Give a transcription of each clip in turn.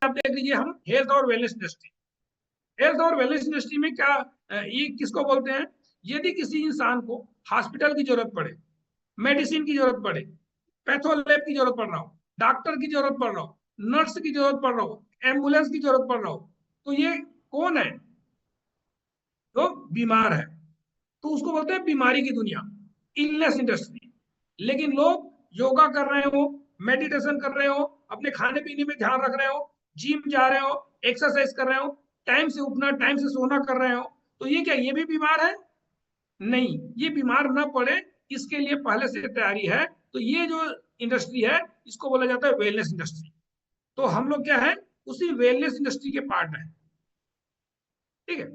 आप देख लीजिए, हम हेल्थ और वेलनेस इंडस्ट्री, हेल्थ और वेलनेस इंडस्ट्री में क्या, ये किसको बोलते हैं? यदि किसी इंसान को हॉस्पिटल की जरूरत पड़े, मेडिसिन की जरूरत पड़े, पैथो लैब की जरूरत पड़ रहा हो, डॉक्टर की जरूरत पड़ रहा हो, नर्स की जरूरत पड़ रहा हो, एम्बुलेंस की जरूरत पड़ रहा हो, तो ये कौन है? जो बीमार है, तो उसको बोलते हैं बीमारी की दुनिया, इलनेस इंडस्ट्री। लेकिन लोग योगा कर रहे हो, मेडिटेशन कर रहे हो, अपने खाने पीने में ध्यान रख रहे हो, जिम जा रहे हो, एक्सरसाइज कर रहे हो, टाइम से उठना टाइम से सोना कर रहे हो, तो ये क्या, ये भी बीमार है? नहीं, ये बीमार ना पड़े इसके लिए पहले से तैयारी है। तो ये जो इंडस्ट्री है इसको बोला जाता है वेलनेस इंडस्ट्री। तो हम लोग क्या है, उसी वेलनेस इंडस्ट्री के पार्ट है। ठीक है।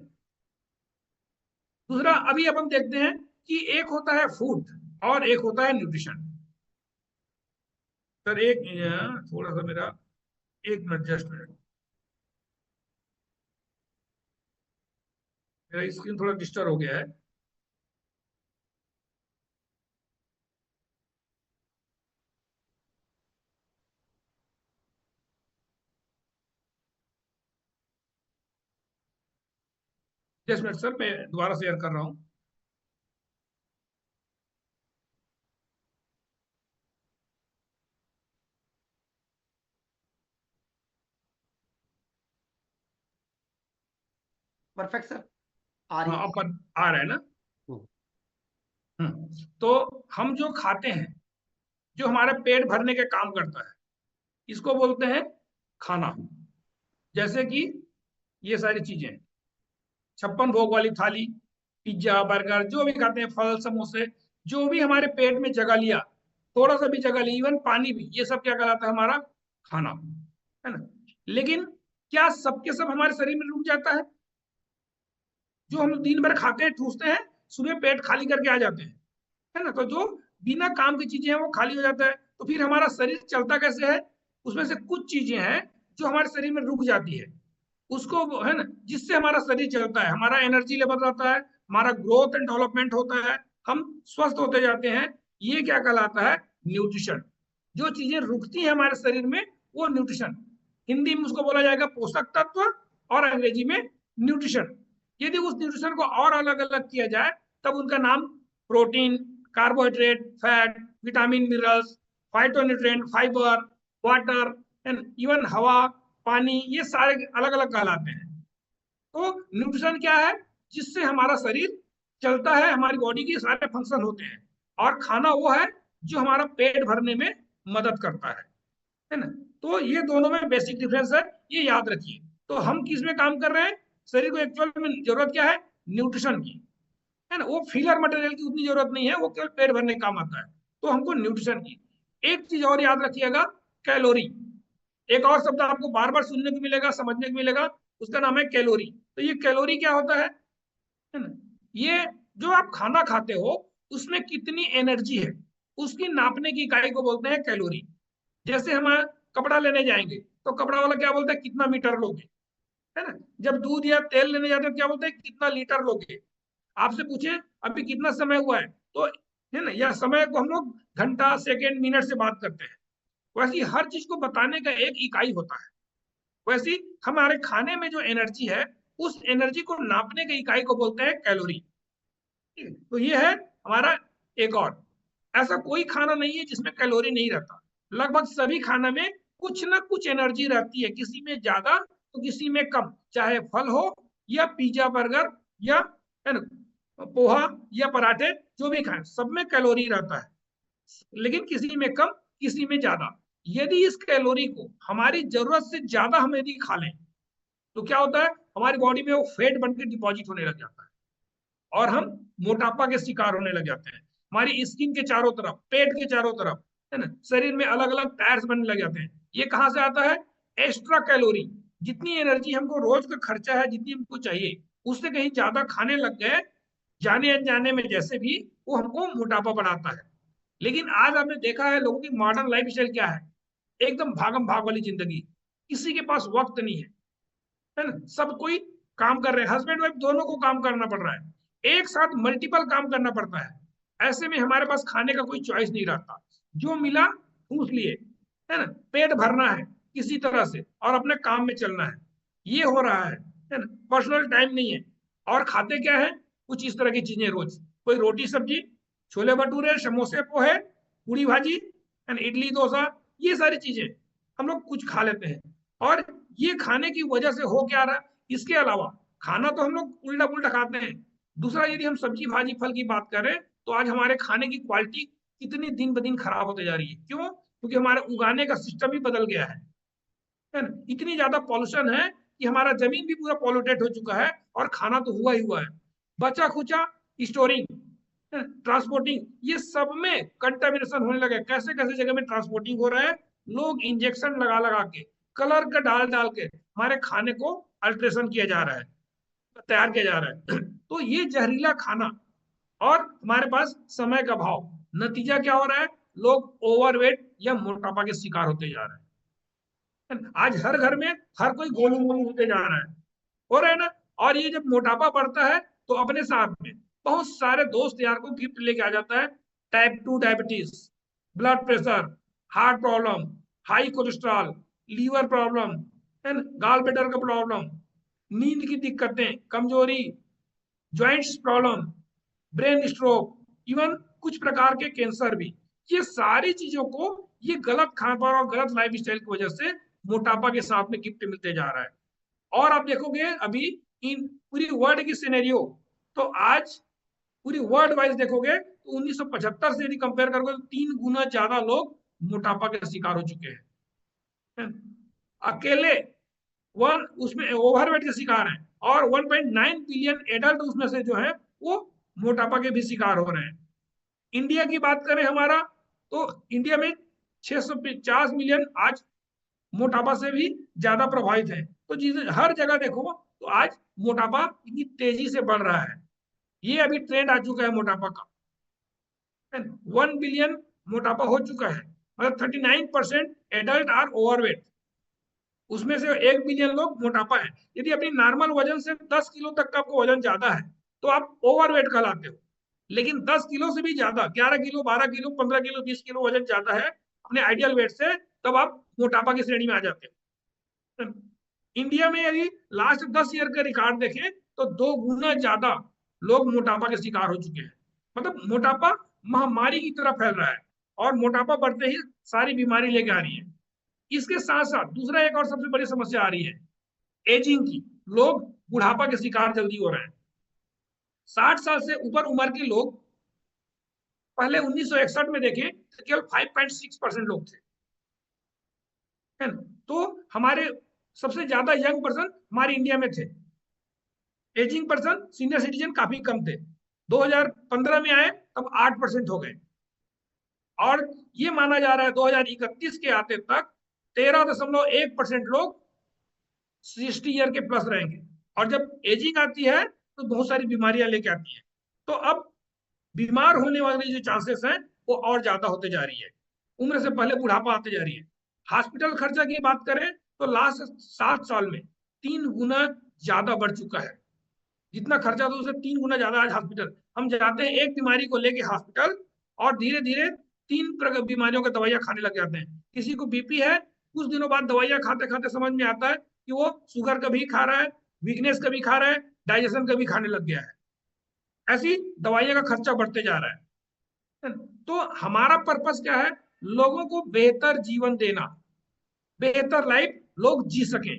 दूसरा अभी अब हम देखते हैं कि एक होता है फूड और एक होता है न्यूट्रिशन। सर एक थोड़ा सा मेरा, एक मिनट, जस्ट मिनट, मेरा स्क्रीन थोड़ा डिस्टर्ब हो गया है। जस्ट मिनट सर, मैं दोबारा शेयर कर रहा हूँ। परफेक्ट सर, आ रही हाँ, है। अब आ रहा है ना? हम्म, तो हम जो खाते हैं, जो हमारे पेट भरने के काम करता है, इसको बोलते हैं खाना। जैसे कि ये सारी चीजें, 56 भोग वाली थाली, पिज्जा, बर्गर, जो भी खाते हैं, फल, समोसे, जो भी हमारे पेट में जगह लिया, थोड़ा सा भी जगह ली, इवन पानी भी, ये सब क्या कहलाता है? हमारा खाना, है ना? लेकिन क्या सबके सब हमारे शरीर में रुक जाता है? जो हम दिन भर खाते हैं, ठूसते हैं, सुबह पेट खाली करके आ जाते हैं, है ना? तो जो बिना काम की चीजें हैं वो खाली हो जाता है, तो फिर हमारा शरीर चलता कैसे है? उसमें से कुछ चीजें हैं जो हमारे शरीर में रुक जाती है, उसको है ना, जिससे हमारा शरीर चलता है, हमारा एनर्जी लेवल रहता है, हमारा ग्रोथ एंड डेवलपमेंट होता है, हम स्वस्थ होते जाते हैं। ये क्या कहलाता है? न्यूट्रिशन। जो चीजें रुकती हैं हमारे शरीर में, वो न्यूट्रिशन। हिंदी में उसको बोला जाएगा पोषक तत्व, और अंग्रेजी में न्यूट्रिशन। यदि उस न्यूट्रिशन को और अलग अलग किया जाए, तब उनका नाम protein, carbohydrate, fat, vitamin, minerals, phytonutrient, fibre, water and even हवा, पानी, ये सारे अलग अलग कहलाते हैं। तो न्यूट्रिशन क्या है? जिससे हमारा शरीर चलता है, हमारी बॉडी के सारे फंक्शन होते हैं। और खाना वो है जो हमारा पेट भरने में मदद करता है ना? तो ये दोनों में बेसिक डिफरेंस है, ये याद रखिए। तो हम किस में काम कर रहे हैं? शरीर को एक्चुअल में जरूरत क्या है? न्यूट्रिशन की, है ना? वो फिलर मटेरियल की उतनी जरूरत नहीं है, वो केवल पेट भरने का काम आता है। तो हमको न्यूट्रिशन की। एक चीज और याद रखिएगा, कैलोरी। एक और शब्द आपको बार बार सुनने को मिलेगा, समझने को मिलेगा, उसका नाम है कैलोरी। तो ये कैलोरी क्या होता है ना? ये जो आप खाना खाते हो, उसमें कितनी एनर्जी है, उसकी नापने की इकाई को बोलते हैं कैलोरी। जैसे हम कपड़ा लेने जाएंगे, तो कपड़ा वाला क्या बोलता है? कितना मीटर लोगे, है ना? जब दूध या तेल लेने जाते हो, क्या बोलते हैं? कितना लीटर लोगे। आपसे पूछे अभी कितना समय हुआ है, तो है ना, या समय को हम लोग घंटा, सेकेंड, मिनट से बात करते हैं। वैसे हर चीज को बताने का एक इकाई होता है। वैसे हमारे खाने में जो एनर्जी है, उस एनर्जी को नापने की इकाई को बोलते हैं कैलोरी। ठीक है? तो ये है हमारा एक और, ऐसा कोई खाना नहीं है जिसमें कैलोरी नहीं रहता। लगभग सभी खाना में कुछ ना कुछ एनर्जी रहती है, किसी में ज्यादा तो किसी में कम। चाहे फल हो, या पिज्जा, बर्गर, या है ना, पोहा या पराठे, जो भी खाएं, सब में कैलोरी रहता है। लेकिन किसी में कम, किसी में ज्यादा। यदि इस कैलोरी को हमारी जरूरत से ज्यादा हम यदि खा लें, तो क्या होता है? हमारी बॉडी में वो फैट बन के डिपॉजिट होने लग जाता है, और हम मोटापा के शिकार होने लग जाते हैं। हमारी स्किन के चारों तरफ, पेट के चारों तरफ, है ना, शरीर में अलग अलग टायर्स बनने लग जाते हैं। ये कहाँ से आता है? Extra calorie. जितनी एनर्जी हमको रोज का खर्चा है, जितनी हमको चाहिए, उससे कहीं ज्यादा खाने लग गए, जाने अनजाने में जैसे भी, वो हमको मोटापा बढ़ाता है। लेकिन आज आपने देखा है लोगों की मॉडर्न लाइफ स्टाइल क्या है? एकदम भागम भाग वाली जिंदगी। किसी के पास वक्त नहीं है ना? सब कोई काम कर रहे हैं, हस्बैंड वाइफ दोनों को काम करना पड़ रहा है, एक साथ मल्टीपल काम करना पड़ता है। ऐसे में हमारे पास खाने का कोई चॉइस नहीं रहता, जो मिला ठूस लिए, है ना? पेट भरना है, किसी तरह से और अपने काम में चलना है, ये हो रहा है ना। पर्सनल टाइम नहीं है। और खाते क्या है, कुछ इस तरह की चीजें रोज, कोई रोटी सब्जी, छोले भटूरे, समोसे, पोहे, पूरी भाजी एंड इडली डोसा, ये सारी चीजें हम लोग कुछ खा लेते हैं। और ये खाने की वजह से हो क्या रहा है, इसके अलावा खाना तो हम लोग उल्टा पुल्टा खाते हैं। दूसरा, यदि हम सब्जी भाजी फल की बात करें तो आज हमारे खाने की क्वालिटी कितनी दिन ब दिन खराब होते जा रही है। क्यों? क्योंकि हमारे उगाने का सिस्टम ही बदल गया है ना। इतनी ज्यादा पॉल्यूशन है कि हमारा जमीन भी पूरा पॉल्यूटेड हो चुका है और खाना तो हुआ ही हुआ है। बचा खुचा स्टोरिंग, ट्रांसपोर्टिंग, ये सब में कंटामिनेशन होने लगा। कैसे कैसे जगह में ट्रांसपोर्टिंग हो रहा है, लोग इंजेक्शन लगा लगा के, कलर का डाल डाल के हमारे खाने को अल्ट्रेशन किया जा रहा है, तैयार किया जा रहा है। तो ये जहरीला खाना और हमारे पास समय का भाव, नतीजा क्या हो रहा है, लोग ओवरवेट या मोटापा के शिकार होते जा रहे हैं। आज हर घर में हर कोई गोलू मोलू होते जा रहा है, हो रहा है ना। और ये जब मोटापा बढ़ता है तो अपने साथ में बहुत सारे दोस्त यार को गिफ्ट लेके आ जाता है। Type 2 diabetes, blood pressure, heart problem, high cholesterol, liver problem, gall bladder का प्रॉब्लम, नींद की दिक्कतें, कमजोरी, joints problem, brain stroke, even कुछ प्रकार के कैंसर भी। ये सारी चीजों को ये गलत खान पान और गलत लाइफ स्टाइल की वजह से मोटापा के साथ में गिफ्ट मिलते जा रहा है। और आप देखोगे अभी इन पूरी वर्ल्ड की सिनेरियो, तो आज पूरी वर्ल्ड वाइज देखोगे तो 1975 से यदि कंपेयर करोगे तो 3 गुना ज्यादा लोग मोटापा के शिकार हो चुके हैं। अकेले वन उसमें ओवरवेट के शिकार हैं और 1.9 बिलियन एडल्ट उसमें से जो है वो मोटापा के भी शिकार हो रहे हैं। इंडिया की बात करें हमारा, तो इंडिया में 650 मिलियन आज मोटापा से भी ज्यादा प्रभावित है। तो हर जगह देखो तो आज मोटापा इतनी तेजी से बढ़ रहा है। ये अभी ट्रेंड आ चुका है मोटापा का, 1 बिलियन मोटापा हो चुका है। मतलब 39% एडल्ट आर ओवरवेट, उसमें से 1 बिलियन लोग मोटापा है। यदि अपनी नॉर्मल वजन से 10 किलो तक का आपको वजन ज्यादा है तो आप ओवरवेट कहलाते हो। लेकिन 10 किलो से भी ज्यादा, 11 किलो, 12 किलो, 15 किलो, 20 किलो वजन ज्यादा है अपने आइडियल वेट से, तब आप मोटापा की श्रेणी में आ जाते हो। इंडिया में यदि लास्ट 10 ईयर का रिकॉर्ड देखें तो 2 गुना ज्यादा लोग मोटापा के शिकार हो चुके हैं। मतलब मोटापा महामारी की तरह फैल रहा है और मोटापा बढ़ते ही सारी बीमारी लेके आ रही है। इसके साथ साथ दूसरा एक और सबसे बड़ी समस्या आ रही है, एजिंग की। लोग बुढ़ापा के शिकार जल्दी हो रहे हैं। 60 साल से ऊपर उम्र के लोग पहले 1961 में देखें तो केवल 5.6% लोग थे, है ना। तो हमारे सबसे ज्यादा यंग पर्सन हमारे इंडिया में थे। एजिंग पर्सन, सीनियर सिटीजन काफी कम थे। 2015 में आए तब 8% हो गए और ये माना जा रहा है 2031 के आते तक 13.1% लोग 60 ईयर के प्लस रहेंगे। और जब एजिंग आती है तो बहुत सारी बीमारियां लेके आती है। तो अब बीमार होने वाले जो चांसेस हैं वो और ज्यादा होते जा रही है, उम्र से पहले बुढ़ापा आते जा रही है। हॉस्पिटल खर्चा की बात करें तो लास्ट 7 साल में 3 गुना ज्यादा बढ़ चुका है। जितना खर्चा था उससे 3 गुना ज्यादा आज हॉस्पिटल। हम जाते हैं एक बीमारी को लेके हॉस्पिटल और धीरे धीरे 3 बीमारियों की दवाइयां खाने लग जाते हैं। किसी को बीपी है, कुछ दिनों बाद दवाइयां खाते खाते समझ में आता है कि वो शुगर का भी खा रहा है, वीकनेस का भी खा रहा है, डाइजेशन का भी खाने लग गया है। ऐसी दवाइयों का खर्चा बढ़ते जा रहा है। तो हमारा पर्पस क्या है, लोगों को बेहतर जीवन देना, बेहतर लाइफ लोग जी सकें।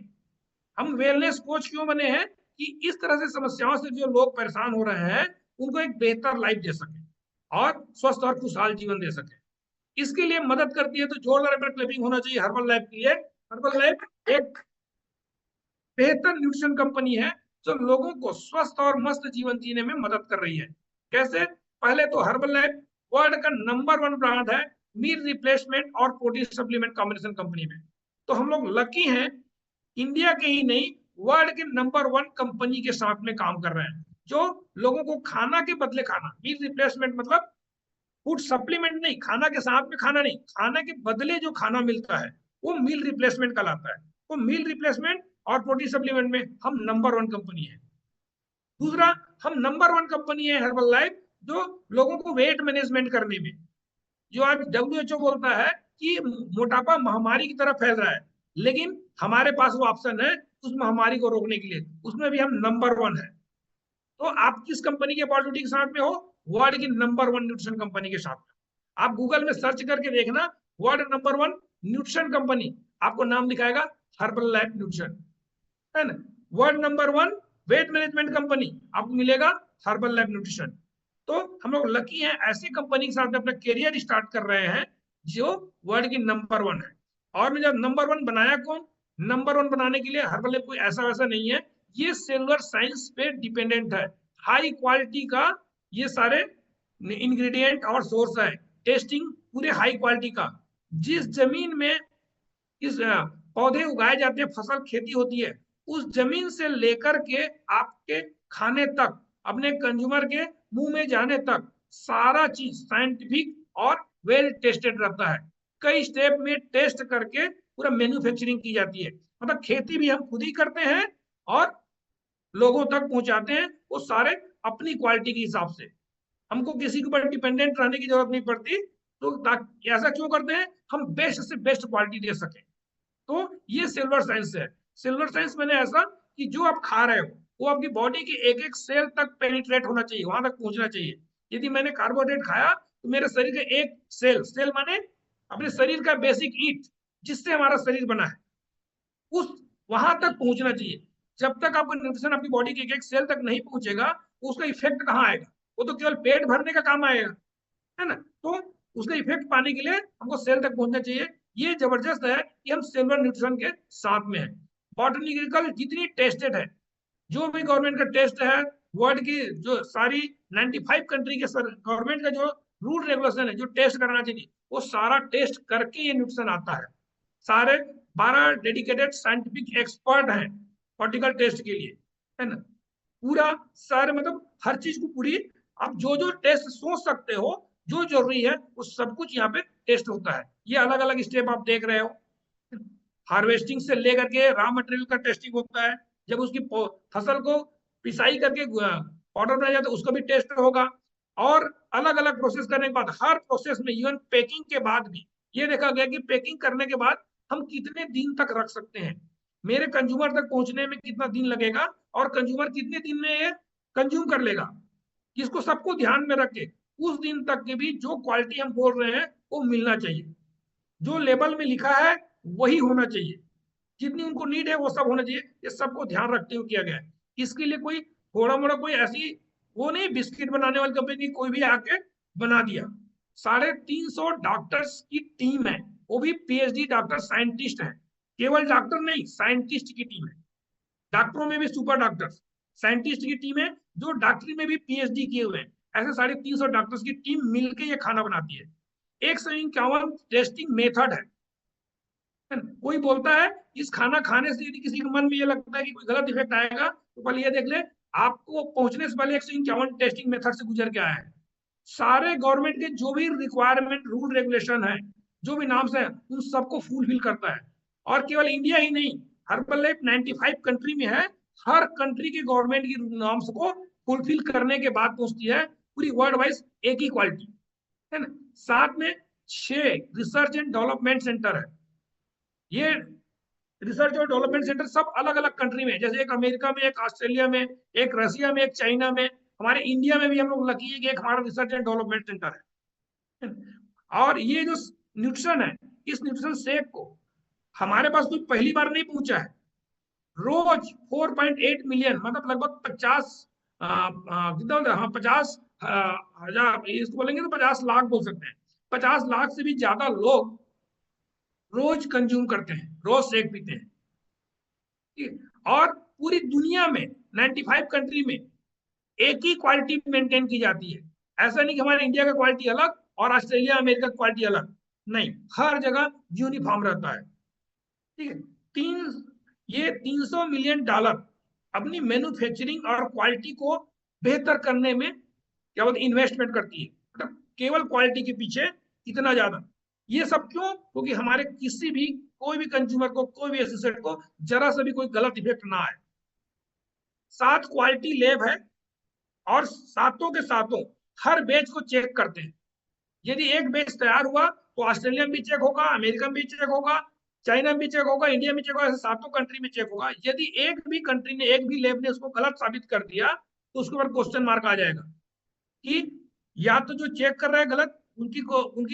हम वेलनेस कोच क्यों बने हैं कि इस तरह से समस्याओं से जो लोग परेशान हो रहे हैं उनको एक बेहतर लाइफ दे सके और स्वस्थ और खुशहाल जीवन दे सके। इसके लिए मदद करती है तो जोरदार पर क्लैपिंग होना चाहिए हर्बल लाइफ के लिए। हर्बल लाइफ एक बेहतर न्यूट्रिशन कंपनी है जो लोगों को स्वस्थ और मस्त जीवन जीने में मदद कर रही है। कैसे? पहले तो हर्बल लाइफ वर्ल्ड का नंबर 1 ब्रांड है मील रिप्लेसमेंट और प्रोटीन सप्लीमेंट कॉम्बिनेशन कंपनी में। तो हम लोग लकी हैं, इंडिया के ही नहीं वर्ल्ड के नंबर 1 कंपनी के साथ में काम कर रहे हैं जो लोगों को खाना के बदले खाना, मील रिप्लेसमेंट मतलब फूड सप्लीमेंट नहीं, खाना के साथ में खाना नहीं, खाना के बदले जो खाना मिलता है वो मील रिप्लेसमेंट कहलाता है। वो मील रिप्लेसमेंट और प्रोटीन सप्लीमेंट में हम नंबर 1 कंपनी है। दूसरा, हम नंबर 1 कंपनी है हर्बल लाइफ जो लोगों को वेट मैनेजमेंट करने में, जो आज WHO बोलता है कि मोटापा महामारी की तरह फैल रहा है, लेकिन हमारे पास वो ऑप्शन है उस महामारी को रोकने के लिए, उसमें भी हम नंबर 1 है। तो आप किस कंपनी के अपॉर्चुनिटी के साथ में हो? वर्ल्ड की नंबर 1 न्यूट्रिशन कंपनी के साथ में। आप गूगल में सर्च करके देखना वर्ल्ड नंबर 1 न्यूट्रिशन कंपनी, आपको नाम दिखाएगा हर्बल लाइफ न्यूट्रिशन, है ना। World number 1 weight management company आपको मिलेगा हर्बल लाइफ न्यूट्रिशन। तो हम लोग लकी हैं, ऐसी कंपनी के साथ अपना करियर स्टार्ट कर रहे हैं जो वर्ल्ड की नंबर 1 है। और मैं जब नंबर 1 बनाया कौन? नंबर 1 बनाने के लिए हर्बल लाइफ कोई ऐसा वैसा नहीं है, ये सेलुलर साइंस पे डिपेंडेंट है। हाई क्वालिटी का ये सारे इंग्रेडिएंट और सोर्स है, टेस्टिंग पूरे हाई क्वालिटी का। जिस जमीन में इस पौधे उगाए जाते हैं, फसल खेती होती है, उस जमीन से लेकर के आपके खाने तक, अपने कंज्यूमर के मुंह में जाने तक, सारा चीज साइंटिफिक और वेल टेस्टेड रहता है। कई स्टेप में टेस्ट करके पूरा मैन्युफैक्चरिंग की जाती है। मतलब खेती भी हम खुद ही करते हैं और लोगों तक पहुंचाते हैं, वो सारे अपनी क्वालिटी के हिसाब से। हमको किसी के ऊपर डिपेंडेंट रहने की जरूरत नहीं पड़ती। तो ऐसा क्यों करते हैं? हम बेस्ट से बेस्ट क्वालिटी दे सकें। तो ये सिल्वर साइंस है। सिल्वर साइंस मैंने ऐसा कि जो आप खा रहे हो वो आपकी बॉडी की एक एक सेल तक पेनिट्रेट होना चाहिए, वहां तक पहुंचना चाहिए। यदि मैंने कार्बोहाइड्रेट खाया तो मेरे शरीर के एक सेल, सेल माने अपने शरीर का बेसिक ईट, जिससे हमारा शरीर बना है, उस वहां तक पहुंचना चाहिए। जब तक आपका न्यूट्रिशन आपकी बॉडी के एक एक सेल तक नहीं पहुंचेगा, उसका इफेक्ट कहाँ आएगा? वो तो केवल पेट भरने का काम आएगा, है ना। तो उसका इफेक्ट पाने के लिए हमको सेल तक पहुंचना चाहिए। ये जबरदस्त है कि हम सेलुलर न्यूट्रिशन के साथ में है। बॉटनिकल जितनी टेस्टेड है, जो भी गवर्नमेंट का टेस्ट है, वर्ल्ड की जो सारी 95 कंट्री के गवर्नमेंट का जो रूल रेगुलेशन है, जो टेस्ट कराना चाहिए, वो सारा टेस्ट करके ये न्यूट्रिशन आता है। सारे 12 डेडिकेटेड साइंटिफिक एक्सपर्ट हैं बॉटनिकल टेस्ट के लिए, है ना। पूरा सारे मतलब हर चीज को पूरी, आप जो जो टेस्ट सोच सकते हो, जो जरूरी है वो सब कुछ यहाँ पे टेस्ट होता है। ये अलग अलग स्टेप आप देख रहे हो। हार्वेस्टिंग से लेकर के रॉ मटेरियल का टेस्टिंग होता है, जब उसकी फसल को पिसाई करके पाउडर बनाया जाता है उसका भी टेस्ट होगा। और अलग अलग प्रोसेस करने के बाद, हर प्रोसेस में इवन पैकिंग के बाद भी ये देखा गया कि पैकिंग करने के बाद हम कितने दिन तक रख सकते हैं, मेरे कंज्यूमर तक पहुंचने में कितना दिन लगेगा, और कंज्यूमर कितने दिन में ये कंज्यूम कर लेगा। इसको सबको ध्यान में रख के उस दिन तक की भी जो क्वालिटी हम बोल रहे हैं वो मिलना चाहिए। जो लेबल में लिखा है वही होना चाहिए, जितनी उनको नीड है वो सब होना चाहिए। ये सबको ध्यान रखते हुए किया गया है। इसके लिए कोई थोड़ा मोड़ा कोई ऐसी वो नहीं, बिस्किट बनाने वाली कंपनी कोई भी आके बना दिया। 350 डॉक्टर्स की टीम है, वो भी पीएचडी डॉक्टर साइंटिस्ट है। केवल डॉक्टर नहीं, साइंटिस्ट की टीम है। डॉक्टरों में भी सुपर डॉक्टर्स, साइंटिस्ट की टीम है जो डॉक्टरी में भी पीएचडी किए हुए हैं। ऐसे 350 डॉक्टर्स की टीम मिलकर ये खाना बनाती है। 151 टेस्टिंग मेथड है। कोई बोलता है इस खाना खाने से यदि किसी के मन में ये लगता है कि कोई गलत इफेक्ट आएगा, तो पहले ये देख ले आपको पहुंचने से पहले 151 टेस्टिंग मेथड से गुजर के आया है। सारे गवर्नमेंट के जो भी रिक्वायरमेंट रूल रेगुलेशन है, जो भी नाम्स है, उन सबको फुलफिल करता है। और केवल इंडिया ही नहीं, हर्बल लाइफ 95 कंट्री में है। हर कंट्री के गवर्नमेंट की नॉर्म्स को फुलफिल करने के बाद पहुंचती है पूरी वर्ल्ड वाइज एक ही क्वालिटी, है ना। साथ में 6 रिसर्च एंड डेवलपमेंट सेंटर है। ये रिसर्च और डेवलपमेंट सेंटर सब अलग अलग कंट्री में, जैसे एक अमेरिका में, एक ऑस्ट्रेलिया में, एक रशिया में, एक चाइना में। हमारे इंडिया में भी हम लोग लकी है कि एक हमारा रिसर्च एंड डेवलपमेंट सेंटर है। और ये जो न्यूट्रिशन है, इस न्यूट्रिशन शेक को हमारे पास कोई पहली बार नहीं पूछा है। रोज 4.8 मिलियन, मतलब लगभग 50 कितना, हाँ 50,000, इसको बोलेंगे तो 50 लाख बोल सकते हैं। 50 लाख से भी ज्यादा लोग रोज कंज्यूम करते हैं, रोज शेक पीते हैं। और पूरी दुनिया में 95 कंट्री में एक ही क्वालिटी मेंटेन की जाती है। ऐसा नहीं कि हमारे इंडिया का क्वालिटी अलग और ऑस्ट्रेलिया अमेरिका की क्वालिटी अलग, नहीं, हर जगह यूनिफॉर्म रहता है। ठीक है। ये 300 मिलियन डॉलर अपनी मैन्युफैक्चरिंग और क्वालिटी को बेहतर करने में क्या बोलते इन्वेस्टमेंट करती है। मतलब केवल क्वालिटी के पीछे इतना ज्यादा। ये सब क्यों? क्योंकि हमारे किसी भी कोई भी कंज्यूमर को, कोई भी एसोसिएट को जरा सा भी कोई गलत इफेक्ट ना आए। 7 क्वालिटी लैब है और सातों के सातों हर बैच को चेक करते हैं। यदि एक बैच तैयार हुआ तो ऑस्ट्रेलिया में भी चेक होगा, अमेरिका में भी चेक होगा, चाइना में चेक होगा, इंडिया में चेक होगा, ऐसे 7 कंट्री में चेक होगा। यदि एक भी कंट्री ने, एक भी लैब ने उसको गलत साबित कर दिया तो उसके ऊपर क्वेश्चन मार्क आ जाएगा कि या तो जो चेक कर रहा है गलत, उनकी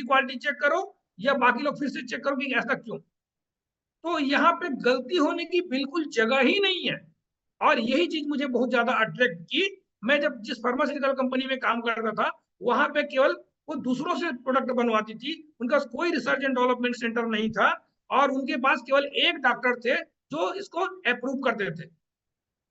क्वालिटी चेक करो, या बाकी लोग फिर से चेक करो कि ऐसा क्यों। तो यहाँ पे गलती होने की बिल्कुल जगह ही नहीं है। और यही चीज मुझे बहुत ज्यादा अट्रैक्ट की। मैं जब जिस फार्मास्यूटिकल कंपनी में काम करता था, वहां पे केवल वो दूसरों से प्रोडक्ट बनवाती थी, उनका कोई रिसर्च एंड डेवलपमेंट सेंटर नहीं था, और उनके पास केवल एक डॉक्टर थे जो इसको अप्रूव करते थे।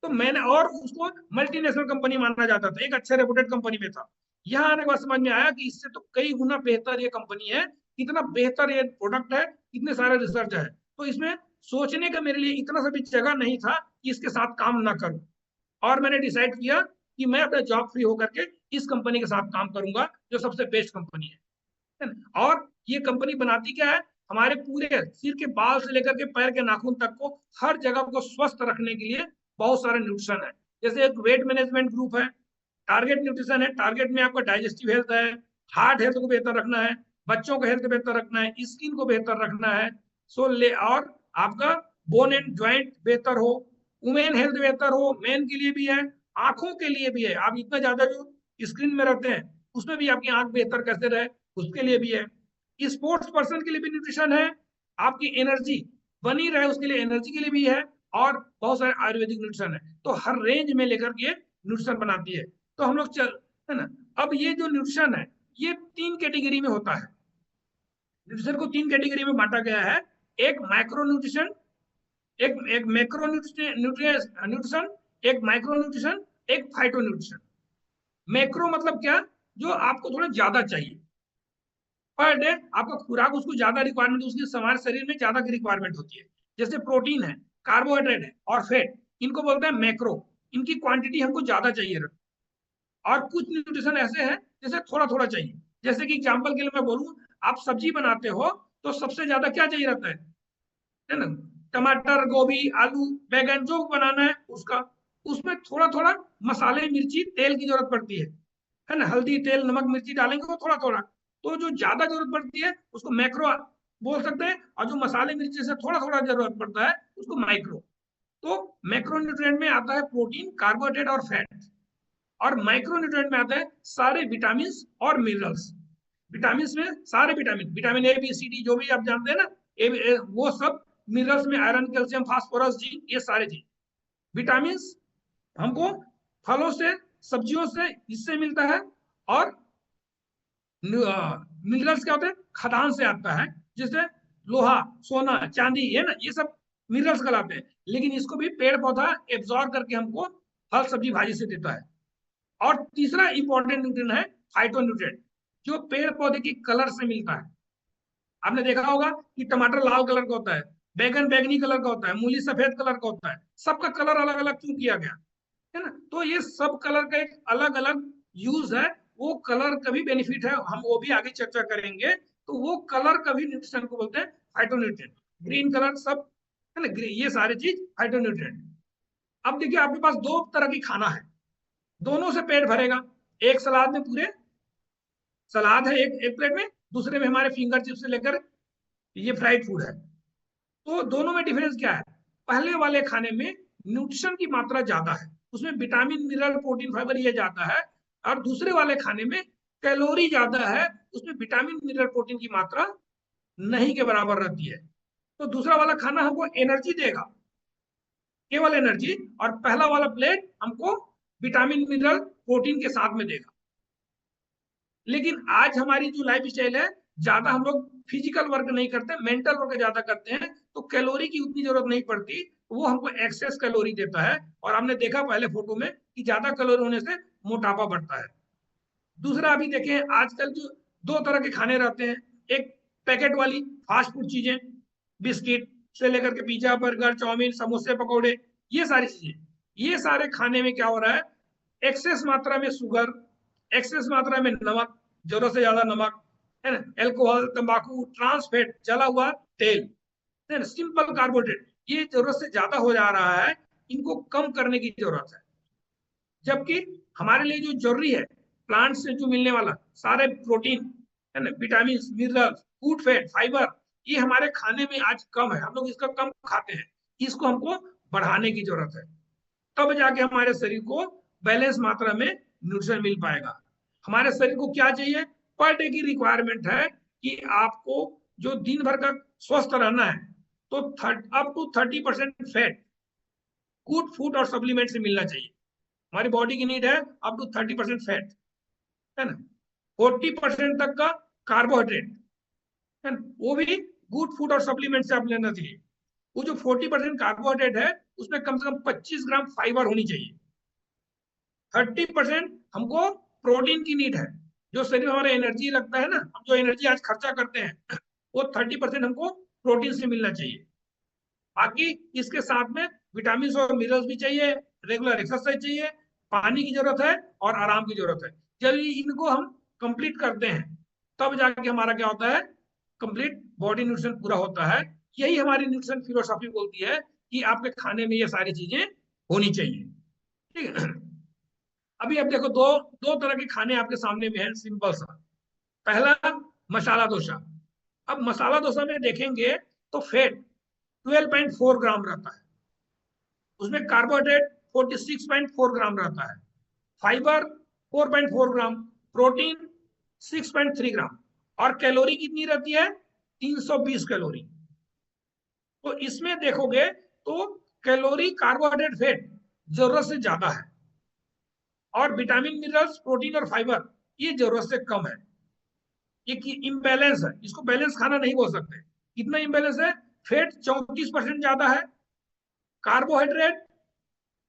तो मैंने, और उसको मल्टीनेशनल कंपनी माना जाता था, एक अच्छे रेपुटेड कंपनी में था। यहाँ आने के बाद समझ में आया कि इससे तो कई गुना बेहतर ये कंपनी है, कितना बेहतर ये प्रोडक्ट है, कितने सारे रिसर्च है। तो इसमें सोचने का मेरे लिए इतना सा भी जगह नहीं था कि इसके साथ काम ना करूं। और मैंने डिसाइड किया कि मैं अपना जॉब फ्री होकर के इस कंपनी के साथ काम करूंगा, जो सबसे बेस्ट कंपनी है ना। और ये कंपनी बनाती क्या है, हमारे पूरे सिर के बाल से लेकर के पैर के नाखून तक को, हर जगह को स्वस्थ रखने के लिए बहुत सारे न्यूट्रिशन है। जैसे एक वेट मैनेजमेंट ग्रुप है, टारगेट न्यूट्रिशन है, टारगेट में आपका डाइजेस्टिव हेल्थ है, हार्ट हेल्थ को बेहतर रखना है, बच्चों का हेल्थ बेहतर रखना है, स्किन को बेहतर रखना है, और आपका बोन एंड ज्वाइंट बेहतर हो, वुमेन हेल्थ बेहतर हो, मेन के लिए भी है, आंखों के लिए भी है। आप इतना ज्यादा जो स्क्रीन में रहते हैं उसमें भी आपकी आंख बेहतर कैसे रहे उसके लिए भी है, स्पोर्ट्स पर्सन के लिए भी न्यूट्रिशन है, आपकी एनर्जी बनी रहे उसके लिए एनर्जी के लिए भी है, और बहुत सारे आयुर्वेदिक न्यूट्रिशन है। तो हर रेंज में लेकर के न्यूट्रिशन बनाती है। तो हम लोग चल, है ना। अब ये जो न्यूट्रिशन है, ये 3 कैटेगरी में होता है। न्यूट्रिशन को 3 कैटेगरी में बांटा गया है। एक माइक्रो न्यूट्रिशन, एक एक मैक्रो न्यूट्रिशन, एक माइक्रो न्यूट्रिशन, एक फाइटो न्यूट्रिशन। मैक्रो मतलब क्या, जो आपको थोड़ा ज्यादा चाहिए पर डे, आपका खुराक उसको ज्यादा रिक्वायरमेंट, उसकी हमारे शरीर में ज्यादा की रिक्वायरमेंट होती है। जैसे प्रोटीन है, कार्बोहाइड्रेट है और फैट, इनको बोलते हैं मैक्रो, इनकी क्वांटिटी हमको ज्यादा चाहिए। और कुछ न्यूट्रिशन ऐसे हैं जैसे थोड़ा थोड़ा चाहिए। जैसे कि एग्जाम्पल के लिए मैं बोलूं, आप सब्जी बनाते हो तो सबसे ज्यादा क्या चाहिए रहता है ना, टमाटर, गोभी, आलू, बैगन, जो बनाना है उसका, उसमें थोड़ा थोड़ा मसाले, मिर्ची, तेल की जरूरत पड़ती है ना। हल्दी, तेल, नमक, मिर्ची डालेंगे वो थोड़ा थोड़ा। तो जो ज्यादा जरूरत पड़ती है उसको मैक्रो बोल सकते हैं, और जो मसाले मिर्ची से थोड़ा थोड़ा जरूरत पड़ता है उसको माइक्रो। तो मैक्रो न्यूट्रिएंट में आता है प्रोटीन, कार्बोहाइड्रेट और फैट। और माइक्रो न्यूट्रिएंट में आता है सारे विटामिन और मिनरल्स। विटामिन में सारे vitamin, vitamin A, B, C, D, जो भी आप जानते हैं ना, वो सब। मिनरल्स में आयरन, कैल्शियम, फास्फोरस, जिंक, ये सारे चीज। विटामिन हमको फलों से, सब्जियों से, इससे मिलता है। और मिनरल्स क्या होते हैं, खदान से आता है, जिससे लोहा, सोना, चांदी है ना, ये सब मिनरल्स कहलाते हैं। लेकिन इसको भी पेड़ पौधा एब्जॉर्ब करके हमको फल, सब्जी, भाजी से देता है। और तीसरा इंपॉर्टेंट न्यूट्रिएंट है फाइटो न्यूट्रिएंट, जो पेड़ पौधे की कलर से मिलता है। आपने देखा होगा कि टमाटर लाल कलर का होता है, बैगन बैगनी कलर का होता है, मूली सफेद कलर का होता है। सबका कलर अलग अलग क्यों किया गया, है ना। तो ये सब कलर का एक अलग अलग यूज है। वो कलर का भी बेनिफिट है, हम वो भी आगे चर्चा करेंगे। तो वो कलर का भी न्यूट्रिशन को बोलते हैं फाइटोन्यूट्रिएंट। ग्रीन कलर सब, है ना, ये सारी चीज फाइटोन्यूट्रिएंट। अब देखिए, आपके पास 2 तरह की खाना है, दोनों से पेट भरेगा। एक सलाद में पूरे सलाद है एक प्लेट में, दूसरे में हमारे फिंगर चिप्स से लेकर ये फ्राइड फूड है। तो दोनों में डिफरेंस क्या है, पहले वाले खाने में न्यूट्रिशन की मात्रा ज्यादा है, उसमें विटामिन, मिनरल, प्रोटीन, फाइबर ये ज्यादा है। और दूसरे वाले खाने में कैलोरी ज्यादा है, उसमें विटामिन, मिनरल, प्रोटीन की मात्रा नहीं के बराबर रहती है। तो दूसरा वाला खाना हमको एनर्जी देगा, केवल एनर्जी, और पहला वाला प्लेट हमको विटामिन, मिनरल, प्रोटीन के साथ में देगा। लेकिन आज हमारी जो लाइफ स्टाइल है, ज्यादा हम लोग फिजिकल वर्क नहीं करते, मेंटल वर्क ज्यादा करते हैं, तो कैलोरी की उतनी जरूरत नहीं पड़ती, वो हमको एक्सेस कैलोरी देता है। और हमने देखा पहले फोटो में कि ज्यादा कैलोरी होने से मोटापा बढ़ता है। दूसरा, अभी देखें आजकल जो 2 तरह के खाने रहते हैं, एक पैकेट वाली फास्ट फूड चीजें, बिस्किट से लेकर के पिज्जा, बर्गर, चाउमीन, समोसे, पकौड़े, ये सारी चीजें। ये सारे खाने में क्या हो रहा है, एक्सेस मात्रा में शुगर, एक्सेस मात्रा में नमक, जरूरत से ज्यादा नमक, है ना, एल्कोहल, तंबाकू, ट्रांस फैट, जला हुआ तेल, है ना, सिंपल कार्बोहाइड्रेट, ये जरूरत से ज्यादा हो जा रहा है। इनको कम करने की जरूरत है। जबकि हमारे लिए जो जरूरी है, प्लांट से जो मिलने वाला सारे प्रोटीन, है ना, vitamin, mineral, food, fat, fibre, ये हमारे खाने में आज कम है, हम लोग इसका कम खाते हैं, इसको हमको बढ़ाने की जरूरत है, तब जाके हमारे शरीर को बैलेंस मात्रा में न्यूट्रिशन मिल पाएगा। हमारे शरीर को क्या चाहिए, पर डे की रिक्वायरमेंट है कि आपको जो दिन भर का स्वस्थ रहना है तो up to 30% fat good food और सप्लीमेंट से मिलना चाहिए। हमारी बॉडी की नीड है अप टू 30% फैट, है ना, 40% तक का कार्बोहाइड्रेट, है ना, वो भी गुड फूड और सप्लीमेंट से आप लेना चाहिए। वो जो 40% कार्बोहाइड्रेट है उसमें कम से कम 25 ग्राम फाइबर होनी चाहिए। 30% हमको प्रोटीन की नीड है, जो शरीर में हमारा एनर्जी लगता है ना, हम जो एनर्जी आज खर्चा करते हैं वो 30% हमको प्रोटीन से मिलना चाहिए। बाकी इसके साथ में विटामिन और मिनरल्स भी चाहिए, रेगुलर एक्सरसाइज चाहिए, पानी की जरूरत है और आराम की जरूरत है। जब इनको हम कंप्लीट करते हैं तब जाके हमारा क्या होता है, कंप्लीट बॉडी न्यूट्रिशन पूरा होता है। यही हमारी न्यूट्रिशन फिलोसॉफी बोलती है कि आपके खाने में ये सारी चीजें होनी चाहिए। ठीक है, अभी अब देखो दो दो तरह के खाने आपके सामने में है, सिंपल सा। पहला मसाला डोसा। अब मसाला डोसा में देखेंगे तो फैट 12.4 ग्राम रहता है, उसमें कार्बोहाइड्रेट 46.4 ग्राम रहता है, फाइबर 4.4 ग्राम, प्रोटीन 6.3 ग्राम, और कैलोरी कितनी रहती है, 320 कैलोरी। तो इसमें देखोगे तो कैलोरी कार्बोहाइड्रेट फैट जरूरत से ज्यादा है, और विटामिन मिनरल्स प्रोटीन और फाइबर ये जरूरत से कम है। ये इम्बैलेंस है, इसको बैलेंस खाना नहीं बोल सकते। कितना इम्बैलेंस है, फैट 34% ज्यादा है, कार्बोहाइड्रेट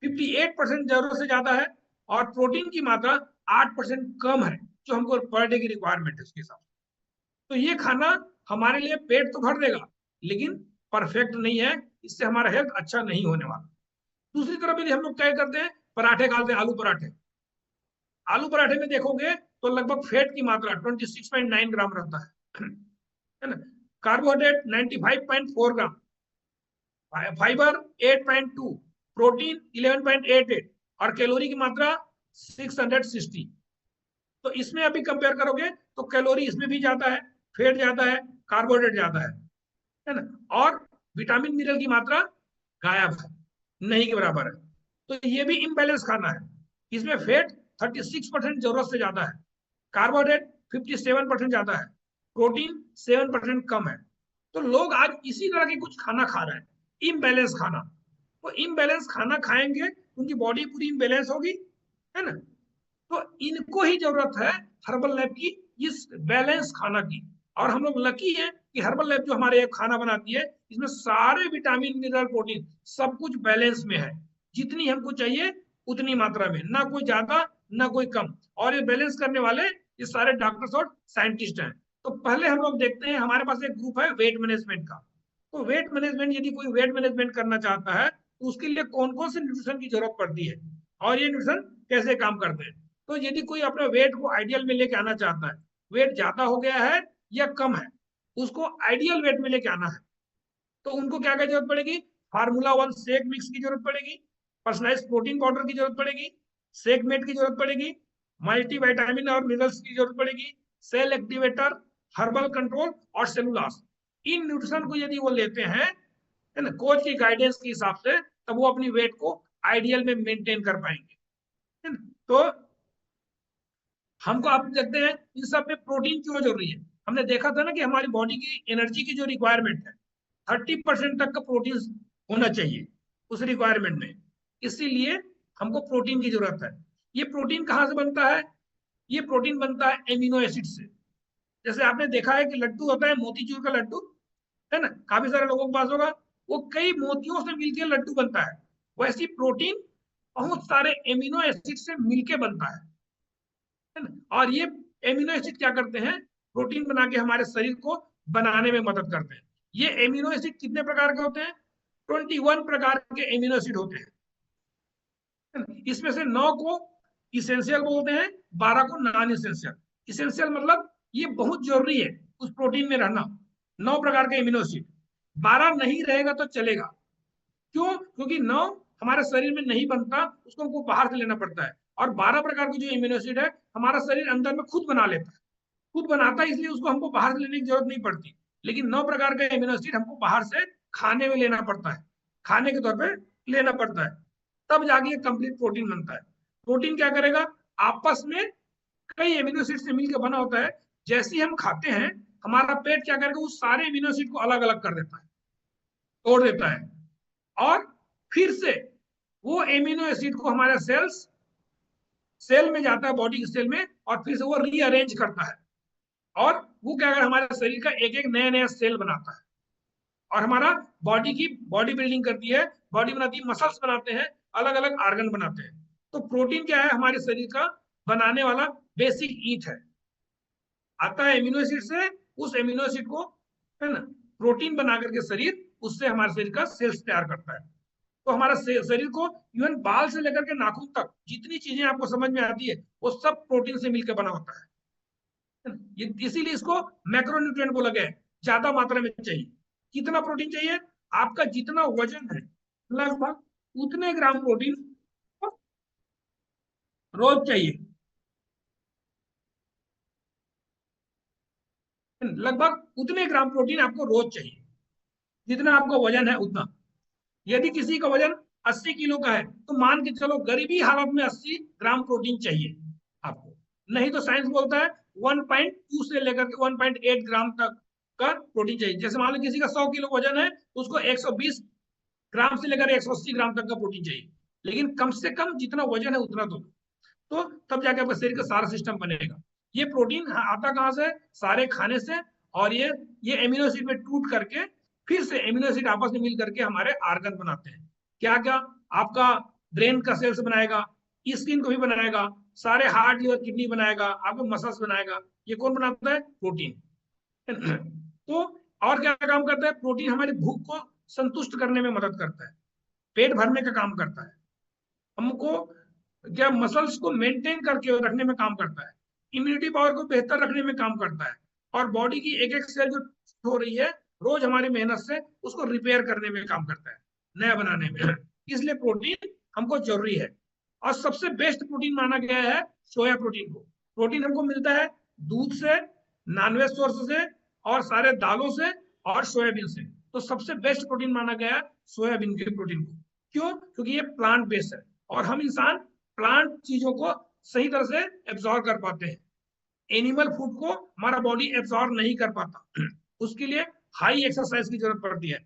58% जरूरत से ज्यादा है, और प्रोटीन की मात्रा 8% कम है, जो हमको पर डे की रिक्वायरमेंट है उसके हिसाब से। तो ये खाना हमारे लिए पेट तो भर देगा लेकिन परफेक्ट नहीं है, इससे हमारा हेल्थ अच्छा नहीं होने वाला। दूसरी तरफ यदि हम लोग क्या करते हैं, पराठे खाते हैं, आलू पराठे। आलू पराठे में देखोगे तो लगभग फैट की मात्रा 26.9 ग्राम रहता है ना, कार्बोहाइड्रेट 95.4 ग्राम, फाइबर 8.2, प्रोटीन 11.88, और कैलोरी की मात्रा 660। तो इसमें अभी कंपेयर करोगे तो कैलोरी इसमें भी ज्यादा है, फैट ज्यादा है, कार्बोहाइड्रेट ज्यादा है ना, और विटामिन मिनरल की मात्रा गायब है, नहीं के बराबर है। तो ये भी इम्बैलेंस खाना है। इसमें फैट 36% जरूरत से ज्यादा है, कार्बोहाइड्रेट 57% ज्यादा है, प्रोटीन 7% कम है। तो लोग आज इसी तरह के कुछ खाना खा रहे हैं, इम्बैलेंस खाना। तो इम्बैलेंस खाना खाएंगे उनकी बॉडी पूरी इम्बैलेंस होगी, है ना। तो इनको ही जरूरत है हर्बल लैब की इस बैलेंस खाना की। और हम लोग लकी हैं कि हर्बल लैब जो हमारे एक खाना बनाती है, इसमें सारे विटामिन मिनरल प्रोटीन सब कुछ बैलेंस में है, जितनी हमको चाहिए उतनी मात्रा में, ना कोई ज्यादा ना कोई कम। और ये बैलेंस करने वाले ये सारे डॉक्टर्स और साइंटिस्ट हैं। तो पहले हम लोग देखते हैं, हमारे पास एक ग्रुप है वेट मैनेजमेंट का। तो वेट मैनेजमेंट, यदि कोई वेट मैनेजमेंट करना चाहता है तो उसके लिए कौन कौन से न्यूट्रिशन की जरूरत पड़ती है और ये न्यूट्रिशन कैसे काम करते हैं। तो यदि कोई अपने वेट को आइडियल में लेके आना चाहता है, वेट ज्यादा हो गया है या कम है, उसको आइडियल वेट में लेके आना है, तो उनको क्या क्या जरूरत पड़ेगी, फार्मूला 1 शेक मिक्स की जरूरत पड़ेगी, पर्सनलाइज प्रोटीन पाउडर की जरूरत पड़ेगी, शेक मेट की जरूरत पड़ेगी, मल्टीविटामिन और मिनरल्स की जरूरत पड़ेगी, सेल एक्टिवेटर, हर्बल कंट्रोल और सेलुलास। इन न्यूट्रिशन को यदि वो लेते हैं, है ना, कोच की गाइडेंस के हिसाब से, तब वो अपनी वेट को आइडियल में मेंटेन कर पाएंगे, है ना। तो हमको आप देखते हैं इन सब में प्रोटीन क्यों जरूरी है। हमने देखा था ना कि हमारी बॉडी की एनर्जी की जो रिक्वायरमेंट है 30% तक का प्रोटीन होना चाहिए उस रिक्वायरमेंट में, इसीलिए हमको प्रोटीन की जरूरत है। ये प्रोटीन कहाँ से बनता है, ये प्रोटीन बनता है एमिनो एसिड से। जैसे आपने देखा है कि लड्डू होता है, मोतीचूर का लड्डू, है ना, काफी सारे लोगों के पास होगा, वो कई मोतियों से मिलकर लड्डू बनता है। वैसी प्रोटीन बहुत सारे एमिनो एसिड से मिलके बनता है ना। और ये एमिनो एसिड क्या करते हैं, प्रोटीन बना के हमारे शरीर को बनाने में मदद करते हैं। ये एमिनो एसिड कितने प्रकार के होते हैं, 21 प्रकार के एमिनो एसिड होते हैं, है ना? इसमें से 9 को इसेंशियल बोलते हैं, 12 को नॉन इसेंशियल। इसेंशियल मतलब ये बहुत जरूरी है उस प्रोटीन में रहना, 9 प्रकार के एमिनो एसिड। 12 नहीं रहेगा तो चलेगा, क्यों, क्योंकि 9 हमारे शरीर में नहीं बनता, उसको हमको बाहर से लेना पड़ता है। और 12 प्रकार के जो इम्यूनो एसिड है हमारा शरीर अंदर में खुद बना लेता है, खुद बनाता है, इसलिए उसको हमको बाहर से लेने की जरूरत नहीं पड़ती। लेकिन 9 प्रकार का एमिनो एसिड हमको बाहर से खाने में लेना पड़ता है, खाने के तौर पे लेना पड़ता है, तब जाके ये कंप्लीट प्रोटीन बनता है। प्रोटीन क्या करेगा, आपस में कई एमिनो एसिड से मिलकर बना होता है। जैसे ही हम खाते हैं, हमारा पेट क्या करेगा, उस सारे एमिनो एसिड को अलग अलग कर देता है, तोड़ देता है, और फिर से वो एमिनो एसिड को हमारे सेल में जाता है, बॉडी के सेल में, और फिर से वो रीअरेंज करता है, और वो क्या कर हमारे शरीर का एक एक नया नया सेल बनाता है, और हमारा बॉडी की बॉडी बिल्डिंग करती है, बॉडी बनाती है, मसल्स बनाते हैं, अलग अलग ऑर्गन बनाते हैं। तो प्रोटीन क्या है, हमारे शरीर का बनाने वाला बेसिक ईट है, आता है एमिनो एसिड से, उस एमिनो एसिड को, है ना, प्रोटीन बना करके शरीर उससे हमारे शरीर का सेल्स तैयार करता है। तो हमारा शरीर को इवन बाल से लेकर के नाखून तक जितनी चीजें आपको समझ में आती है, वो सब प्रोटीन से मिलकर बना होता है। इसीलिए इसको मैक्रोन्यूट्रिएंट बोला गया है, ज्यादा मात्रा में चाहिए। कितना प्रोटीन चाहिए, आपका जितना वजन है लगभग उतने ग्राम प्रोटीन रोज चाहिए, लगभग उतने ग्राम प्रोटीन आपको रोज चाहिए, जितना आपका वजन है उतना। यदि किसी का वजन 80 किलो का है, तो मान के चलो गरीबी हालत में 80 ग्राम प्रोटीन चाहिए आपको। नहीं तो साइंस बोलता है 1.2 से लेकर के 1.8 ग्राम तक का प्रोटीन चाहिए। जैसे मान लो किसी का 100 किलो वजन है, तो उसको 120 ग्राम से लेकर 180 ग्राम तक का प्रोटीन चाहिए। लेकिन कम से कम जितना वजन है उतना तो तब जाके आपका शरीर का सारा सिस्टम बनेगा। ये प्रोटीन आता कहाँ से, सारे खाने से, और ये एमिनो एसिड में टूट करके फिर से एमिनो एसिड आपस में मिल करके हमारे आर्गन बनाते हैं। क्या क्या, आपका ब्रेन का सेल्स बनाएगा, स्किन को भी बनाएगा, सारे हार्ट लिवर किडनी बनाएगा, आपको मसल्स बनाएगा। ये कौन बनाता है, प्रोटीन। तो और क्या काम करता है, प्रोटीन हमारी भूख को संतुष्ट करने में मदद करता है, पेट भरने का काम करता है, हमको क्या मसल्स को मेंटेन करके रखने में काम करता है, इम्यूनिटी पावर को बेहतर रखने में काम करता है, और बॉडी की एक एक सेल जो हो रही है रोज हमारी मेहनत से, उसको रिपेयर करने में काम करता है, नया बनाने में। इसलिए प्रोटीन हमको जरूरी है। और सबसे बेस्ट प्रोटीन माना गया है सोया प्रोटीन को। प्रोटीन हमको मिलता है दूध से, नॉनवेज सोर्स से, और सारे दालों से, और सोयाबीन से। तो सबसे बेस्ट प्रोटीन माना गया है सोयाबीन के प्रोटीन को। क्यों, क्योंकि ये प्लांट बेस्ड है, और हम इंसान प्लांट चीजों को सही तरह से एब्जॉर्ब कर पाते हैं, एनिमल फूड को हमारा बॉडी एब्जॉर्ब नहीं कर पाता। उसके लिए हाई एक्सरसाइज की जरूरत पड़ती है।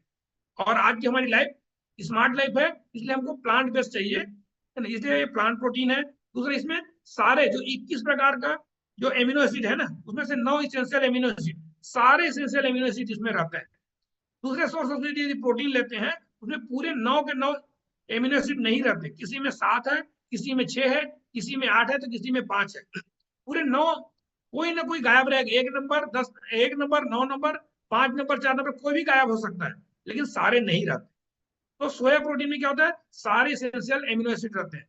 और आज की हमारी लाइफ स्मार्ट लाइफ है, इसलिए हमको प्लांट बेस्ड चाहिए, है ना, इसलिए ये प्लांट प्रोटीन है। दूसरा, इसमें सारे जो 21 प्रकार का जो एमिनो एसिड है ना, उसमें से 9 इसेंशियल एमिनो एसिड, सारे इसेंशियल एमिनो एसिड इसमें रहते हैं। दूसरे सोर्स से यदि प्रोटीन लेते हैं, उसमें पूरे 9 के 9 एमिनो एसिड नहीं रहते, किसी में 7 है, किसी में 6 है, किसी में 8 है, तो किसी में 5 है। पूरे 9, कोई ना कोई गायब रहेगा, 1 number 10, 1 number 9 number 5 number 4 number कोई भी गायब हो सकता है, लेकिन सारे नहीं रहते। तो सोया प्रोटीन में क्या होता है, सारे इसेंशियल एमिनो एसिड रहते हैं,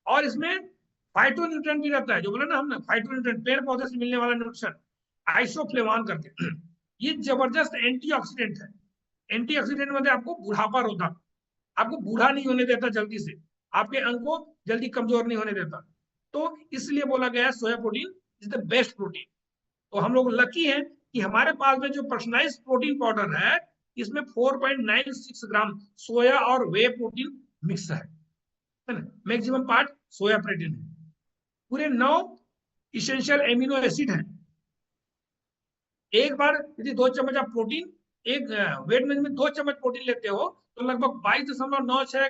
और इसमें फाइटोन्यूट्रिएंट भी रहता है, जो बोला ना हमने, फाइटोन्यूट्रिएंट, पेड़ पौधे से मिलने वाला न्यूट्रिशन, आइसोफ्लेवान करके। ये जबरदस्त एंटीऑक्सीडेंट है। एंटीऑक्सीडेंट मतलब आपको बुढ़ापा रोकता, आपको बूढ़ा नहीं होने देता जल्दी से, आपके अंग को जल्दी कमजोर नहीं होने देता। तो इसलिए बोला गया है soya protein is the best protein. तो हम लोग लकी हैं कि हमारे पास में जो पर्सनलाइज्ड प्रोटीन पाउडर है, इसमें 4.96 ग्राम सोया और वे प्रोटीन मिक्स है ना, मैक्सिमम पार्ट सोया प्रोटीन है। पूरे 9 इसेंशियल एमिनो एसिड हैं। एक बार यदि 2 चम्मच आप प्रोटीन, एक वेट में 2 चम्मच प्रोटीन लेते हो, तो लगभग 22.96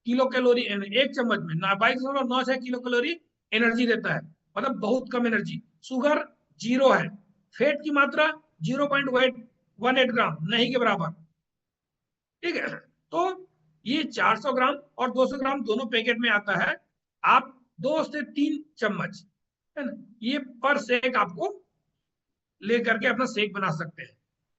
किलो कैलोरी, एक चम्मच में 22.96 किलो कैलोरी एनर्जी देता है, मतलब बहुत कम एनर्जी। शुगर 0 है, फैट की मात्रा 0.18 ग्राम, नहीं के बराबर, ठीक है। तो ये 400 ग्राम और 200 ग्राम दोनों पैकेट में आता है। आप 2 से 3 चम्मच, है ना, ये पर शेक आपको लेकर के अपना शेक बना सकते हैं।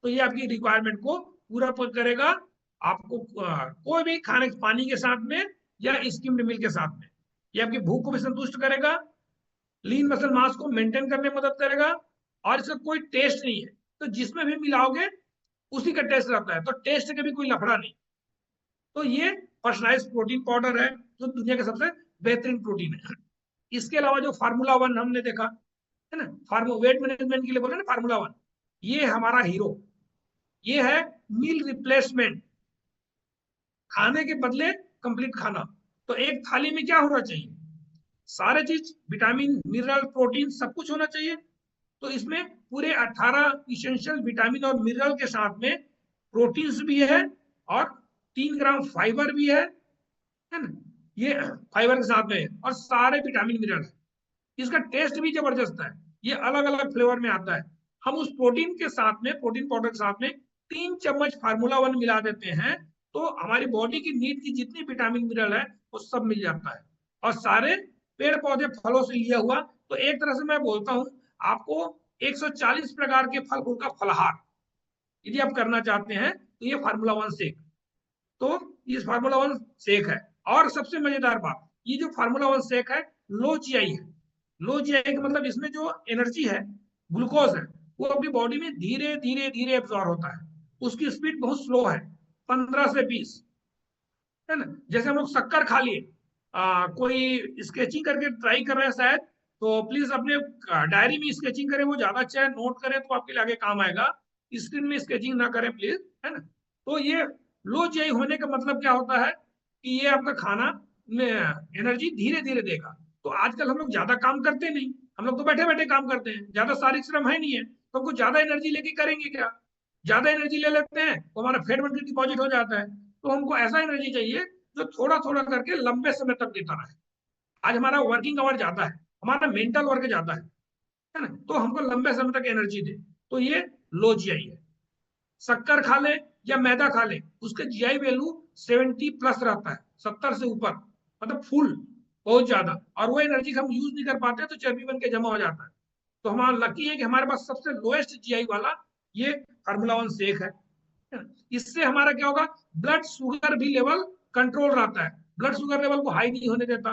तो ये आपकी रिक्वायरमेंट को पूरा करेगा। आपको कोई भी खाने पानी के साथ में या स्किम्ड मिल्क के साथ में, ये आपकी भूख को भी संतुष्ट करेगा, लीन मसल मास को मेंटेन करने में मदद करेगा, और इसका कोई टेस्ट नहीं है, तो जिसमें भी मिलाओगे उसी का टेस्ट रहता है, तो टेस्ट का भी कोई लफड़ा नहीं। तो ये पर्सनलाइज्ड प्रोटीन पाउडर है, जो दुनिया का सबसे बेहतरीन प्रोटीन है। इसके अलावा जो फार्मूला 1 हमने देखा, है ना, वेट मैनेजमेंट के लिए बोले ना फार्मूला 1, ये हमारा हीरो, ये है मील रिप्लेसमेंट, खाने के बदले कंप्लीट खाना। तो एक थाली में क्या होना चाहिए, सारे चीज, विटामिन, मिनरल, प्रोटीन, सब कुछ होना चाहिए। तो इसमें पूरे 18 इसेंशियल विटामिन और मिनरल के साथ में प्रोटीन्स भी है और 3 ग्राम फाइबर भी है ना, ये फाइबर के साथ में है, और सारे विटामिन मिनरल है। इसका टेस्ट भी जबरदस्त है, ये अलग अलग फ्लेवर में आता है। हम उस प्रोटीन के साथ में, प्रोटीन पाउडर के साथ में 3 चम्मच फार्मूला 1 मिला देते हैं, तो हमारी बॉडी की नीड की जितनी विटामिन मिनरल है वो सब मिल जाता है, और सारे पेड़ पौधे फलों से लिया हुआ। तो एक तरह से मैं बोलता हूँ आपको 140 प्रकार के फल फूल का फलहार यदि आप करना चाहते हैं तो ये फार्मूला 1 शेक, तो ये फार्मूला 1 शेक है। और सबसे मजेदार बात, ये जो फार्मूला 1 शेक है लो जीआई है। लो जीआई का मतलब इसमें जो एनर्जी है, ग्लूकोज है, वो अपनी बॉडी में धीरे धीरे धीरे एब्जॉर्ब होता है, उसकी स्पीड बहुत स्लो है, 15 से 20, है ना। जैसे हम लोग शक्कर खा लिए, कोई स्केचिंग करके ट्राई कर रहे हैं शायद, तो प्लीज अपने डायरी में स्केचिंग करें, वो ज्यादा अच्छा है, नोट करें तो आपके लिए आगे काम आएगा। स्क्रीन में स्केचिंग ना करें प्लीज, है ना। तो ये लो जीआई होने का मतलब क्या होता है कि ये आपका खाना में एनर्जी धीरे धीरे देगा। तो आजकल हम लोग ज्यादा काम करते नहीं, हम लोग तो बैठे बैठे काम करते हैं, ज्यादा शारीरिक श्रम है नहीं है, तो हमको ज्यादा एनर्जी लेके करेंगे क्या, ज्यादा एनर्जी ले लेते हैं तो हमारा फैट बन के डिपॉजिट हो जाता है। तो हमको ऐसा एनर्जी चाहिए जो थोड़ा थोड़ा करके लंबे समय तक देता रहे। आज हमारा वर्किंग आवर ज्यादा है, हमारा मेंटल वर्क ज्यादा है ना, तो हमको लंबे समय तक एनर्जी दे, तो ये लो जीआई है। शक्कर खा ले या मैदा खा ले, उसके जीआई वैल्यू 70+ रहता है, 70 से ऊपर, मतलब फुल, बहुत ज्यादा, और वो एनर्जी हम यूज नहीं कर पाते तो चर्बी बन के जमा हो जाता है। तो हमारा लकी है कि हमारे पास सबसे लोएस्ट जीआई वाला ये फार्मूला 1 शेक है। इससे हमारा क्या होगा, ब्लड शुगर भी लेवल कंट्रोल रहता है, ब्लड शुगर लेवल को हाई नहीं होने देता।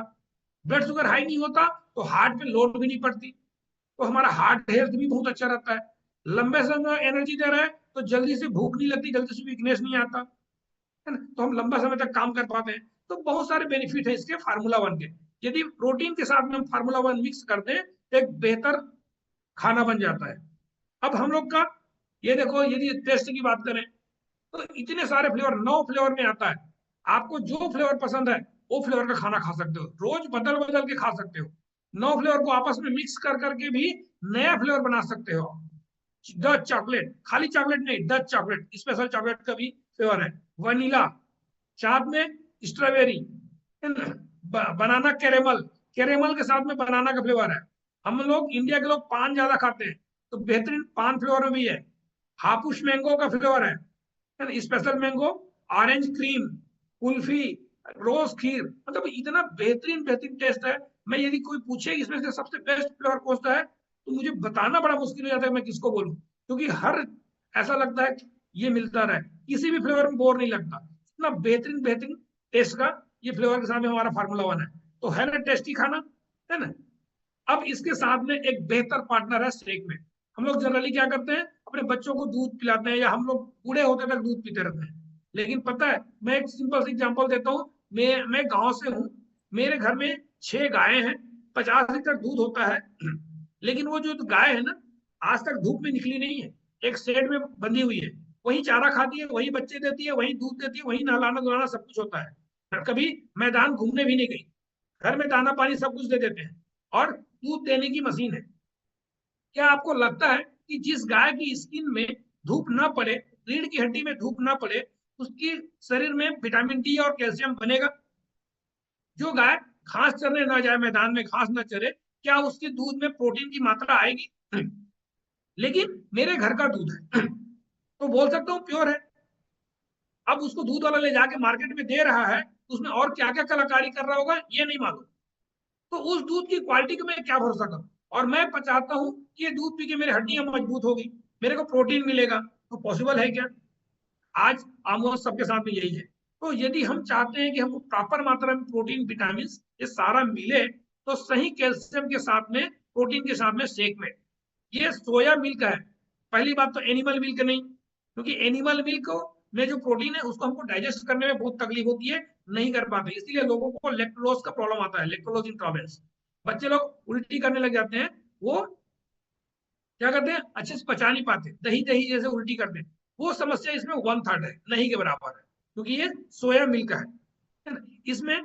ब्लड शुगर हाई नहीं होता तो हार्ट पे लोड भी नहीं पड़ती, तो हमारा हार्ट हेल्थ भी बहुत अच्छा रहता है। लंबे समय एनर्जी दे रहा है तो जल्दी से भूख नहीं लगती, जल्दी से वीकनेस नहीं आता, है ना, तो हम लंबा समय तक काम कर पाते हैं। तो बहुत सारे बेनिफिट है इसके फार्मूला 1 के। यदि प्रोटीन के साथ में हम फार्मूला 1 मिक्स कर दें तो एक बेहतर खाना बन जाता है। अब हम लोग का ये देखो, यदि टेस्ट की बात करें तो इतने सारे फ्लेवर, 9 फ्लेवर में आता है। आपको जो फ्लेवर पसंद है वो फ्लेवर का खाना खा सकते हो, रोज बदल बदल के खा सकते हो। 9 फ्लेवर को आपस में मिक्स कर करके भी नया फ्लेवर बना सकते हो। डच चॉकलेट, खाली चॉकलेट नहीं, डच चॉकलेट, स्पेशल चॉकलेट का भी फ्लेवर है, वनीला, साथ में स्ट्रॉबेरी, बनाना कैरेमल, कैरेमल के साथ में बनाना का फ्लेवर है। हम लोग इंडिया के लोग पान ज्यादा खाते हैं, तो बेहतरीन पान फ्लेवर में भी है। हापुस मैंगो का फ्लेवर है ना, special mango, orange cream, kulfi, rose kheer, मतलब इतना बेहतरीन बेहतरीन टेस्ट है। मैं यदि कोई पूछे इसमें से सबसे बेस्ट फ्लेवर कौन सा है तो मुझे बताना बड़ा मुश्किल हो जाता है मैं किसको बोलूं, क्योंकि हर ऐसा लगता है कि ये मिलता रहे, किसी भी फ्लेवर में बोर नहीं लगता, इतना बेहतरीन बेहतरीन टेस्ट का ये फ्लेवर के साथ में हमारा फार्मूला 1 है। तो है ना टेस्टी खाना, है ना। अब इसके साथ में एक बेहतर पार्टनर है शेक में। हम लोग जनरली क्या करते हैं, अपने बच्चों को दूध पिलाते हैं, या हम लोग बूढ़े होते तक दूध पीते रहते हैं। लेकिन पता है, मैं एक सिंपल सी एग्जांपल देता हूँ। मैं गांव से हूँ, मेरे घर में 6 गायें हैं, 50 लीटर दूध होता है। लेकिन वो जो गाय है ना, आज तक धूप में निकली नहीं है, एक शेड में बंधी हुई है, वही चारा खाती है, वही बच्चे देती है, वही दूध देती है, वही नहलाना धुलाना सब कुछ होता है, कभी मैदान घूमने भी नहीं गई। घर में दाना पानी सब कुछ दे देते हैं, और दूध देने की मशीन है। क्या आपको लगता है कि जिस गाय की स्किन में धूप ना पड़े, रीढ़ की हड्डी में धूप ना पड़े, उसकी शरीर में विटामिन डी और कैल्शियम बनेगा? जो गाय घास चरने ना जाए, मैदान में घास ना चरे, क्या उसके दूध में प्रोटीन की मात्रा आएगी? लेकिन मेरे घर का दूध है तो बोल सकता हूँ प्योर है। अब उसको दूध वाला ले जाके मार्केट में दे रहा है, उसमें और क्या क्या कलाकारी कर रहा होगा ये नहीं मालूम। तो उस दूध की क्वालिटी को मैं क्या भरोसा करूं? और मैं चाहता हूं कि ये दूध पी के मेरी हड्डियां मजबूत होगी, मेरे को प्रोटीन मिलेगा, तो पॉसिबल है क्या? आज ऑलमोस्ट सबके साथ में यही है। तो यदि हम चाहते हैं कि हमको प्रॉपर मात्रा में प्रोटीन, विटामिन ये सारा मिले, तो सही कैल्शियम के साथ में, प्रोटीन के साथ में शेक में ये सोया मिल्क है। पहली बात तो एनिमल मिल्क नहीं, क्योंकि एनिमल मिल्क में जो प्रोटीन है उसको हमको डाइजेस्ट करने में बहुत तकलीफ होती है, नहीं कर पाते, इसीलिए लोगों को लेक्टोलोज का प्रॉब्लम आता है, लेक्टोलोज इंटॉलरेंस। बच्चे लोग उल्टी करने लग जाते हैं, वो क्या करते हैं, अच्छे से पचा नहीं पाते, दही दही जैसे उल्टी करते हैं, वो समस्या इसमें 1/3 है, नहीं के बराबर है, क्योंकि ये सोया मिल्क है ना। इसमें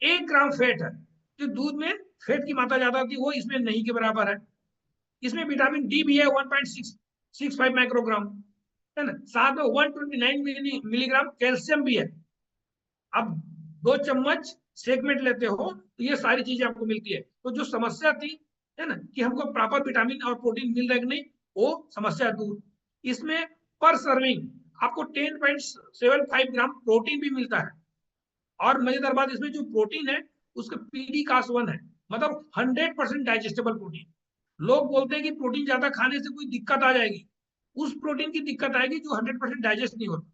1 ग्राम फैट है, जो दूध में फैट की मात्रा ज्यादा होती है, वो इसमें नहीं के बराबर है। इसमें विटामिन डी भी है 1.65 माइक्रोग्राम, है ना। साथ में 129 मिलीग्राम कैल्शियम भी है। अब 2 चम्मच सेगमेंट लेते हो तो ये सारी चीजें आपको मिलती है। तो जो समस्या थी, है ना, कि हमको प्रॉपर विटामिन और प्रोटीन मिल रहा है कि नहीं, वो समस्या दूर। इसमें पर सर्विंग आपको 10.75 ग्राम प्रोटीन भी मिलता है। और मजेदार बात, इसमें जो प्रोटीन है उसका पीडी कास 1 है, मतलब 100% डाइजेस्टेबल प्रोटीन। लोग बोलते हैं कि प्रोटीन ज्यादा खाने से कोई दिक्कत आ जाएगी, उस प्रोटीन की दिक्कत आएगी जो 100% डाइजेस्ट नहीं होता।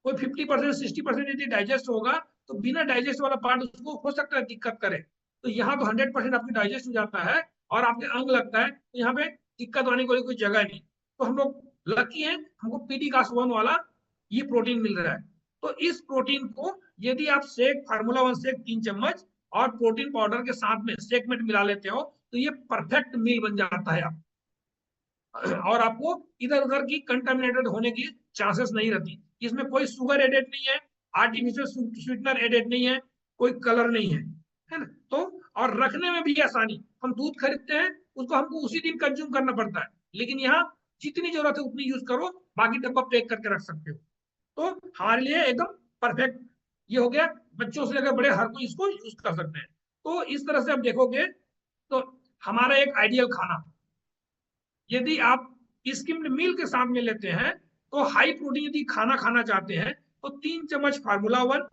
कोई 50% 60% यदि डाइजेस्ट होगा तो बिना डाइजेस्ट वाला पार्ट उसको हो सकता है दिक्कत करे। तो यहाँ तो 100% आपकी डाइजेस्ट हो जाता है और आपके अंग लगता है, तो यहाँ पे दिक्कत होने की कोई जगह नहीं। तो हम लोग लकी हैं, हमको पीडी कास 1 वाला ये प्रोटीन मिल रहा है। तो इस प्रोटीन को यदि आप शेक, फार्मूला 1 शेक 3 चम्मच और प्रोटीन पाउडर के साथ में शेक में मिला लेते हो तो ये परफेक्ट मील बन जाता है आप। और आपको इधर उधर की कंटामिनेटेड होने की चांसेस नहीं रहती। इसमें कोई शुगर एडेड नहीं है, आर्टिफिशियल स्वीटनर एडेड नहीं है, कोई कलर नहीं है ना। तो और रखने में भी आसानी, हम दूध खरीदते हैं उसको हमको उसी दिन कंज्यूम करना पड़ता है, लेकिन यहाँ जितनी जरूरत है उतनी यूज करो, बाकी डब्बा पैक करके रख सकते हो। तो हमारे लिए एकदम परफेक्ट ये हो गया। बच्चों से लेकर बड़े हर कोई इसको यूज कर सकते हैं। तो इस तरह से आप देखोगे तो हमारा एक आइडियल खाना, यदि आप स्किम्ड मिल्क के साथ में लेते हैं तो हाई प्रोटीन यदि खाना खाना चाहते हैं तो 3 चम्मच फार्मूला 1,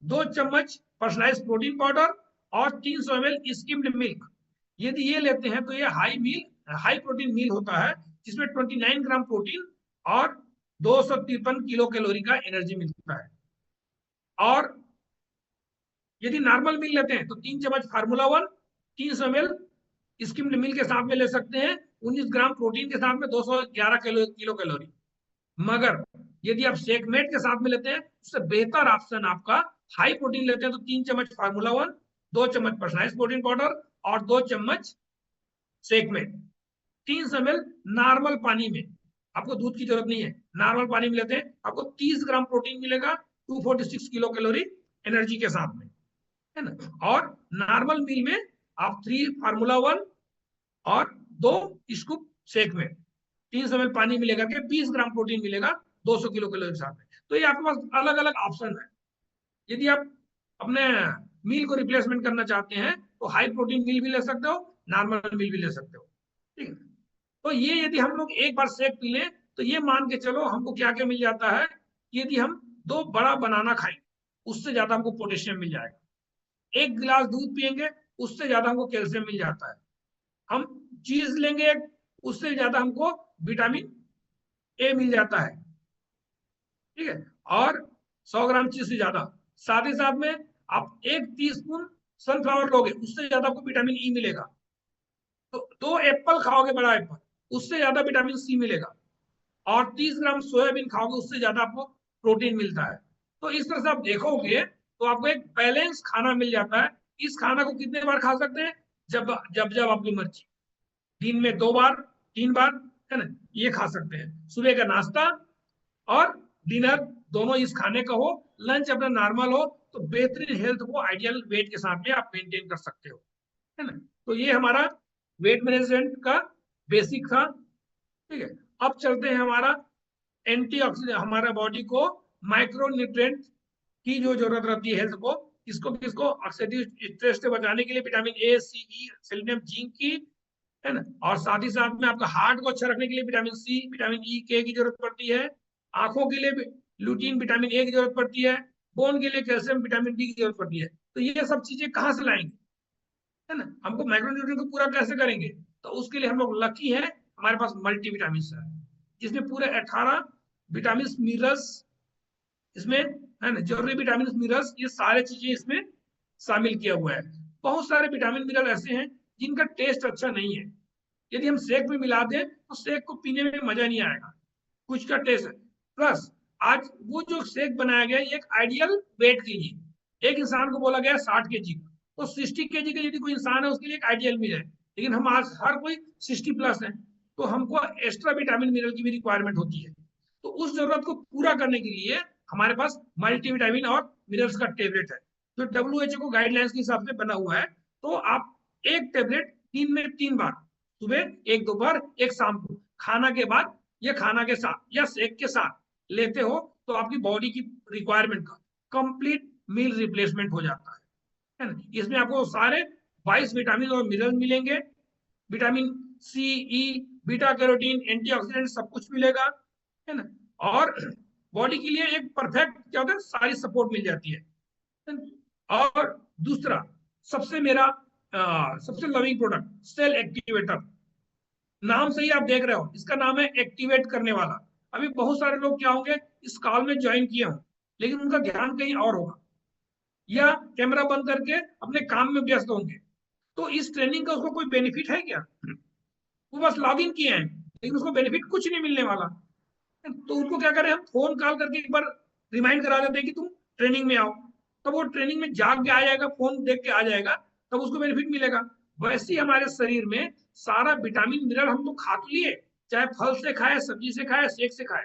2 चम्मच पर्सनलाइज प्रोटीन पाउडर और 300 ml स्किम्ड मिल्क यदि ये लेते हैं तो ये हाई प्रोटीन मील होता है, जिसमें 29 ग्राम प्रोटीन और 253 किलो कैलोरी का एनर्जी मिलता है। और यदि नॉर्मल मील लेते हैं तो 3 चम्मच फार्मूला 1, 300 ml स्किम्ड मिल्क के साथ में ले सकते हैं, 19 ग्राम प्रोटीन के साथ में 211 किलो कैलोरी। मगर यदि आप शेकमेट के साथ में लेते हैं उससे बेहतर ऑप्शन आपका हाई प्रोटीन लेते हैं तो 3 चम्मच फार्मूला 1, 2 चम्मच पर्सनलाइज प्रोटीन पाउडर और 2 चम्मच शेकमेट, 300 ml नॉर्मल पानी में। आपको दूध की जरूरत नहीं है, नॉर्मल पानी में लेते हैं आपको 30 ग्राम प्रोटीन मिलेगा, 246 किलो कैलोरी एनर्जी के साथ में, है ना। और नॉर्मल मील में आप 3 फार्मूला 1 और 2 स्कूप शेक में 300 ml पानी मिलेगा के 20 ग्राम प्रोटीन मिलेगा 200 किलो कैलोरी के साथ में। तो ये आपके पास अलग अलग ऑप्शन है। यदि आप अपने मील को रिप्लेसमेंट करना चाहते हैं तो हाई प्रोटीन मील भी ले सकते हो, नॉर्मल मील भी ले सकते हो, ठीक है। तो ये यदि हम लोग एक बार शेक पी लें तो ये मान के चलो हमको क्या क्या मिल जाता है। यदि हम 2 बड़ा बनाना खाएं उससे ज्यादा हमको पोटेशियम मिल जाएगा। 1 गिलास दूध पियेंगे उससे ज्यादा हमको कैल्शियम मिल जाता है। हम चीज लेंगे उससे ज्यादा हमको विटामिन ए मिल जाता है, ठीक है। और 100 ग्राम चीज से ज्यादा, साथ ही साथ में आप 1 टीस्पून सनफ्लावर लोगे उससे ज्यादा आपको विटामिन ई मिलेगा। तो 2 एप्पल खाओगे, बड़ा एप्पल, उससे ज्यादा विटामिन सी मिलेगा। और 30 ग्राम सोयाबीन खाओगे उससे ज्यादा आपको प्रोटीन मिलता है। तो इस तरह से आप देखोगे तो आपको एक बैलेंस खाना मिल जाता है। इस खाना को कितने बार खा सकते हैं, जब जब जब आपकी मर्जी, दिन में 2 बार 3 बार, है ना, ये खा सकते हैं। सुबह का नाश्ता और डिनर दोनों इस खाने का हो, लंच अपना नॉर्मल हो, तो बेहतरीन हेल्थ को आइडियल वेट के साथ में आप मेंटेन कर सकते हो, है ना। तो ये हमारा वेट मैनेजमेंट का बेसिक था, ठीक है। अब चलते हैं हमारा एंटीऑक्सीडेंट, हमारा बॉडी को माइक्रो न्यूट्रिएंट की जो जरूरत रहती है हेल्थ को, इसको किसको ऑक्सीडेटिव स्ट्रेस से बचाने के लिए vitamin A, C, E, selenium, zinc की, है ना। और साथ ही साथ में आपका हार्ट को अच्छा रखने के लिए विटामिन सी, विटामिन ई, के की जरूरत पड़ती है। आंखों के लिए लुटीन विटामिन ए की जरूरत पड़ती है। बोन के लिए कैल्शियम विटामिन डी की जरूरत पड़ती है। तो ये सब चीजें कहाँ से लाएंगे, है ना। हमको माइक्रोन्यूट्रिएंट को पूरा कैसे करेंगे, तो उसके लिए हम लोग लकी हैं, हमारे पास मल्टीविटामिन है, जिसमें पूरे 18 विटामिन मिनरल्स इसमें, है ना, जरूरी विटामिन मिनरल्स, ये सारे चीजें इसमें शामिल किया हुआ है। बहुत सारे विटामिन मिनरल ऐसे हैं जिनका टेस्ट अच्छा नहीं है, यदि हम शेक में मिला दें तो शेक को पीने में मजा नहीं आएगा, कुछ का टेस्ट है। प्लस आज वो जो शेक बनाया गया है एक आइडियल वेट के लिए, एक इंसान को बोला गया 60 kg, तो 60 kg का यदि कोई इंसान है उसके लिए एक आइडियल मील है। लेकिन हम आज हर कोई 60 प्लस है, तो हमको एक्स्ट्रा विटामिन मिनरल की भी रिक्वायरमेंट होती है। तो उस जरूरत को पूरा करने के लिए हमारे पास मल्टीविटामिन और मिनरल्स का टेबलेट है, जो WHO को गाइडलाइंस के हिसाब से बना हुआ है। तो आप एक टेबलेट दिन में 3 बार, सुबह, एक दोपहर, एक शाम को, खाना के बाद या खाना के साथ या शेक के साथ लेते हो तो आपकी बॉडी की रिक्वायरमेंट का कंप्लीट मील रिप्लेसमेंट हो जाता है ना। इसमें आपको सारे 22 विटामिन और मिनरल मिलेंगे, विटामिन सी, ई, बीटा कैरोटीन, एंटीऑक्सीडेंट सब कुछ मिलेगा, है ना। और बॉडी के लिए एक परफेक्ट क्या होता है, सारी सपोर्ट मिल जाती है। और दूसरा सबसे मेरा सबसे लविंग प्रोडक्ट सेल एक्टिवेटर, नाम से ही आप देख रहे हो, इसका नाम है एक्टिवेट करने वाला। अभी बहुत सारे लोग क्या होंगे, इस कॉल में ज्वाइन किए हों, लेकिन उनका ध्यान कहीं और होगा, या कैमरा बंद करके अपने काम में व्यस्त होंगे। तो इस ट्रेनिंग का उसको कोई बेनिफिट है क्या? वो बस लॉग इन किए हैं, लेकिन उसको बेनिफिट कुछ नहीं मिलने वाला। तो उनको क्या करें, हम फोन कॉल करके एक बार रिमाइंड करा देते हैं कि तुम ट्रेनिंग में आओ, तब वो ट्रेनिंग में जाग के आ जाएगा, फोन देख के आ जाएगा, तब उसको बेनिफिट मिलेगा। वैसे ही हमारे शरीर में सारा विटामिन मिनरल हम तो खा तो लिए, चाहे फल से खाए, सब्जी से खाए, शेक से खाए,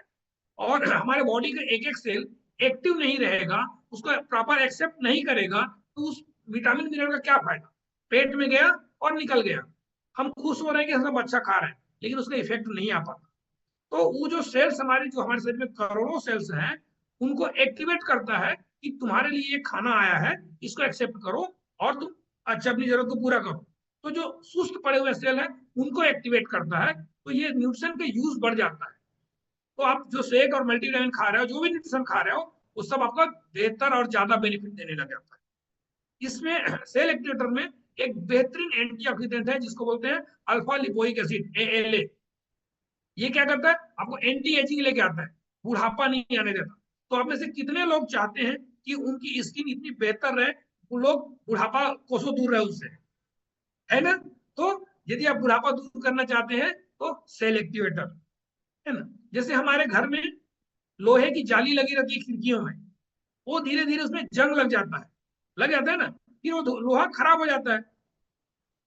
और हमारे बॉडी का एक एक सेल एक्टिव नहीं रहेगा, उसको प्रॉपर एक्सेप्ट नहीं करेगा, तो उस विटामिन मिनरल का क्या फायदा? पेट में गया और निकल गया, हम खुश हो रहे हैं कि सब अच्छा खा रहे हैं, लेकिन उसका इफेक्ट नहीं आ पाता। तो वो जो सेल्स हमारे, जो हमारे शरीर में करोड़ों सेल्स हैं, उनको एक्टिवेट करता है कि तुम्हारे लिए ये खाना आया है, इसको एक्सेप्ट करो और तुम अच्छा अपनी जरूरत को पूरा करो। तो जो सुस्त पड़े हुए सेल है उनको एक्टिवेट करता है, तो ये न्यूट्रिशन का यूज बढ़ जाता है। तो आप जो शेक और मल्टीविटामिन खा रहे हो, जो भी न्यूट्रिशन खा रहे हो, वो सब आपका बेहतर और ज्यादा बेनिफिट देने लग जाता है। इसमें सेल एक्टिवेटर में एक बेहतरीन एंटीऑक्सीडेंट है जिसको बोलते हैं अल्फा लिपोइक एसिड, ALA। ये क्या करता है, आपको एंटी एजिंग लेके आता है, बुढ़ापा नहीं आने देता। तो आप में से कितने लोग चाहते हैं कि उनकी स्किन इतनी बेहतर रहे, वो लोग बुढ़ापा कोसों दूर रहे उससे, है ना। तो यदि आप बुढ़ापा दूर करना चाहते हैं तो सेल एक्टिवेटर, है ना। जैसे हमारे घर में लोहे की जाली लगी रहती है खिड़कियों में, वो धीरे धीरे उसमें जंग लग जाता है ना, फिर वो लोहा खराब हो जाता है।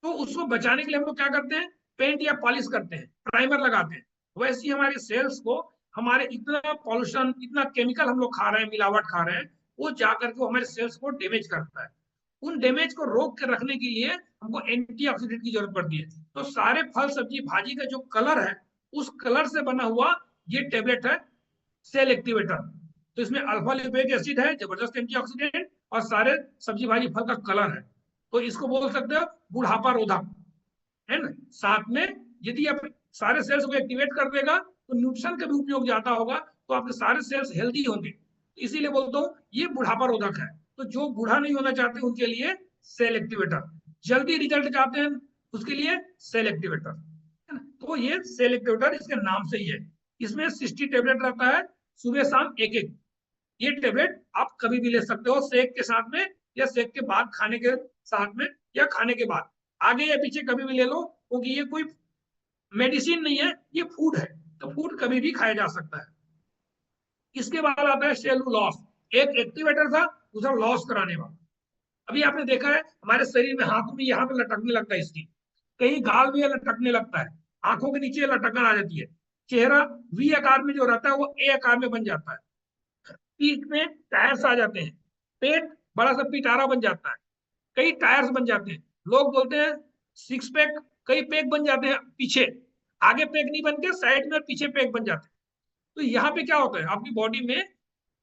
तो उसको बचाने के लिए हम लोग क्या करते हैं, पेंट या पॉलिश करते हैं, प्राइमर लगाते हैं। वैसे ही हमारे सेल्स को, हमारे इतना पॉल्यूशन, इतना केमिकल हम लोग खा रहे हैं, मिलावट खा रहे हैं, वो जाकर के हमारे सेल्स को डैमेज करता है। उन डैमेज को रोक के रखने के लिए हमको एंटीऑक्सीडेंट की जरूरत पड़ती है। तो सारे फल, सब्जी, भाजी का जो कलर है, उस कलर से बना हुआ ये टेबलेट है सेल एक्टिवेटर। तो इसमें अल्फा लिपोइक एसिड है, जबरदस्त एंटीऑक्सीडेंट, और सारे सब्जी भाजी फल का कलर है। तो इसको बोल सकते हो बुढ़ापा रोधक, है ना। साथ में यदि आप सारे सेल्स को एक्टिवेट कर देगा तो न्यूट्रिशन का भी उपयोग ज्यादा होगा, तो आपके सारे सेल्स हेल्दी होंगे। इसीलिए बोलता हूँ ये बुढ़ापा रोधक है। तो जो बूढ़ा नहीं होना चाहते उनके लिए सेल एक्टिवेटर, जल्दी रिजल्ट चाहते हैं उसके लिए सेल एक्टिवेटर, है ना। तो ये सेल एक्टिवेटर इसके नाम से ही है। इसमें 60 टेबलेट रहता है, सुबह शाम एक एक। ये टेबलेट आप कभी भी ले सकते हो, शेक के साथ में या शेक के बाद, खाने के साथ में या खाने के बाद, आगे या पीछे कभी भी ले लो, क्योंकि ये कोई मेडिसिन नहीं है, ये फूड है। तो फूड कभी भी खाया जा सकता है। इसके बाद आता है सेलुलॉस। एक एक्टिवेटर था, दूसरा लॉस कराने वाला। अभी आपने देखा है हमारे शरीर में, हाथों में यहाँ पे लटकने लगता है स्किन, कहीं गाल में लटकने लगता है, आंखों के नीचे लटकन आ जाती है, चेहरा वी आकार में जो रहता है वो ए आकार में बन जाता है, पीठ में टायर्स आ जाते हैं, पेट बड़ा सा पिटारा बन जाता है, कई टायर्स बन जाते हैं। लोग बोलते हैं सिक्स पैक, कई पैक बन जाते हैं पीछे, आगे पैक नहीं बन के साइड में और पीछे पैक बन जाते हैं। तो यहाँ पे क्या होता है, आपकी बॉडी में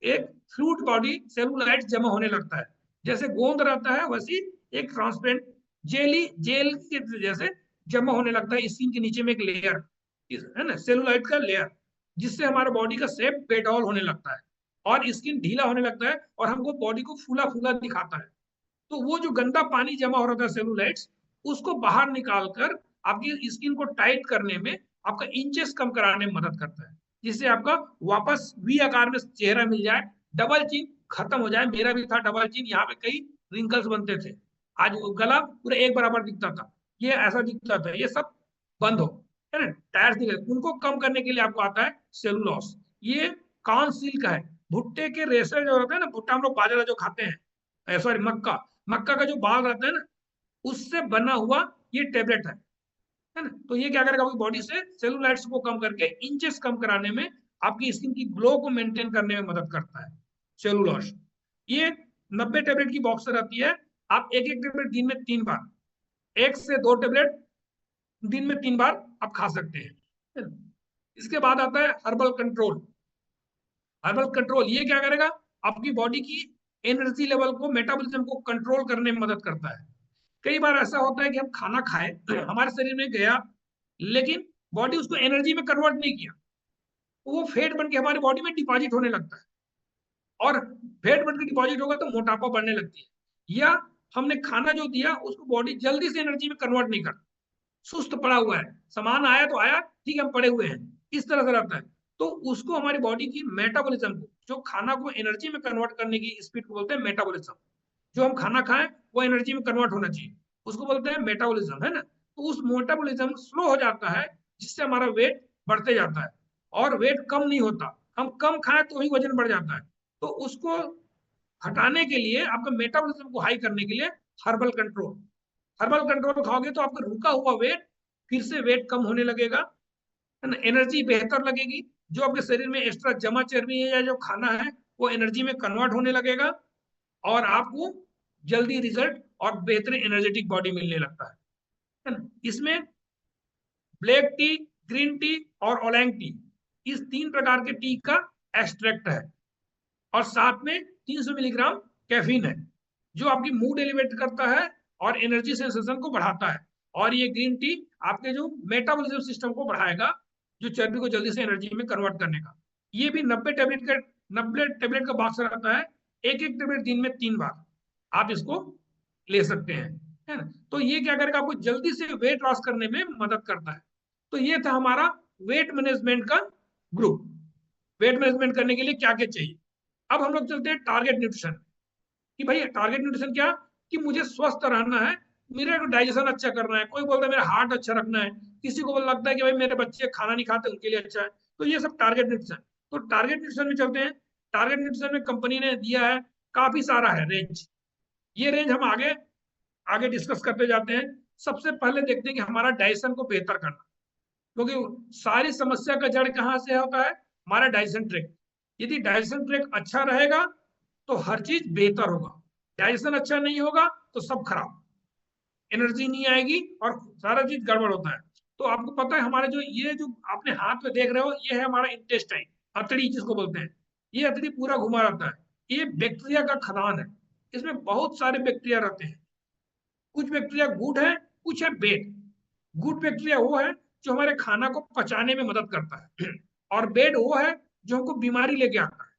एक फ्लूइड बॉडी सेलुलाइट जमा होने लगता है, जैसे गोंद रहता है वैसी एक ट्रांसपेरेंट जेली जेल के जैसे जमा होने लगता है स्किन के नीचे में एक लेयर, है ना, सेलुलाइट का लेयर, जिससे हमारे बॉडी का शेप पेटॉल होने लगता है और स्किन ढीला होने लगता है और हमको बॉडी को फूला फूला दिखाता है। तो वो जो गंदा पानी जमा हो रहा था सेलुलाइट्स, उसको बाहर निकालकर आपकी स्किन को टाइट करने में, आपका इंचेस कम कराने में मदद करता है, जिससे आपका वापस वी आकार में चेहरा मिल जाए, डबल चिन खत्म हो जाए। मेरा भी था डबल चिन, यहाँ पे कई रिंकल्स बनते थे, आज गला पूरा एक बराबर दिखता था, ये ऐसा दिखता था, ये सब बंद हो, है ना, टायर्स निकले, उनको कम करने के लिए आपको आता है सेलुलोस। ये कॉर्न सिल्क है, भुट्टे के रेशे जो होते हैं ना, भुट्टा हम लोग बाजरा जो खाते हैं, सॉरी मक्का, मक्का का जो बाल रहता है ना, उससे बना हुआ ये टेबलेट है ना। तो ये क्या करेगा, आपकी बॉडी से सेलुलाइट्स को कम करके इंचेस कम कराने में आपकी स्किन की ग्लो को मेंटेन करने में मदद करता है सेलुलोज। ये 90 टेबलेट की बॉक्स रहती है। आप एक एक टेबलेट दिन में 3 बार, 1 से 2 टेबलेट दिन में 3 बार आप खा सकते हैं। इसके बाद आता है हर्बल कंट्रोल। हर्बल कंट्रोल ये क्या करेगा, आपकी बॉडी की एनर्जी लेवल को, मेटाबॉलिज्म को कंट्रोल करने में मदद करता है। कई बार ऐसा होता है कि हम खाना खाए, हमारे शरीर में गया, लेकिन बॉडी उसको एनर्जी में कन्वर्ट नहीं किया, वो फैट बन के हमारी बॉडी में डिपॉजिट होने लगता है, और फैट बन के डिपॉजिट होगा तो मोटापा बढ़ने लगती है। या हमने खाना जो दिया उसको बॉडी जल्दी से एनर्जी में कन्वर्ट नहीं करता, सुस्त पड़ा हुआ है, सामान आया तो आया, ठीक है हम पड़े हुए हैं, इस तरह से रहता है। तो उसको हमारी बॉडी की मेटाबॉलिज्म को, जो खाना को एनर्जी में कन्वर्ट करने की स्पीड को बोलते हैं मेटाबॉलिज्म। जो हम खाना खाएं वो एनर्जी में कन्वर्ट होना चाहिए, उसको बोलते हैं मेटाबॉलिज्म, है ना। तो उस मेटाबॉलिज्म स्लो हो जाता है, जिससे हमारा वेट बढ़ते जाता है, और वेट कम नहीं होता। हम कम खाएं तो ही वजन बढ़ जाता है। तो उसको हटाने के लिए, आपका मेटाबॉलिज्म को हाई करने के लिए हर्बल कंट्रोल, हर्बल कंट्रोल खाओगे तो आपका रुका हुआ वेट फिर से वेट कम होने लगेगा, है ना। एनर्जी बेहतर लगेगी, जो आपके शरीर में एक्स्ट्रा जमा चर्बी है या जो खाना है वो एनर्जी में कन्वर्ट होने लगेगा, और आपको जल्दी रिजल्ट और बेहतर एनर्जेटिक बॉडी मिलने लगता है ना। इसमें ब्लैक टी, ग्रीन टी और ओलैंग टी, इस 3 प्रकार के टी का एक्सट्रैक्ट है, और साथ में 300 मिलीग्राम कैफीन है, जो आपकी मूड एलिवेट करता है और एनर्जी सेंसेशन को बढ़ाता है। और ये ग्रीन टी आपके जो मेटाबॉलिज्म सिस्टम को बढ़ाएगा, जो चर्बी को जल्दी से एनर्जी में कन्वर्ट करने का। ये भी 90 टेबलेट का बॉक्स रहता है, एक एक टेबलेट दिन में 3 बार आप इसको ले सकते हैं, है ना। तो ये क्या करेगा, आपको जल्दी से वेट लॉस करने में मदद करता है। तो ये था हमारा वेट मैनेजमेंट का ग्रुप। वेट मैनेजमेंट करने के लिए क्या क्या चाहिए। अब हम लोग चलते हैं टारगेट न्यूट्रिशन, कि भाई टारगेट न्यूट्रिशन क्या, कि मुझे स्वस्थ रहना है, मेरा डाइजेशन अच्छा करना है, कोई बोलता है मेरा हार्ट अच्छा रखना है, किसी को लगता है कि भाई मेरे बच्चे खाना नहीं खाते उनके लिए अच्छा है। तो ये सब टारगेट न्यूट्रिशन। तो टारगेट न्यूट्रिशन में चलते हैं। टारगेट न्यूट्रिशन में कंपनी ने दिया है काफी सारा है रेंज। ये रेंज हम आगे आगे डिस्कस करते जाते हैं। सबसे पहले देखते हैं कि हमारा डाइजेशन को बेहतर करना, क्योंकि सारी समस्या का जड़ कहाँ से होता है, हमारा डाइजेशन ट्रैक। यदि डाइजेशन ट्रैक अच्छा रहेगा तो हर चीज बेहतर होगा, डाइजेशन अच्छा नहीं होगा तो सब खराब, एनर्जी नहीं आएगी और सारा चीज गड़बड़ होता है। तो आपको पता है हमारे जो ये जो आपने हाथ में देख रहे हो, ये है हमारा इंटेस्टाइन, अतड़ी जिसको बोलते हैं। ये अतड़ी पूरा घुमा रहता है, ये बैक्टीरिया का खदान है, इसमें बहुत सारे बैक्टीरिया रहते हैं। कुछ बैक्टीरिया गुड है, कुछ है बेड। गुड बैक्टीरिया वो है जो हमारे खाना को पचाने में मदद करता है, और बेड वो है जो हमको बीमारी लेके आता है।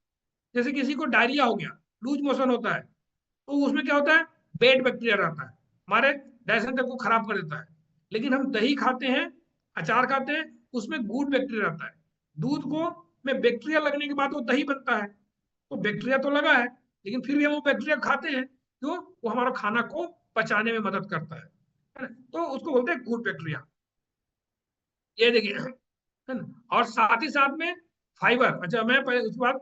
जैसे किसी को डायरिया हो गया, लूज मोशन होता है, तो उसमें क्या होता है, बेड बैक्टीरिया रहता है, हमारे डाइजेशन को खराब कर देता है। लेकिन हम दही खाते हैं, अचार खाते हैं, उसमें गुड बैक्टीरिया रहता है। दूध को में बैक्टीरिया लगने के बाद वो दही बनता है, तो बैक्टीरिया तो लगा है, लेकिन फिर भी हम वो बैक्टीरिया खाते हैं, क्यों, वो हमारा खाना को पचाने में मदद करता है ना। तो उसको बोलते हैं गुड बैक्टीरिया। ये देखिए, है ना। और साथ ही साथ में फाइबर, अच्छा मैं उसके बाद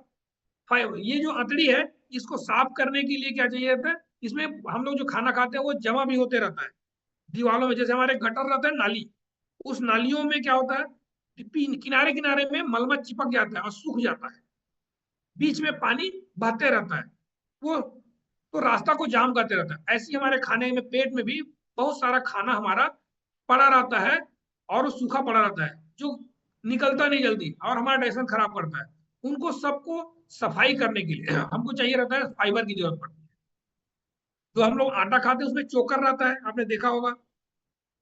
फाइबर, ये जो अतड़ी है इसको साफ करने के लिए क्या चाहिए रहता है, इसमें हम लोग जो खाना खाते हैं वो जमा भी होते रहता है दीवारों में। जैसे हमारे गटर रहता है नाली, उस नालियों में क्या होता है, किनारे किनारे में मलमल चिपक जाता है और सूख जाता है, बीच में पानी बहते रहता है, वो तो रास्ता को जाम करते रहता है। ऐसे ही हमारे खाने में, पेट में भी बहुत सारा खाना हमारा पड़ा रहता है, और वो सूखा पड़ा रहता है, जो निकलता नहीं जल्दी और हमारा डाइजेशन खराब करता है। उनको सबको सफाई करने के लिए हमको चाहिए रहता है फाइबर की जरूरत पड़ती है। जो हम लोग आटा खाते हैं उसमें चोकर रहता है, आपने देखा होगा।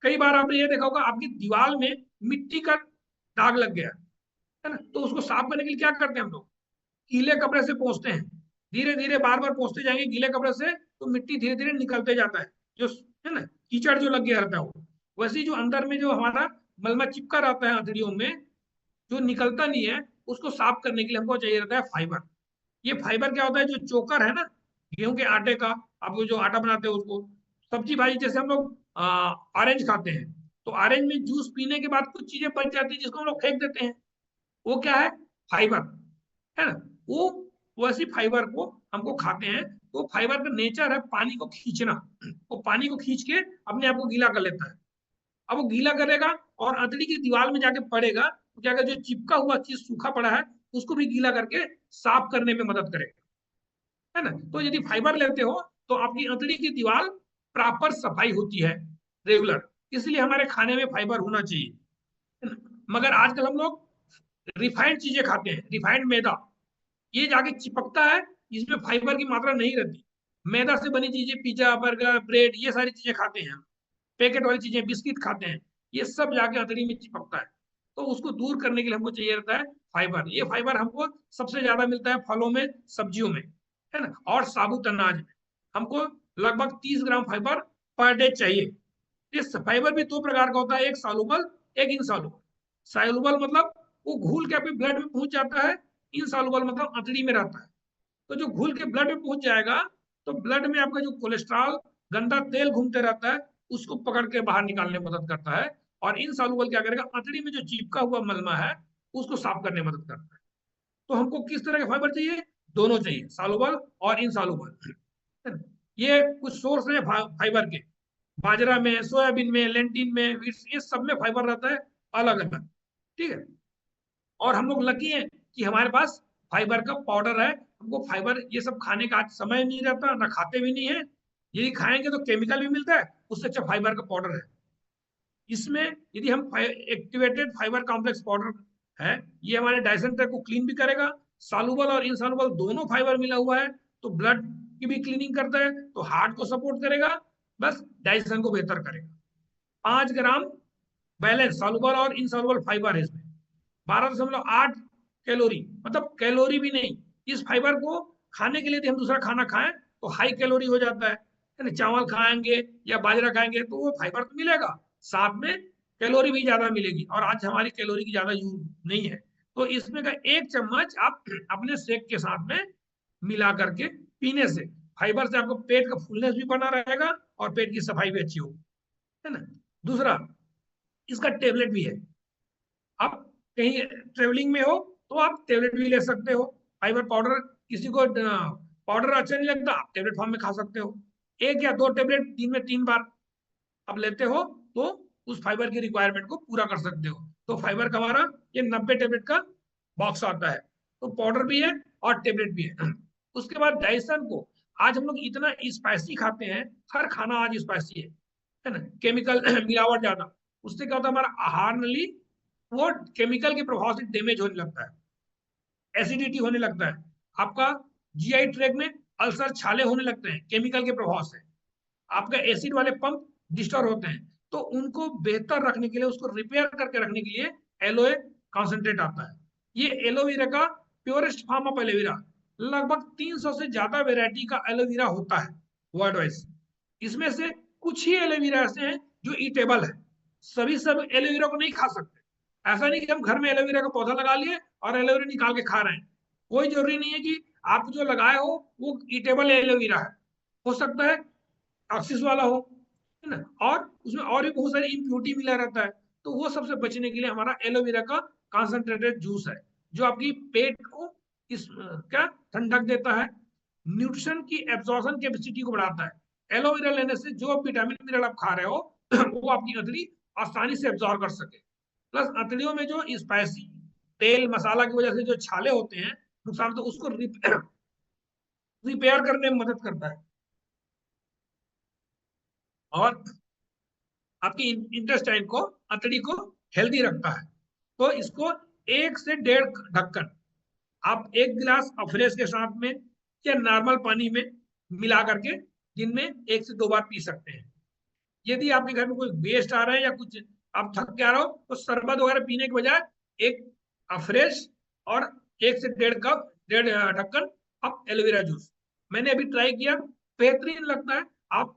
कई बार आपने ये देखा होगा आपकी दीवार में मिट्टी का दाग लग गया, है ना, तो उसको साफ करने के लिए क्या करते हैं हम लोग, गीले कपड़े से पोंछते हैं। धीरे धीरे बार बार पोंछते जाएंगे गीले कपड़े से, तो मिट्टी धीरे धीरे निकलते जाता है, जो है ना, कीचड़ जो लग गया रहता है वो। वैसे जो अंदर में जो हमारा मलमा चिपका रहता है हथेलियों में, जो निकलता नहीं है, उसको साफ करने के लिए हमको चाहिए रहता है फाइबर। ये फाइबर क्या होता है, जो चोकर है ना, गेहूं के आटे का, आप वो जो आटा बनाते हैं उसको, सब्जी भाजी, जैसे हम लोग ऑरेंज खाते हैं, तो ऑरेंज में जूस पीने के बाद कुछ चीजें बच जाती है जिसको हम लोग फेंक देते हैं, वो क्या है, फाइबर, है ना। वो वैसी फाइबर को हमको खाते हैं, तो फाइबर का नेचर है पानी को खींचना, वो पानी को खींच के अपने आप को गीला कर लेता है। अब वो गीला करेगा और अंतड़ी की दीवार में जाके पड़ेगा, तो क्या जो चिपका हुआ चीज सूखा पड़ा है उसको भी गीला करके साफ करने में मदद करेगा, है ना। तो यदि फाइबर लेते हो तो आपकी अंतड़ी की दीवार प्रॉपर सफाई होती है रेगुलर, इसलिए हमारे खाने में फाइबर होना चाहिए, है ना। मगर आजकल हम लोग रिफाइंड चीजें खाते हैं, रिफाइंड मैदा, ये जाके चिपकता है, इसमें फाइबर की मात्रा नहीं रहती। मैदा से बनी चीजें, पिज्जा, बर्गर, ब्रेड, ये सारी चीजें खाते हैं हम, पैकेट वाली चीजें, बिस्किट खाते हैं, ये सब जाके अंतड़ी में चिपकता है। तो उसको दूर करने के लिए हमको चाहिए रहता है फाइबर। ये फाइबर हमको सबसे ज्यादा मिलता है फलों में, सब्जियों में, है ना, और साबुत अनाज में। हमको लगभग 30 ग्राम फाइबर पर डे चाहिए। इस फाइबर भी दो प्रकार का होता है, एक सॉल्युबल, एक इनसॉल्युबल। सॉल्युबल मतलब वो घुल के आपके ब्लड में पहुंच जाता है, इनसॉल्युबल मतलब अंतड़ी में रहता है। तो जो घुल के ब्लड में पहुंच जाएगा, तो ब्लड में आपका जो कोलेस्ट्रॉल, गंदा तेल घूमते रहता है, उसको पकड़ के बाहर निकालने में मदद करता है। और इनसॉल्युबल क्या करेगा, अंतड़ी में जो चिपका हुआ मलमा है उसको साफ करने में मदद करता है। तो हमको किस तरह के फाइबर चाहिए, दोनों चाहिए, सॉल्युबल और इनसॉल्युबल। ये कुछ सोर्स है फाइबर के, बाजरा में, सोयाबीन में, लेंटिन में, ये सब में फाइबर रहता है अलग अलग, ठीक है। और हम लोग लकी हैं कि हमारे पास फाइबर का पाउडर है। हमको फाइबर ये सब खाने का आज समय नहीं रहता, ना खाते भी नहीं है। यदि खाएंगे तो केमिकल भी मिलता है, उससे अच्छा फाइबर का पाउडर है। इसमें यदि हम एक्टिवेटेड फाइबर कॉम्प्लेक्स पाउडर है, ये हमारे डाइसेंटर को क्लीन भी करेगा। सॉल्युबल और इनसॉल्युबल दोनों फाइबर मिला हुआ है, तो ब्लड की भी क्लीनिंग करता है, तो हार्ट को सपोर्ट करेगा, बस डाइजेशन को बेहतर करेगा। 5 ग्राम बैलेंस सॉल्युबल और इनसॉल्युबल फाइबर है इसमें। 12.8 कैलोरी, मतलब कैलोरी भी नहीं। इस फाइबर को खाने के लिए यदि हम दूसरा खाना खाएं तो हाई कैलोरी हो जाता है, यानी चावल खाएंगे या बाजरा खाएंगे तो वो फाइबर तो मिलेगा, साथ में कैलोरी भी ज्यादा मिलेगी, और आज हमारी कैलोरी की ज्यादा यूज नहीं है। तो इसमें का 1 चम्मच आप अपने शेक के साथ में मिला करके पीने से फाइबर से आपको पेट का फुलनेस भी बना रहेगा और पेट की सफाई भी अच्छी होगी, है ना। दूसरा, इसका टेबलेट भी है। आप कहीं ट्रेवलिंग में हो तो आप टेबलेट भी ले सकते हो। फाइबर पाउडर, किसी को पाउडर अच्छा नहीं लगता, आप टेबलेट फॉर्म में खा सकते हो। 1 या 2 टेबलेट दिन में 3 बार आप लेते हो तो उस फाइबर की रिक्वायरमेंट को पूरा कर सकते हो। तो फाइबर का हमारा ये 90 टेबलेट का बॉक्स आता है, तो पाउडर भी है और टेबलेट भी है। उसके बाद डाइजेशन को, आज हम लोग इतना स्पाइसी खाते हैं, हर खाना आज स्पाइसी है ना, केमिकल मिलावट ज्यादा। उससे क्या होता है, हमारा आहार नली वो केमिकल के प्रभाव से डैमेज होने लगता है, एसिडिटी होने लगता है, आपका जीआई ट्रैक में अल्सर, छाले होने लगते हैं केमिकल के प्रभाव से, आपका एसिड वाले पंप डिस्टर्ब होते हैं। तो उनको बेहतर रखने के लिए, उसको रिपेयर करके रखने के लिए एलोए कॉन्सेंट्रेट आता है। ये एलोवेरा का प्योरेस्ट फॉर्म ऑफ एलोवेरा, लगभग 300 से ज्यादा वेराइटी का एलोवेरा होता है वर्ल्ड वाइज। इसमें से कुछ ही एलोवेरा ऐसे हैं जो ईटेबल है, सभी सब एलोवेरा को नहीं खा सकते। ऐसा नहीं कि हम घर में एलोवेरा का पौधा लगा लिए और एलोवेरा निकाल के खा रहे हैं। कोई जरूरी नहीं है कि आप जो लगाए हो वो ईटेबल एलोवेरा है, हो सकता है ऑक्सीज वाला हो, है ना, और उसमें और भी बहुत सारी इम्प्योरिटी मिला रहता है। तो वो सबसे बचने के लिए हमारा एलोवेरा का कॉन्सेंट्रेटेड जूस है, जो आपकी पेट को इस क्या ठंडक देता है, न्यूट्रिशन की एब्जॉर्प्शन कैपेसिटी को बढ़ाता है। एलोवेरा लेने से जो विटामिन मिनरल आप खा रहे हो वो आपकी अंतड़ी आसानी से एब्जॉर्ब कर सके। प्लस अंतड़ियों में जो स्पाइसी तेल मसाला की वजह से जो छाले होते हैं नुकसान, तो उसको रिपेयर करने में मदद करता है, और आपकी इंटेस्टाइन को, अंतड़ी को हेल्दी रखता है। तो इसको 1 से 1.5 ढक्कन आप 1 गिलास अफरेज के साथ में या नॉर्मल पानी में मिला करके दिन में 1 से 2 बार पी सकते हैं। यदि आपके घर में कोई गेस्ट आ रहे हैं या कुछ आप थक के आ रहे हो, तो शरबत वगैरह पीने के बजाय एक अफरेज और 1 से 1.5 ढक्कन आप एलोवेरा जूस, मैंने अभी ट्राई किया, बेहतरीन लगता है। आप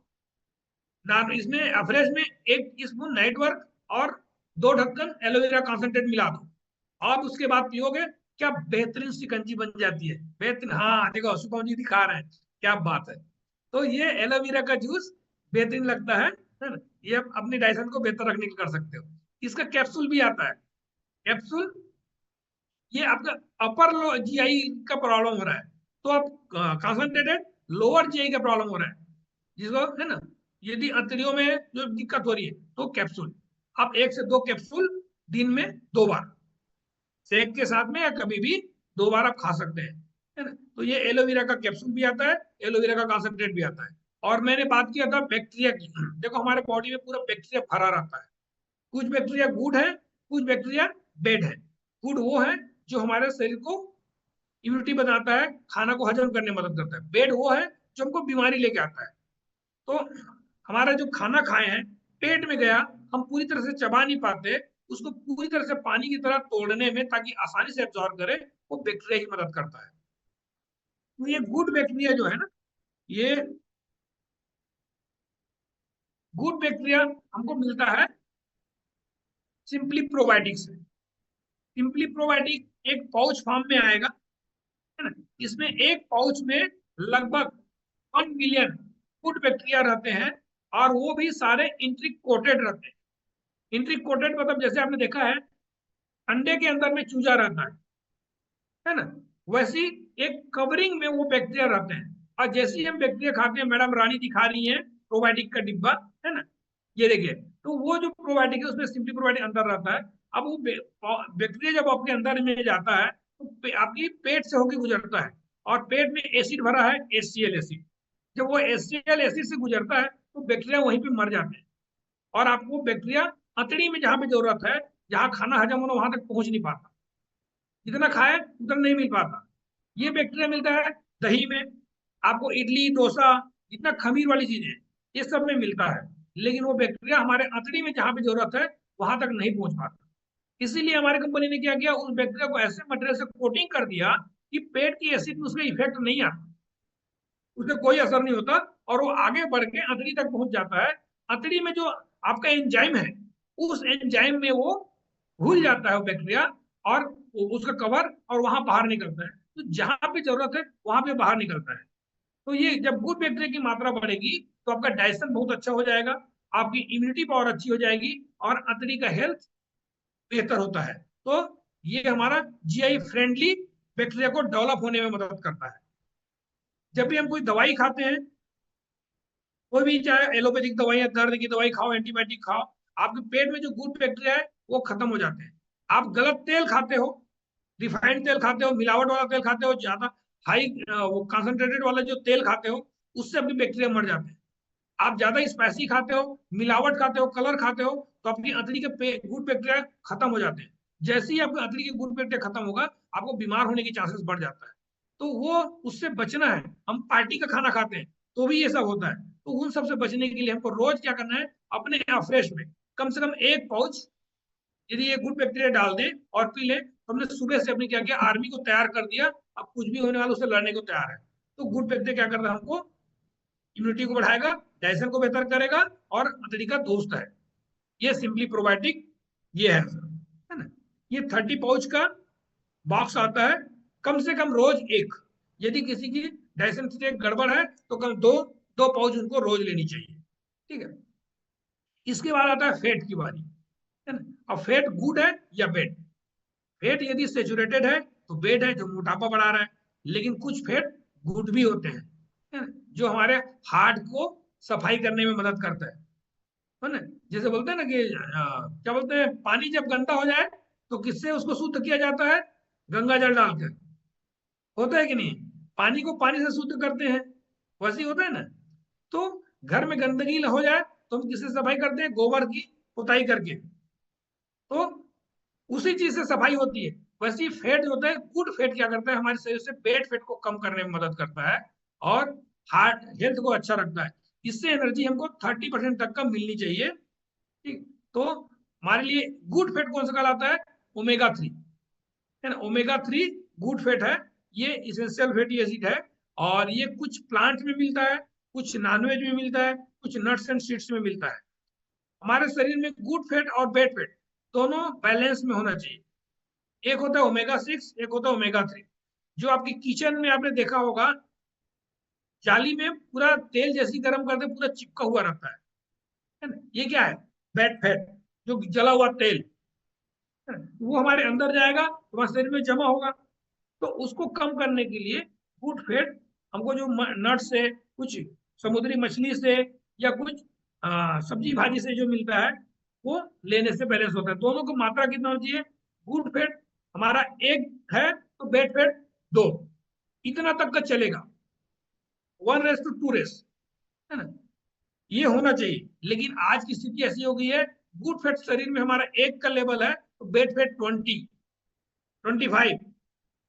इसमें एवरेज में 1 टीस्पून नाइट वर्क और 2 ढक्कन एलोवेरा कॉन्सेंट्रेट मिला दो, आप उसके बाद पियोगे, क्या बेहतरीन शिकंजी बन जाती है, बेहतरीन। हाँ देखो शुभम जी दिखा रहे हैं, क्या बात है। तो ये एलोवेरा का जूस बेहतरीन लगता है ना। ये आप अपनी डाइजेशन को बेहतर रखने के लिए कर सकते हो। इसका कैप्सूल भी आता है, कैप्सूल, ये आपका अपर जीआई का प्रॉब्लम हो रहा है तो आप कॉन्सेंट्रेटेड लोअर जीआई का प्रॉब्लम हो रहा है, जिसको, है ना, यदि अंतड़ियों में जो दिक्कत हो रही है, तो कैप्सूल आप 1 से 2 कैप्सूल दिन में 2 बार शेक के साथ में या कभी भी 2 बार आप खा सकते हैं, है ना। तो ये एलोवेरा का कैप्सूल भी आता है, एलोवेरा का कंसंट्रेट भी आता है। और मैंने बात किया था बैक्टीरिया की। देखो हमारे बॉडी में पूरा बैक्टीरिया भरा रहता है। कुछ बैक्टीरिया गुड है, कुछ बैक्टीरिया बैड है। गुड वो है जो हमारे शरीर को इम्यूनिटी बनाता है, खाना को हजम करने में मदद करता है। बैड वो है जो हमको बीमारी लेके आता है। तो हमारा जो खाना खाए हैं पेट में गया, हम पूरी तरह से चबा नहीं पाते उसको, पूरी तरह से पानी की तरह तोड़ने में ताकि आसानी से एब्जॉर्ब करे, वो बैक्टीरिया ही मदद करता है। तो ये गुड बैक्टीरिया जो है ना, ये गुड बैक्टीरिया हमको मिलता है सिंपली प्रोबायोटिक से। सिंपली प्रोबायोटिक एक पाउच फॉर्म में आएगा, है ना। इसमें एक पाउच में लगभग 1 मिलियन गुड बैक्टीरिया रहते हैं, और वो भी सारे इंट्रिक कोटेड रहते हैं। इंट्रिक कोटेड मतलब जैसे आपने देखा है अंडे के अंदर में चूजा रहता है ना, वैसी एक कवरिंग में वो बैक्टीरिया रहते हैं। और जैसे ही हम बैक्टीरिया खाते हैं, मैडम रानी दिखा रही है प्रोबायोटिक का डिब्बा, है ना, ये देखिए। तो वो जो प्रोबायोटिक है उसमें सिंपली प्रोबायोटिक अंदर रहता है। अब वो बैक्टीरिया जब आपके अंदर में जाता है तो आपकी पेट से होकर गुजरता है, और पेट में एसिड भरा है, HCl एसिड। जब वो HCl एसिड से गुजरता है तो बैक्टीरिया वहीं पे मर जाते हैं, और आपको बैक्टीरिया अंतड़ी में जहां पे जरूरत है, जहां खाना हजम होना, वहां तक पहुंच नहीं पाता। जितना खाए उतना नहीं मिल पाता। ये बैक्टीरिया मिलता है दही में, आपको इडली डोसा, जितना खमीर वाली चीजें, ये सब में मिलता है। लेकिन वो बैक्टीरिया हमारे अंतड़ी में जहां पे जरूरत है वहां तक नहीं पहुंच पाता। इसीलिए हमारी कंपनी ने क्या किया, उस बैक्टीरिया को ऐसे मटेरियल से कोटिंग कर दिया कि पेट की एसिड में उसका इफेक्ट नहीं आता, उससे कोई असर नहीं होता, और वो आगे बढ़ के अंतड़ी तक पहुंच जाता है। अंतड़ी में जो आपका एंजाइम है, उस एंजाइम में वो घुल जाता है वो बैक्टीरिया, और उसका कवर, और वहां बाहर निकलता है। तो जहां पे जरूरत है वहां पे बाहर निकलता है। तो ये जब गुड बैक्टीरिया की मात्रा बढ़ेगी तो आपका डाइजेशन बहुत अच्छा हो जाएगा, आपकी इम्यूनिटी पावर अच्छी हो जाएगी, और अंतड़ी का हेल्थ बेहतर होता है। तो ये हमारा GI फ्रेंडली बैक्टीरिया को डेवलप होने में मदद करता है। जब भी हम कोई दवाई खाते हैं, कोई भी चाहे एलोपैथिक दवाई या दर्द की दवाई खाओ, एंटीबायोटिक खाओ, आपके पेट में जो गुड बैक्टीरिया है वो खत्म हो जाते हैं। आप गलत तेल खाते हो, रिफाइंड तेल खाते हो, मिलावट वाला तेल खाते हो, ज्यादा हाई वो कंसंट्रेटेड वाला जो तेल खाते हो, उससे अपनी बैक्टीरिया मर जाते हैं। आप ज्यादा स्पाइसी खाते हो, मिलावट खाते हो, कलर खाते हो, तो अपनी अंतड़ी के गुड बैक्टीरिया खत्म हो जाते हैं। जैसे ही आपकी अंतड़ी के गुड बैक्टीरिया खत्म होगा, आपको बीमार होने की चांसेस बढ़ जाता है। तो वो उससे बचना है। हम पार्टी का खाना खाते हैं तो भी ये सब होता है। तो उन सब से बचने के लिए हमको रोज क्या करना है, अपने फ्रेश में कम से कम एक पाउच यदि ये गुड बैक्टीरिया डाल दें और पी लें, तो हमने सुबह से अपनी क्या किया, आर्मी को तैयार कर दिया। अब कुछ भी होने वाला उससे लड़ने को तैयार है। तो गुड बैक्टीरिया क्या करता है, हमको इम्यूनिटी को बढ़ाएगा, डाइजेशन को बेहतर करेगा, और अंतड़ी का दोस्त है। ये सिंपली प्रोबायोटिक ये है ना। ये 30 पाउच का बॉक्स आता है, कम से कम रोज एक। यदि किसी की डाइजेशन से गड़बड़ है तो कम दो पाउच उनको रोज लेनी चाहिए, ठीक है। इसके बाद आता है फैट की बारी, है ना। अब फैट गुड है या बैड? फैट यदि सेचुरेटेड है तो बैड है, जो मोटापा बढ़ा रहा है। लेकिन कुछ फैट गुड भी होते हैं, है ना, जो हमारे हार्ट को सफाई करने में मदद करता है ना। जैसे बोलते हैं ना कि क्या बोलते हैं, पानी जब गंदा हो जाए तो किससे उसको शुद्ध किया जाता है? गंगा जल डालकर। होता है कि नहीं? पानी को पानी से शुद्ध करते हैं, वैसे ही होता है ना। तो घर में गंदगी हो जाए तो हम किससे सफाई करते हैं? गोबर की पुताई करके। तो उसी चीज से सफाई होती है। वैसे ही फैट होता है, गुड फैट क्या करता है, हमारे शरीर से बैड फैट को कम करने में मदद करता है, और हार्ट हेल्थ को अच्छा रखता है। इससे एनर्जी हमको 30% तक का मिलनी चाहिए, ठीक। तो हमारे लिए गुड फैट कौन सा कहलाता है? ओमेगा 3, है ना। ओमेगा 3 गुड फैट है, ये इसेंशियल फैटी एसिड है, और ये कुछ प्लांट में मिलता है, कुछ नॉनवेज में मिलता है, कुछ नट्स एंड सीड्स में मिलता है। हमारे शरीर में गुड फैट और बैड फैट दोनों बैलेंस में होना चाहिए। एक होता है ओमेगा 6, एक होता है ओमेगा 3। जो आपकी किचन में आपने देखा होगा, जाली में पूरा तेल जैसी गर्म करते पूरा चिपका हुआ रहता है ना, ये क्या है? बैड फैट, जो जला हुआ तेल है ना? वो हमारे अंदर जाएगा, हमारे शरीर में जमा होगा। तो उसको कम करने के लिए गुड फैट हमको जो नट से, कुछ समुद्री मछली से, या कुछ सब्जी भाजी से जो मिलता है, वो लेने से बैलेंस होता है। दोनों को मात्रा कितना होनी चाहिए? गुड फैट हमारा एक है तो बेड फैट 2, इतना तक का चलेगा, 1:2 है ना, ये होना चाहिए। लेकिन आज की स्थिति ऐसी हो गई है, गुड फैट शरीर में हमारा 1 का लेवल है तो बेड फैट 20, 25,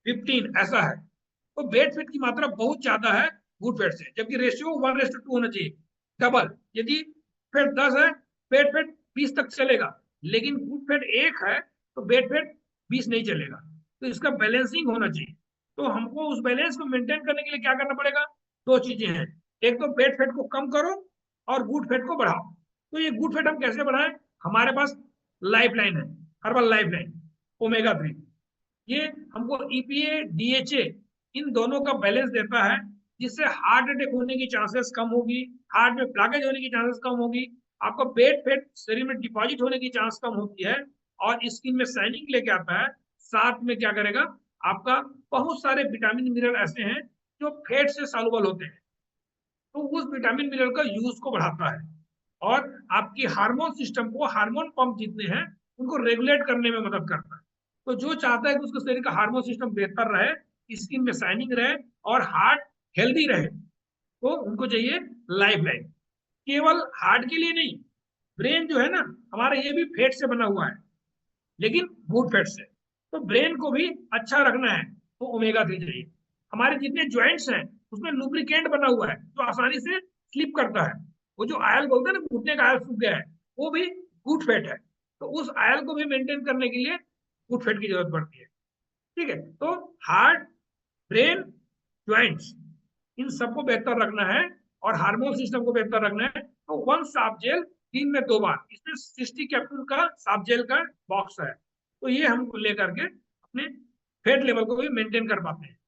15 ऐसा है। तो बेड फैट की मात्रा बहुत ज्यादा है गुड फैट से, जबकि रेशियो 1:2 होना चाहिए, डबल। यदि फैट 10 है, बेड फैट 20 तक चलेगा, लेकिन गुड फैट 1 है तो बेड फैट 20 नहीं चलेगा। तो इसका बैलेंसिंग होना चाहिए। तो हमको उस बैलेंस को मेंटेन करने के लिए क्या करना पड़ेगा? 2 चीजें हैं, एक तो बेड फैट को कम करो और गुड फैट को बढ़ाओ। तो ये गुड फैट हम कैसे बढ़ाएं? हमारे पास लाइफ लाइन है, हर्बल लाइफ लाइन, ओमेगा 3, ये हमको ईपीए डीएचए इन दोनों का बैलेंस देता है, जिससे हार्ट अटैक होने की चांसेस कम होगी, हार्ट में ब्लॉकेज होने की चांसेस कम होगी, आपका बेड फैट शरीर में डिपॉजिट होने की चांस कम होती है, और स्किन में शाइनिंग लेके आता है। साथ में क्या करेगा? आपका बहुत सारे विटामिन मिनरल ऐसे हैं जो फैट से सॉल्युबल होते हैं, तो उस विटामिन मिनरल का यूज को बढ़ाता है, और आपकी हार्मोन सिस्टम को, हार्मोन पंप जितने हैं उनको रेगुलेट करने में मदद करता है। तो जो चाहता है कि उसके शरीर का हार्मोन सिस्टम बेहतर रहे, स्किन में शाइनिंग रहे और हार्ट हेल्दी रहे, तो उनको चाहिए लाइफ लाइन। केवल हार्ट के लिए नहीं, ब्रेन जो है ना हमारा, ये भी फैट से बना हुआ है, लेकिन गुड फैट से। तो ब्रेन को भी अच्छा रखना है तो ओमेगा 3 चाहिए। हमारे जितने ज्वाइंट्स हैं उसमें लुब्रिकेंट बना हुआ है जो आसानी से स्लिप करता है। वो जो आयल बोलते हैं ना, घुटने का आयल सूख गया है, वो भी गुड फैट है। तो उस आयल को भी मेंटेन करने के लिए गुड फैट की जरूरत पड़ती है। ठीक है, तो हार्ट, ब्रेन, ज्वाइंट्स, इन सबको बेहतर रखना है और हार्मोन सिस्टम को बेहतर रखना है। तो 1 साफ जेल दिन में 2 बार, इसमें 60 कैप्सूल का साफ जेल का बॉक्स है, तो ये हम लेकर के अपने फैट लेवल को भी मेंटेन कर पाते हैं।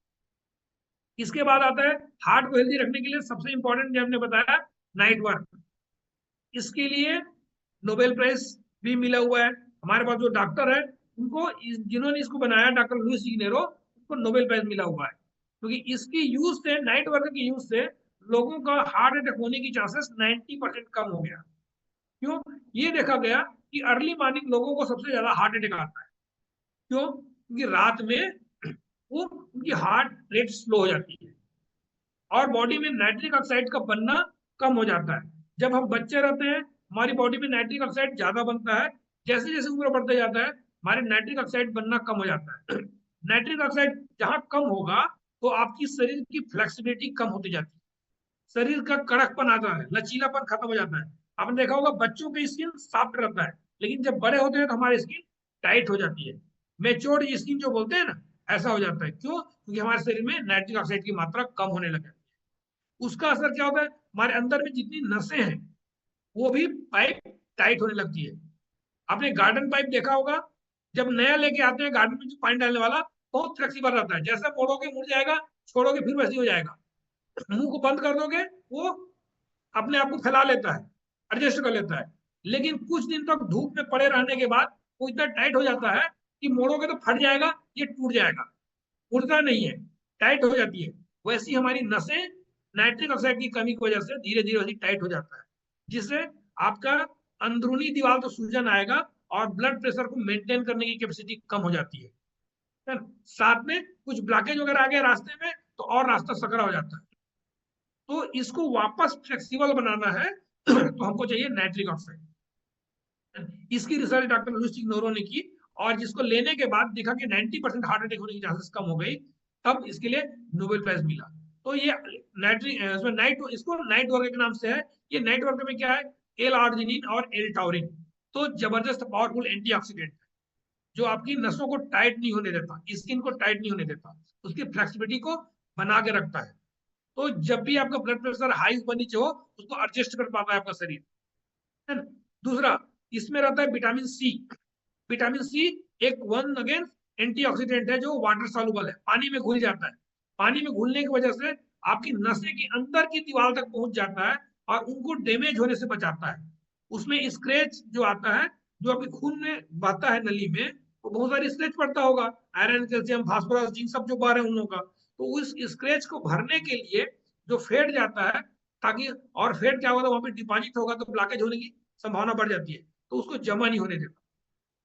इसके बाद आता है हार्ट को हेल्दी रखने के लिए सबसे इंपॉर्टेंट, जो हमने बताया, नाइट वर्क। इसके लिए नोबेल प्राइज भी मिला हुआ है। हमारे पास जो डॉक्टर है उनको, जिन्होंने इसको बनाया, डॉक्टर लुइस इग्नेरो, उनको नोबेल प्राइज मिला हुआ है, क्योंकि इसकी यूज से, नाइट वर्क की यूज से लोगों का हार्ट अटैक होने की चांसेस 90% कम हो गया। क्यों? ये देखा गया कि अर्ली मॉर्निंग लोगों को सबसे ज्यादा हार्ट अटैक आता है। क्यों? क्योंकि रात में वो उनकी हार्ट रेट स्लो हो जाती है और बॉडी में नाइट्रिक ऑक्साइड का बनना कम हो जाता है। जब हम बच्चे रहते हैं हमारी बॉडी में नाइट्रिक ऑक्साइड ज्यादा बनता है, जैसे जैसे उम्र बढ़ते जाता है हमारे नाइट्रिक ऑक्साइड बनना कम हो जाता है। नाइट्रिक ऑक्साइड जहां कम होगा तो आपकी शरीर की फ्लेक्सिबिलिटी कम होती जाती है, शरीर का कड़कपन आता है, लचीलापन खत्म हो जाता है। आपने देखा होगा बच्चों की स्किन सॉफ्ट रहता है, लेकिन जब बड़े होते हैं तो हमारी स्किन टाइट हो जाती है, मेच्योर्ड स्किन जो बोलते हैं ना, ऐसा हो जाता है। क्यों? क्योंकि हमारे शरीर में नाइट्रिक ऑक्साइड की मात्रा कम होने लगे। उसका असर क्या होता है? हमारे अंदर में जितनी नसें हैं वो भी पाइप टाइट होने लगती है। आपने गार्डन पाइप देखा होगा, जब नया लेके आते हैं गार्डन में जो पानी डालने वाला, बहुत फ्लेक्सिबल रहता है, जैसा मोड़ोगे मुड़ जाएगा, छोड़ोगे फिर वैसे हो जाएगा। मुंह को बंद कर दोगे वो अपने आप को फैला लेता है, एडजस्ट कर लेता है। लेकिन कुछ दिन तक धूप में पड़े रहने के बाद वो इतना टाइट हो जाता है कि मोड़ोगे तो फट जाएगा, ये टूट जाएगा, उड़ता नहीं है, टाइट हो जाती है। वैसी हमारी नसें नाइट्रिक ऑक्साइड की कमी की वजह से धीरे धीरे वैसी टाइट हो जाता है, जिससे आपका अंदरूनी दीवार तो सूजन आएगा और ब्लड प्रेशर को मेंटेन करने की कैपेसिटी कम हो जाती है ना? साथ में कुछ ब्लॉकेज वगैरह आ गया रास्ते में तो और रास्ता सकरा हो जाता है। तो इसको वापस फ्लेक्सिबल बनाना है तो हमको चाहिए नाइट्रिक ऑक्साइड। इसकी रिसर्च डॉक्टर लुइस इग्नेरो ने की, और जिसको लेने के बाद देखा कि 90% हार्ट अटैक होने की चांसेस कम हो गई, तब इसके लिए नोबेल प्राइज मिला। तो ये नाइट, इसको नाइट वर्क के नाम से है। ये नाइट वर्क में क्या है? एल आर्जिनिन और एल टाउरिन, तो जबरदस्त पावरफुल एंटीऑक्सीडेंट है, जो आपकी नसों को टाइट नहीं होने देता, स्किन को टाइट नहीं होने देता, उसकी फ्लेक्सिबिलिटी को बना के रखता है। तो जब भी आपका ब्लड प्रेशर हाई ऊपर नीचे हो, उसको एडजस्ट कर पाता है आपका शरीर, है ना? दूसरा, इसमें रहता है विटामिन सी। विटामिन सी एक वन अगेन एंटीऑक्सीडेंट है, जो वाटर सॉल्युबल है, पानी में घुल जाता है। पानी में घुलने की वजह से आपकी नसें की अंदर की दीवार तक पहुंच जाता है और उनको डैमेज होने से बचाता है। उसमें स्क्रैच जो आता है, जो आपके खून में बहता है नली में, वो बहुत सारी स्क्रैच पड़ता होगा, आयरन, कैल्शियम, फास्फोरस, जिंक सब जो बाहर है उन लोगों का। तो उस स्क्रैच को भरने के लिए जो फेड जाता है, ताकि, और फेड क्या होगा, वहां पे डिपॉजिट होगा तो ब्लॉकेज होने की संभावना बढ़ जाती है, तो उसको जमा नहीं होने देता,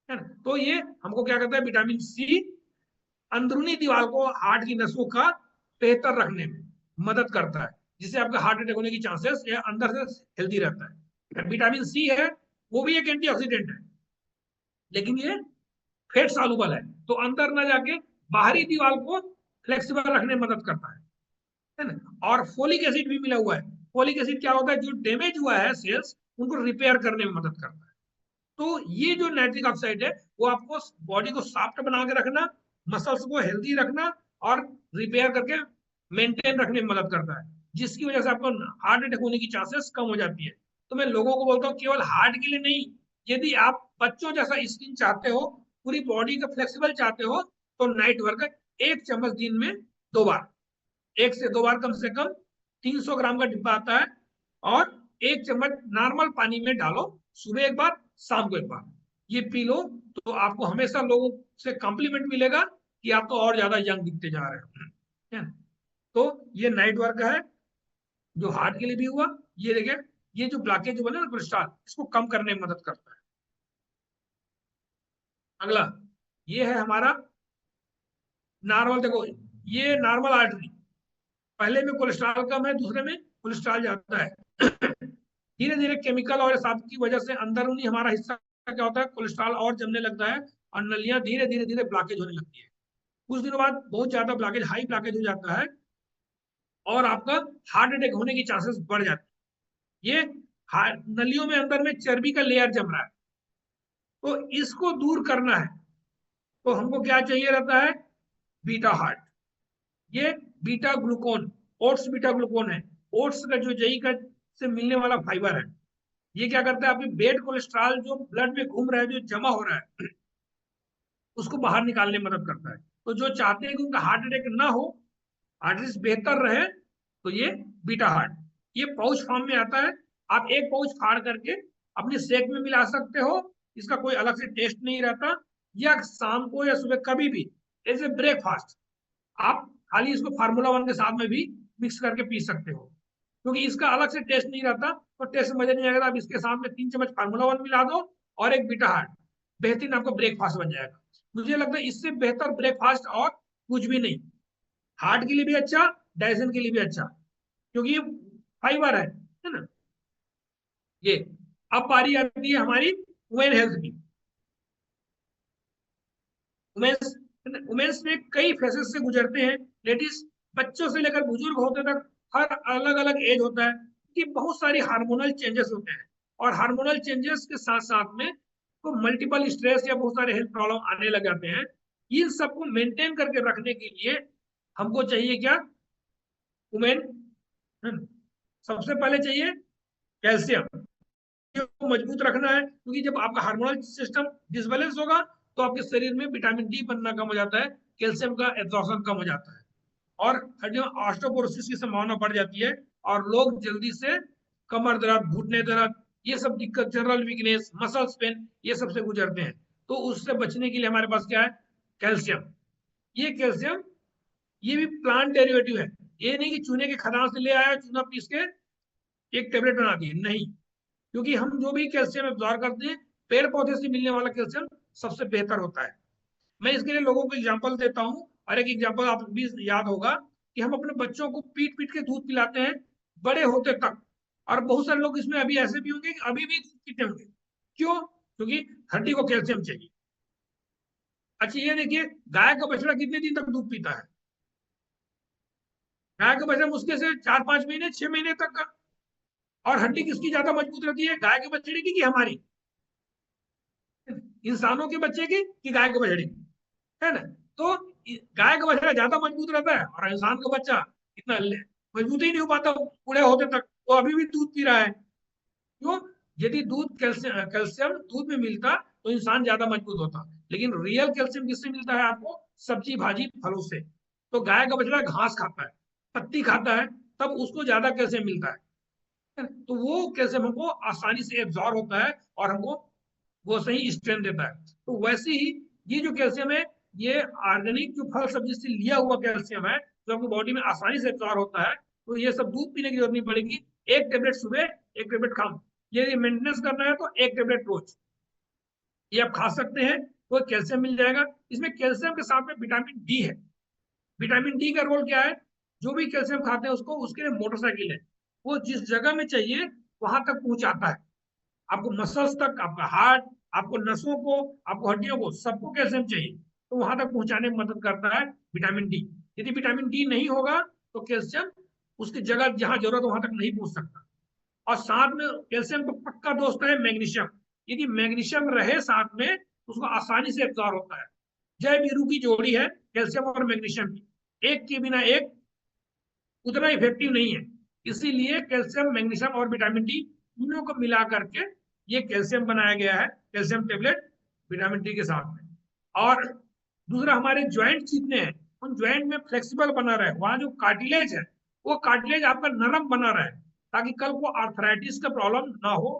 है ना? तो ये हमको क्या करता है? विटामिन सी अंदरूनी दीवार को, हार्ट की नसों का बेहतर रखने में मदद करता है, जिससे आपका हार्ट अटैक होने की चांसेस या अंदर से हेल्दी रहता है। विटामिन सी है, वो भी एक एंटीऑक्सीडेंट है, लेकिन ये फैट सॉल्युबल है, तो अंदर ना जाके बाहरी दीवार को फ्लेक्सिबल रखने में मदद करता है ना। और फोलिक एसिड भी मिला हुआ है। फोलिक एसिड क्या होता है, जो डैमेज हुआ है सेल्स, उनको रिपेयर करने में मदद करता है। तो ये जो नाइट्रिक ऑक्साइड है, वो आपको बॉडी को सॉफ्ट बना के रखना, मसल्स को हेल्दी रखना और रिपेयर करके मेंटेन रखने में मदद करता है, जिसकी वजह से आपको हार्ट अटैक होने की चांसेस कम हो जाती है। तो मैं लोगों को बोलता हूँ केवल हार्ट के लिए नहीं, यदि आप बच्चों जैसा स्किन चाहते हो, पूरी बॉडी का फ्लेक्सिबल चाहते हो, तो नाइट वर्क 1 चम्मच दिन में 2 बार, 1 से 2 बार कम से कम 300 ग्राम का डिब्बा आता है, और 1 चम्मच नॉर्मल पानी में डालो, सुबह एक बार, शाम को एक बार, ये पी लो, तो आपको हमेशा लोगों से कॉम्प्लीमेंट मिलेगा कि आप तो और ज्यादा यंग दिखते जा रहे हो, है ना। तो ये नाइट वर्क है जो हार्ट के लिए भी हुआ। ये देखिए, ये जो ब्लॉकेज जो बने ना कोलेस्ट्रॉल, इसको कम करने में मदद करता है। अगला ये है हमारा नॉर्मल, देखो ये नॉर्मल आर्टरी, पहले में कोलेस्ट्रॉल कम है, दूसरे में कोलेस्ट्रॉल ज्यादा है। धीरे धीरे केमिकल और साथ की वजह से अंदरूनी हमारा हिस्सा क्या होता है, कोलेस्ट्रॉल और जमने लगता है, और नलियां धीरे धीरे धीरे ब्लॉकेज होने लगती है। कुछ दिनों बाद बहुत ज्यादा ब्लॉकेज, हाई ब्लॉकेज हो जाता है, और आपका हार्ट अटैक होने की चांसेस बढ़ जाती है। ये नलियों में अंदर में चर्बी का लेयर जम रहा है, तो इसको दूर करना है, तो हमको क्या चाहिए रहता है, बीटा हार्ट। ये beta glucan, oats beta glucan है, ओट्स का जो जई का से मिलने वाला फाइबर है। ये क्या करता है, आपकी बेड कोलेस्ट्रॉल जो ब्लड में घूम रहा है, जो जमा हो रहा है, उसको बाहर निकालने में मदद करता है। तो जो चाहते हैं कि उनका हार्ट अटैक ना हो, हार्ट बेहतर रहे, तो ये बीटा हार्ट, ये पाउच फॉर्म में आता है। आप एक पाउच फाड़ करके अपने शेक में मिला सकते हो, इसका कोई अलग से टेस्ट नहीं रहता, या शाम को या सुबह कभी भी एज ए ब्रेकफास्ट आप खाली इसको फार्मूला 1 के साथ में भी मिक्स करके पी सकते हो, क्योंकि इसका अलग से टेस्ट नहीं रहता, तो टेस्ट मजा नहीं आएगा। आप इसके साथ में 3 चम्मच फार्मूला 1 मिला दो और एक बीटा हार्ट, बेहतरीन आपका ब्रेकफास्ट बन जाएगा। मुझे लगता है इससे बेहतर ब्रेकफास्ट और कुछ भी नहीं, हार्ट के लिए भी अच्छा, डाइजेशन के लिए भी अच्छा, क्योंकि ये फाइबर है ना। ये अब बारी आती है हमारी वुमेन हेल्थ की। वुमेन्स वुमेन्स में कई फेसेस से गुजरते हैं लेडीज, बच्चों से लेकर बुजुर्ग होते तक, हर अलग अलग एज होता है कि बहुत सारी हार्मोनल चेंजेस होते हैं, और हार्मोनल चेंजेस के साथ साथ में तो मल्टीपल स्ट्रेस या बहुत सारे हेल्थ प्रॉब्लम आने लग जाते हैं। इन सबको मेंटेन करके रखने के लिए हमको चाहिए क्या, वुमेन, सबसे पहले चाहिए कैल्शियम, को मजबूत रखना है, क्योंकि जब आपका हार्मोनल सिस्टम डिसबैलेंस होगा, तो आपके शरीर में विटामिन डी बनना कम हो जाता है, कैल्शियम का एब्जॉर्प्शन कम हो जाता है, और हड्डियों में ऑस्टियोपोरोसिस की संभावना बढ़ जाती है, और लोग जल्दी से कमर दर्द, घुटने दर्द, ये सब दिक्कत, जनरल वीकनेस, मसल्स पेन, ये सबसे गुजरते हैं। तो उससे बचने के लिए हमारे पास क्या है, कैल्शियम। ये कैल्शियम, ये भी प्लांट डेरिवेटिव है, ये नहीं कि चूने के खदान से ले आया, चूना पीस के एक टेबलेट बना दी, नहीं, क्योंकि हम जो भी कैल्शियम एब्जॉर्ब करते हैं, पेड़ पौधे से मिलने वाला कैल्शियम सबसे बेहतर होता है। मैं इसके लिए लोगों को एग्जांपल देता हूँ, और एक एग्जांपल आप भी याद होगा कि हम अपने बच्चों को पीट पीट के दूध पिलाते हैं बड़े होते तक, और बहुत सारे लोग इसमें अभी ऐसे भी होंगे कि अभी भी दूध पीते होंगे। क्यों? क्योंकि हड्डी को कैल्शियम चाहिए। अच्छा ये देखिए, गाय का बछड़ा कितने दिन तक दूध पीता है, गाय का बछड़ा मुश्किल से 4-5 महीने, 6 महीने तक का। और हड्डी किसकी ज्यादा मजबूत रहती है, गाय के बछड़े की कि हमारी, इंसानों के बच्चे की कि गाय के बछड़े की, है ना। तो गाय का बछड़ा ज्यादा मजबूत रहता है, और इंसान का बच्चा इतना मजबूत ही नहीं हो पाता बूढ़े होते तक, वो अभी भी दूध पी रहा है। क्यों? यदि दूध कैल्शियम दूध में मिलता, तो इंसान ज्यादा मजबूत होता, लेकिन रियल कैल्शियम किससे मिलता है आपको, सब्जी भाजी फलों से। तो गाय का बछड़ा घास खाता है, पत्ती खाता है, तब उसको ज्यादा कैल्शियम मिलता है, तो वो कैल्शियम हमको आसानी से एब्जॉर्ब होता है, और हमको वो सही स्ट्रेंथ देता है। तो वैसे ही ये जो कैल्शियम है, ये ऑर्गेनिक जो फल सब्जी से लिया हुआ कैल्शियम है, जो आपकी बॉडी में आसानी से एब्जॉर्ब होता है। तो ये सब दूध पीने की जरूरत नहीं पड़ेगी, एक टेबलेट सुबह, एक टेबलेट शाम, ये मेंटेनेंस करना है तो एक टेबलेट रोज ये आप खा सकते हैं। तो कैल्शियम मिल जाएगा। इसमें कैल्शियम के साथ में विटामिन डी है। विटामिन डी का रोल क्या है, जो भी कैल्शियम खाते हैं उसको, उसके लिए मोटरसाइकिल है, वो जिस जगह में चाहिए वहां तक पहुंचाता है, आपको मसल्स तक, आपका हार्ट, आपको नसों को, आपको हड्डियों को, सबको कैल्शियम चाहिए, तो वहां तक पहुंचाने में मदद करता है विटामिन डी। यदि विटामिन डी नहीं होगा तो कैल्शियम उसकी जगह जहां जरूरत वहां तक नहीं पहुंच सकता। और साथ में कैल्शियम का पक्का दोस्त है मैग्नीशियम। यदि मैग्नीशियम रहे साथ में तो उसको आसानी से एब्जॉर्ब होता है। जय वीरू की जोड़ी है कैल्शियम और मैग्नीशियम की, एक के बिना एक उतना इफेक्टिव नहीं है। इसीलिए कैल्शियम, मैग्नीशियम और विटामिन डी तीनों को मिला करके ये कैल्शियम बनाया गया है, कैल्शियम टेबलेट विटामिन डी के साथ में। और दूसरा, हमारे ज्वाइंट जितने हैं उन ज्वाइंट में फ्लेक्सिबल बना रहे, वहां जो कार्टिलेज है वो कार्टिलेज आपका नरम बना रहे, ताकि कल को आर्थराइटिस का प्रॉब्लम ना हो,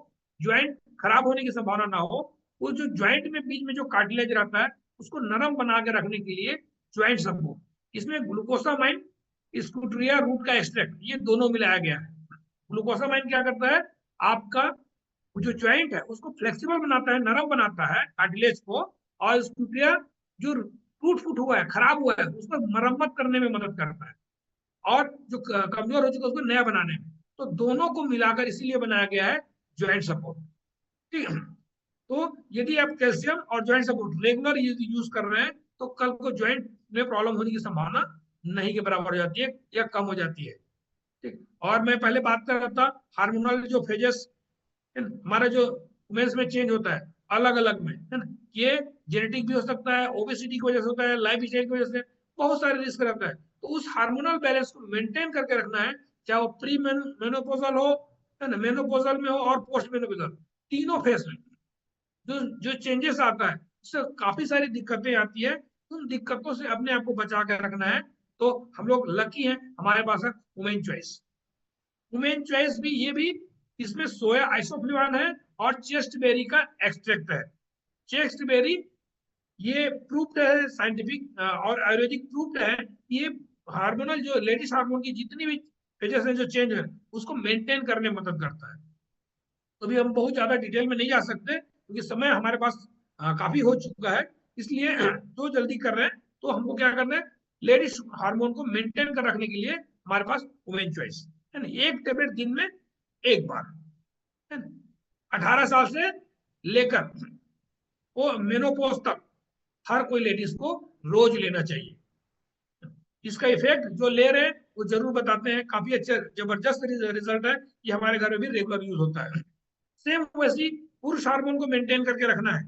ज्वाइंट खराब होने की संभावना ना हो। वो जो ज्वाइंट में बीच में जो कार्टिलेज रहता है उसको नरम बना के रखने के लिए ज्वाइंट सपोर्ट। इसमें ग्लूकोसामाइन, स्कूट्रिया रूट का एक्सट्रैक्ट, ये दोनों मिलाया गया है। ग्लूकोसामाइन क्या करता है, आपका जो ज्वाइंट है उसको फ्लेक्सिबल बनाता है, नरम बनाता है कार्टिलेज को। और स्कूट्रिया जो टूट फूट हुआ है, खराब हुआ है, उसको मरम्मत करने में मदद करता है, और जो कमजोर हो चुका है उसको नया बनाने में। तो दोनों को मिलाकर इसीलिए बनाया गया है ज्वाइंट सपोर्ट। ठीक है, तो यदि आप कैल्शियम और ज्वाइंट सपोर्ट रेगुलर यूज कर रहे हैं तो कल को ज्वाइंट में प्रॉब्लम होने की संभावना नहीं के बराबर हो जाती है या कम हो जाती है। ठीक, और मैं पहले बात कर रहा था हार्मोनल जो फेजेस हमारा जो मेंस में चेंज होता है अलग अलग में, है ना, ये जेनेटिक भी हो सकता है, ओबेसिटी की वजह से होता है, लाइफ स्टाइल की वजह से, बहुत सारे रिस्क रहता है। तो उस हार्मोनल बैलेंस को मेंटेन करके रखना है, चाहे वो प्री मेनोपोजल हो, है ना, मेनोपोजल में हो और पोस्ट मेनोपोजल, तीनों फेज में जो जो चेंजेस आता है उससे काफी सारी दिक्कतें आती है। उन दिक्कतों से अपने आप को बचा कर रखना है। तो हम लोग लकी हैं, हमारे पास है वुमेन चॉइस। वुमेन चॉइस भी, ये भी, इसमें सोया आइसोफ्लेवान है और चेस्ट बेरी का एक्सट्रैक्ट है। चेस्ट बेरी ये प्रूव्ड है, साइंटिफिक और आयुर्वेदिक प्रूव्ड है, ये हार्मोनल जो लेडीज हार्मोन की जितनी भी वजह से जो चेंज है उसको मेंटेन करने में मदद करता है। तो भी हम बहुत ज्यादा डिटेल में नहीं जा सकते क्योंकि समय हमारे पास काफी हो चुका है, इसलिए जो जल्दी कर रहे हैं तो हमको क्या करना है, लेडीज हार्मोन को मेंटेन कर रखने के लिए हमारे पास वुमेन चॉइस है ना, एक टेबलेट दिन में एक बार, है ना, 18 साल से लेकर वो मेनोपोज तक हर कोई लेडीज को रोज लेना चाहिए। इसका इफेक्ट जो ले रहे हैं वो जरूर बताते हैं, काफी अच्छे जबरदस्त रिजल्ट है, ये हमारे घर में भी रेगुलर यूज होता है। सेम वैसी पुरुष हार्मोन को मेंटेन करके रखना है।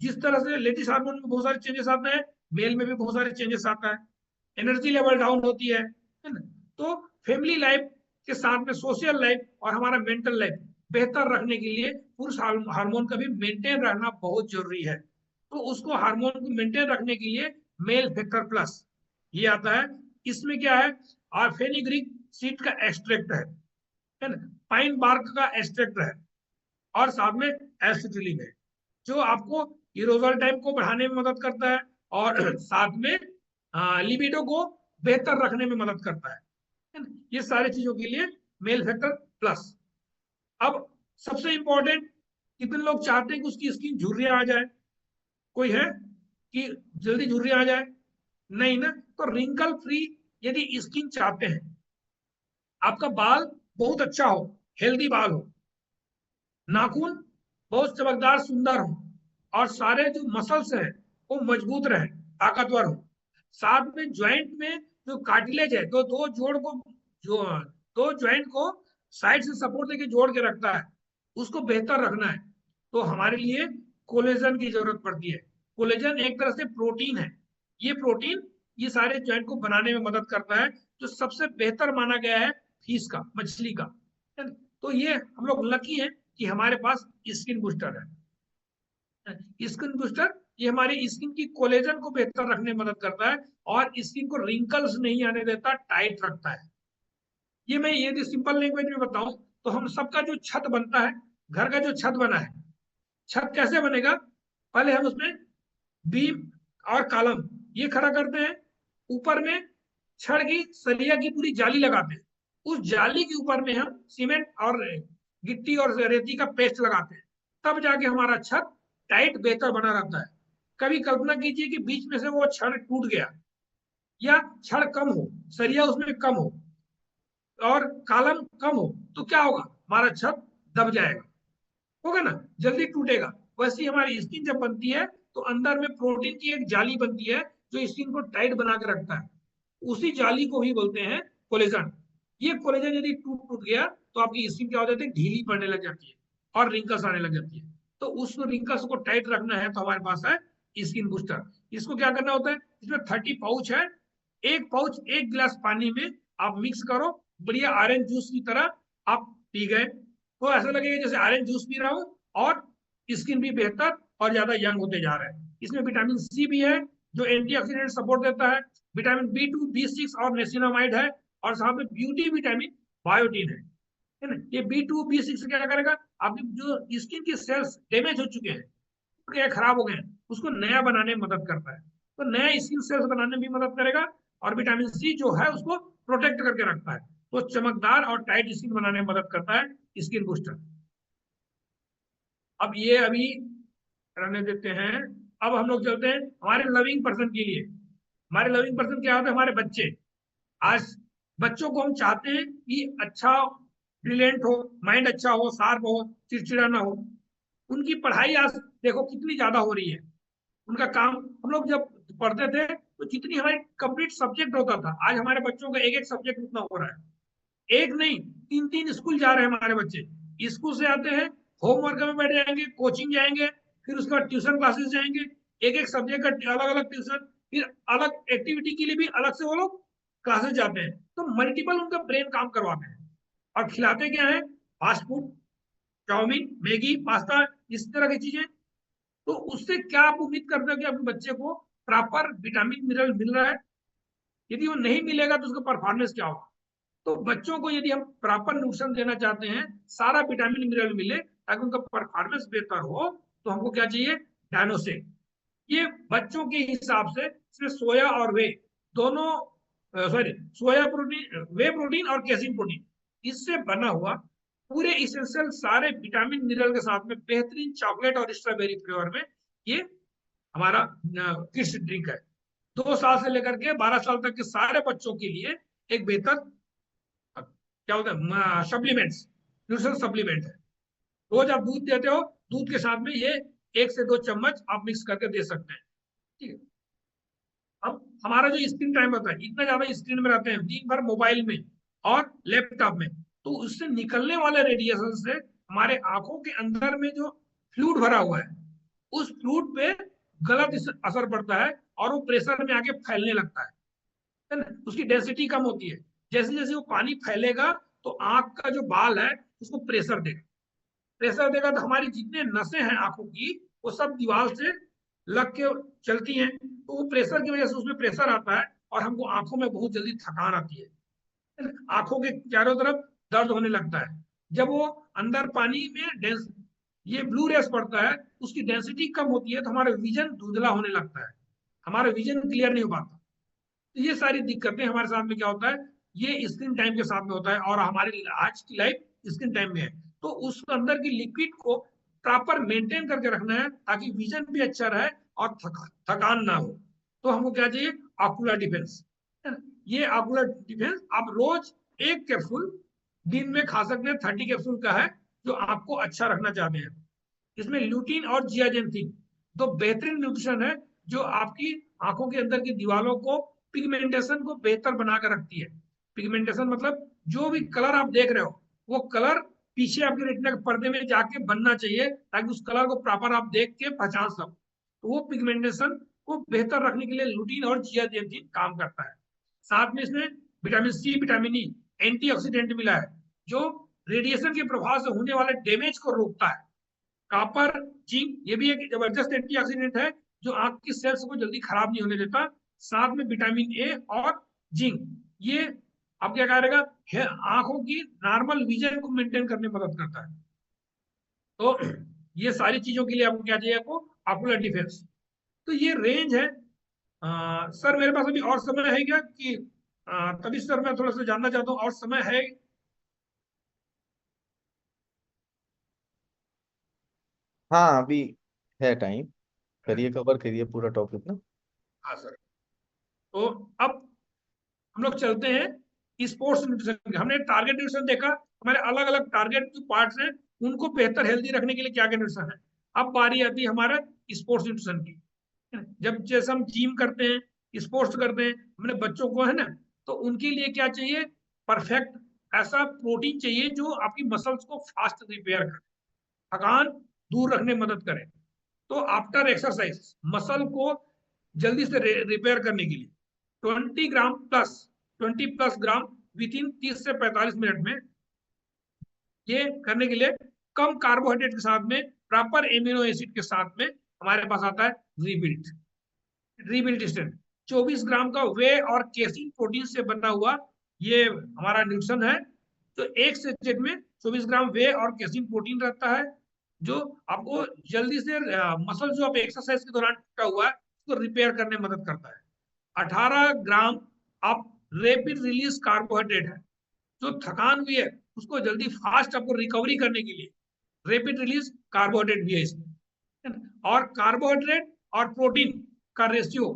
जिस तरह से लेडीज हार्मोन में बहुत सारे चेंजेस आते हैं, मेल में भी बहुत सारे चेंजेस आता है, एनर्जी लेवल डाउन होती है ना। तो फैमिली लाइफ के साथ में सोशल लाइफ और हमारा मेंटल लाइफ बेहतर रखने के लिए पुरुष हार्मोन का भी मेंटेन रखना बहुत जरूरी है। तो उसको हार्मोन को मेंटेन रखने के लिए मेल फैक्टर प्लस ये आता है। इसमें क्या है, और फेनिग्रीक सीड का एक्सट्रैक्ट है ना, पाइन बार्क का एक्सट्रैक्ट है, और साथ में एसिटिलीन है जो आपको इरोजल टाइम को बढ़ाने में मदद करता है और साथ में लिबिडो को बेहतर रखने में मदद करता है ना? ये सारी चीजों के लिए मेल फैक्टर प्लस। अब सबसे इंपॉर्टेंट, कितने लोग चाहते हैं कि उसकी स्किन झुर्रियां आ जाए, कोई है कि जल्दी झुर्रियां आ जाए? नहीं ना, तो रिंकल फ्री यदि स्किन चाहते हैं, आपका बाल बहुत अच्छा हो, हेल्दी बाल हो, नाखून बहुत चमकदार सुंदर हो, और सारे जो मसल्स हैं वो मजबूत रहे, ताकतवर हो, साथ में ज्वाइंट में जो कार्टिलेज है, तो दो जोड़ को, जो दो ज्वाइंट को साइड से सपोर्ट देके जोड़ के रखता है, उसको बेहतर रखना है, तो हमारे लिए कोलेजन की जरूरत पड़ती है। कोलेजन एक तरह से प्रोटीन है, ये प्रोटीन ये सारे ज्वाइंट को बनाने में मदद करता है, जो सबसे बेहतर माना गया है फिश का, मछली का, है ना? तो ये हम लोग लकी हैं कि हमारे पास स्किन बूस्टर है। स्किन बूस्टर ये हमारी स्किन की कोलेजन को बेहतर रखने में मदद करता है और स्किन को रिंकल्स नहीं आने देता, टाइट रखता है। ये मैं यदि सिंपल लैंग्वेज में बताऊं तो हम सबका जो छत बनता है, घर का जो छत बना है, छत कैसे बनेगा, पहले हम उसमें बीम और कॉलम ये खड़ा करते हैं, ऊपर में छड़ की सरिया की पूरी जाली लगाते हैं, उस जाली के ऊपर में हम सीमेंट और गिट्टी और रेती का पेस्ट लगाते हैं, तब जाके हमारा छत टाइट बेहतर बना रहता है। कभी कल्पना कीजिए कि बीच में से वो छड़ टूट गया, या छड़ कम हो, सरिया उसमें कम हो और कॉलम कम हो, तो क्या होगा? हमारा छत दब जाएगा, होगा ना, जल्दी टूटेगा। वैसे ही हमारी स्किन जब बनती है तो अंदर में प्रोटीन की एक जाली बनती है जो स्किन को टाइट बना के रखता है। उसी जाली को ही बोलते हैं कोलेजन। ये कोलेजन यदि टूट टूट गया तो आपकी स्किन क्या हो जाती है? ढीली पड़ने लग जाती है और रिंकल्स आने लग जाती है। तो उस रिंकल्स को टाइट रखना है तो हमारे पास है स्किन बूस्टर। इसको क्या करना होता है? इसमें 30 पाउच है। एक पाउच 1 गिलास पानी में आप मिक्स करो, बढ़िया ऑरेंज जूस की तरह आप पी गए, तो ऐसा लगेगा जैसे ऑरेंज जूस पी रहा हूँ, और स्किन भी बेहतर और ज्यादा यंग होते जा रहा है। इसमें विटामिन सी भी है जो एंटीऑक्सीडेंट सपोर्ट देता है, विटामिन B2, B6 और नेसिनामाइड है, और साथ में ब्यूटी विटामिन बायोटीन है ना। ये B2, B6 क्या करेगा? आपकी जो स्किन के सेल्स डैमेज हो चुके हैं, क्या खराब हो गए हैं, उसको नया बनाने में मदद करता है। तो नया स्किन सेल्स बनाने में भी मदद करेगा, और विटामिन सी जो है उसको प्रोटेक्ट करके रखता है, तो चमकदार और टाइट स्किन बनाने में मदद करता है स्किन बूस्टर। अब ये अभी रहने देते हैं। अब हम लोग चलते हैं हमारे लविंग पर्सन के लिए। हमारे लविंग पर्सन क्या होते हैं? हमारे बच्चे। आज बच्चों को हम चाहते हैं कि अच्छा, ब्रिलियंट हो, माइंड अच्छा हो, शार्प हो, चिड़चिड़ा ना हो। उनकी पढ़ाई आज देखो कितनी ज्यादा हो रही है। उनका काम, हम लोग जब पढ़ते थे तो जितनी हमारी कंप्लीट सब्जेक्ट होता था, आज हमारे बच्चों का एक एक सब्जेक्ट उतना हो रहा है। एक नहीं, 3 3 स्कूल जा रहे हैं हमारे बच्चे। स्कूल से आते हैं, होमवर्क में बैठ जाएंगे, कोचिंग जाएंगे, फिर उसके बाद ट्यूशन क्लासेस जाएंगे, एक एक सब्जेक्ट का अलग अलग ट्यूशन, फिर अलग एक्टिविटी के लिए भी अलग से वो लोग क्लासेस जाते हैं। तो मल्टीपल उनका ब्रेन काम करवाते हैं। और खिलाते क्या है? Fast food, chow mein, Maggi, pasta, इस तरह की चीजें। तो उससे क्या आप उम्मीद करते हो कि अपने बच्चे को प्रॉपर विटामिन मिनरल मिल रहा है? यदि वो नहीं मिलेगा तो उसका परफॉर्मेंस क्या होगा? तो बच्चों को यदि हम प्रॉपर न्यूट्रिशन देना चाहते हैं, सारा विटामिन मिनरल मिले ताकि उनका परफॉर्मेंस बेहतर हो, तो हमको क्या चाहिए? डायनोसिन। ये बच्चों के हिसाब से इसमें सोया और वे दोनों, सॉरी, सोया प्रोटीन, वे प्रोटीन और कैसिन प्रोटीन, इससे बना हुआ पूरे इसेंशियल सारे विटामिन मिनरल के साथ में बेहतरीन चॉकलेट और स्ट्रॉबेरी फ्लेवर में ये हमारा किड्स ड्रिंक है। 2 साल से लेकर के 12 साल तक के सारे बच्चों के लिए एक बेहतर क्या होता है, सप्लीमेंट्स, न्यूट्रिशन सप्लीमेंट है। रोज आप दूध देते हो, दूध के साथ में ये 1 से 2 चम्मच आप मिक्स करके दे सकते हैं। ठीक है। अब हमारा जो स्क्रीन टाइम होता है, इतना ज्यादा स्क्रीन में रहते हैं दिन भर, मोबाइल में और लैपटॉप में, तो उससे निकलने वाले रेडिएशन से हमारे आंखों के अंदर में जो फ्लूइड भरा हुआ है, उस फ्लूइड पे गलत असर पड़ता है, और वो प्रेशर में आके फैलने लगता है ना। उसकी डेंसिटी कम होती है। जैसे जैसे वो पानी फैलेगा तो आंख का जो बाल है उसको प्रेशर देगा। प्रेशर देगा तो हमारी जितने नसें हैं आंखों की, वो सब दीवार से लग के चलती हैं, तो वो प्रेशर की वजह से उसमें प्रेशर आता है, और हमको आंखों में बहुत जल्दी थकान आती है। आंखों के चारों तरफ दर्द होने लगता है। जब वो अंदर पानी में डेंस ये ब्लू रेस पड़ता है, उसकी डेंसिटी कम होती है, तो हमारा विजन धुंधला होने लगता है, हमारा विजन क्लियर नहीं हो पाता। तो ये सारी दिक्कतें हमारे साथ में क्या होता है? ये स्क्रीन टाइम के साथ में होता है, और हमारी आज की लाइफ स्क्रीन टाइम में है। तो उस अंदर की लिक्विड को प्रॉपर मेंटेन करके रखना है ताकि विजन भी अच्छा रहे और थकान ना हो। तो हमको क्या चाहिए? Ocular defence. ये ऑकुलर डिफेंस आप रोज 1 कैप्सूल दिन में खा सकते हैं, 30 कैप्सूल का है, जो आपको अच्छा रखना चाहते हैं। इसमें ल्यूटीन और जियाजेंथिन दो बेहतरीन न्यूट्रिशन है, जो आपकी आंखों के अंदर की दीवारों को, पिगमेंटेशन को बेहतर बनाकर रखती है। पिगमेंटेशन मतलब जो भी कलर आप देख रहे हो, वो कलर पीछे आपके रेटिना के पर्दे में जाके बनना चाहिए, ताकि उस कलर को प्रॉपर आप देख के पहचान सको। तो वो पिगमेंटेशन को बेहतर रखने के लिए लुटीन और जियाजेंथिन काम करता है। साथ में इसमें vitamin C, vitamin E, antioxidant मिला है, जो रेडिएशन के प्रभाव से होने वाले डैमेज को रोकता है। कॉपर, जिंक, ये भी एक जबरदस्त एंटीऑक्सीडेंट है जो आंख की सेल्स को जल्दी खराब नहीं होने देता। साथ में विटामिन ए और जिंक, ये अब क्या करेगा? आंखों की नॉर्मल विजन को मेंटेन करने में मदद करता है। तो ये सारी चीजों के लिए आपको क्या चाहिए? आपको ऑकुलर डिफेंस। तो ये रेंज है। सर मेरे पास अभी और समय है क्या कि तभी सर मैं थोड़ा सा जानना चाहता हूँ, और समय है? हाँ, अभी है टाइम। करिए, कवर करिए पूरा टॉपिक ना। हाँ सर। तो अब हम लोग चलते हैं स्पोर्ट्स न्यूट्रिशन। हमने टारगेट न्यूट्रिशन देखा, हमारे अलग अलग टारगेट जो पार्ट्स हैं उनको बेहतर हेल्दी रखने के लिए क्या क्या न्यूट्रिशन है। अब बारी आती है हमारा स्पोर्ट्स न्यूट्रिशन की। जब जैसे हम जिम करते हैं, स्पोर्ट्स करते हैं, हमने बच्चों को है ना, तो उनके लिए क्या चाहिए, परफेक्ट ऐसा प्रोटीन चाहिए जो आपकी मसल्स को फास्ट रिपेयर करे, थकान दूर रखने में मदद करे। तो आफ्टर एक्सरसाइज मसल को जल्दी से रिपेयर करने के लिए 20 प्लस ग्राम विद इन 30 से 45 मिनट में, ये करने के लिए कम कार्बोहाइड्रेट के साथ में प्रॉपर एमिनो एसिड के साथ में हमारे पास आता है रीबिल्ड स्ट्रेंथ। 24 ग्राम का वे और केसिन प्रोटीन से बना हुआ ये हमारा न्यूट्रिशन है। तो एक सेचेट में 24 ग्राम वे और केसिन प्रोटीन रहता है, जो आपको जल्दी से मसल जो आप एक्सरसाइज के दौरान टूटा हुआ है उसको रिपेयर करने में मदद करता है। 18 ग्राम आप रैपिड रिलीज कार्बोहाइड्रेट है, जो थकान हुई है उसको जल्दी फास्ट आपको रिकवरी करने के लिए रैपिड रिलीज कार्बोहाइड्रेट भी है इसमें। और कार्बोहाइड्रेट और प्रोटीन का रेशियो,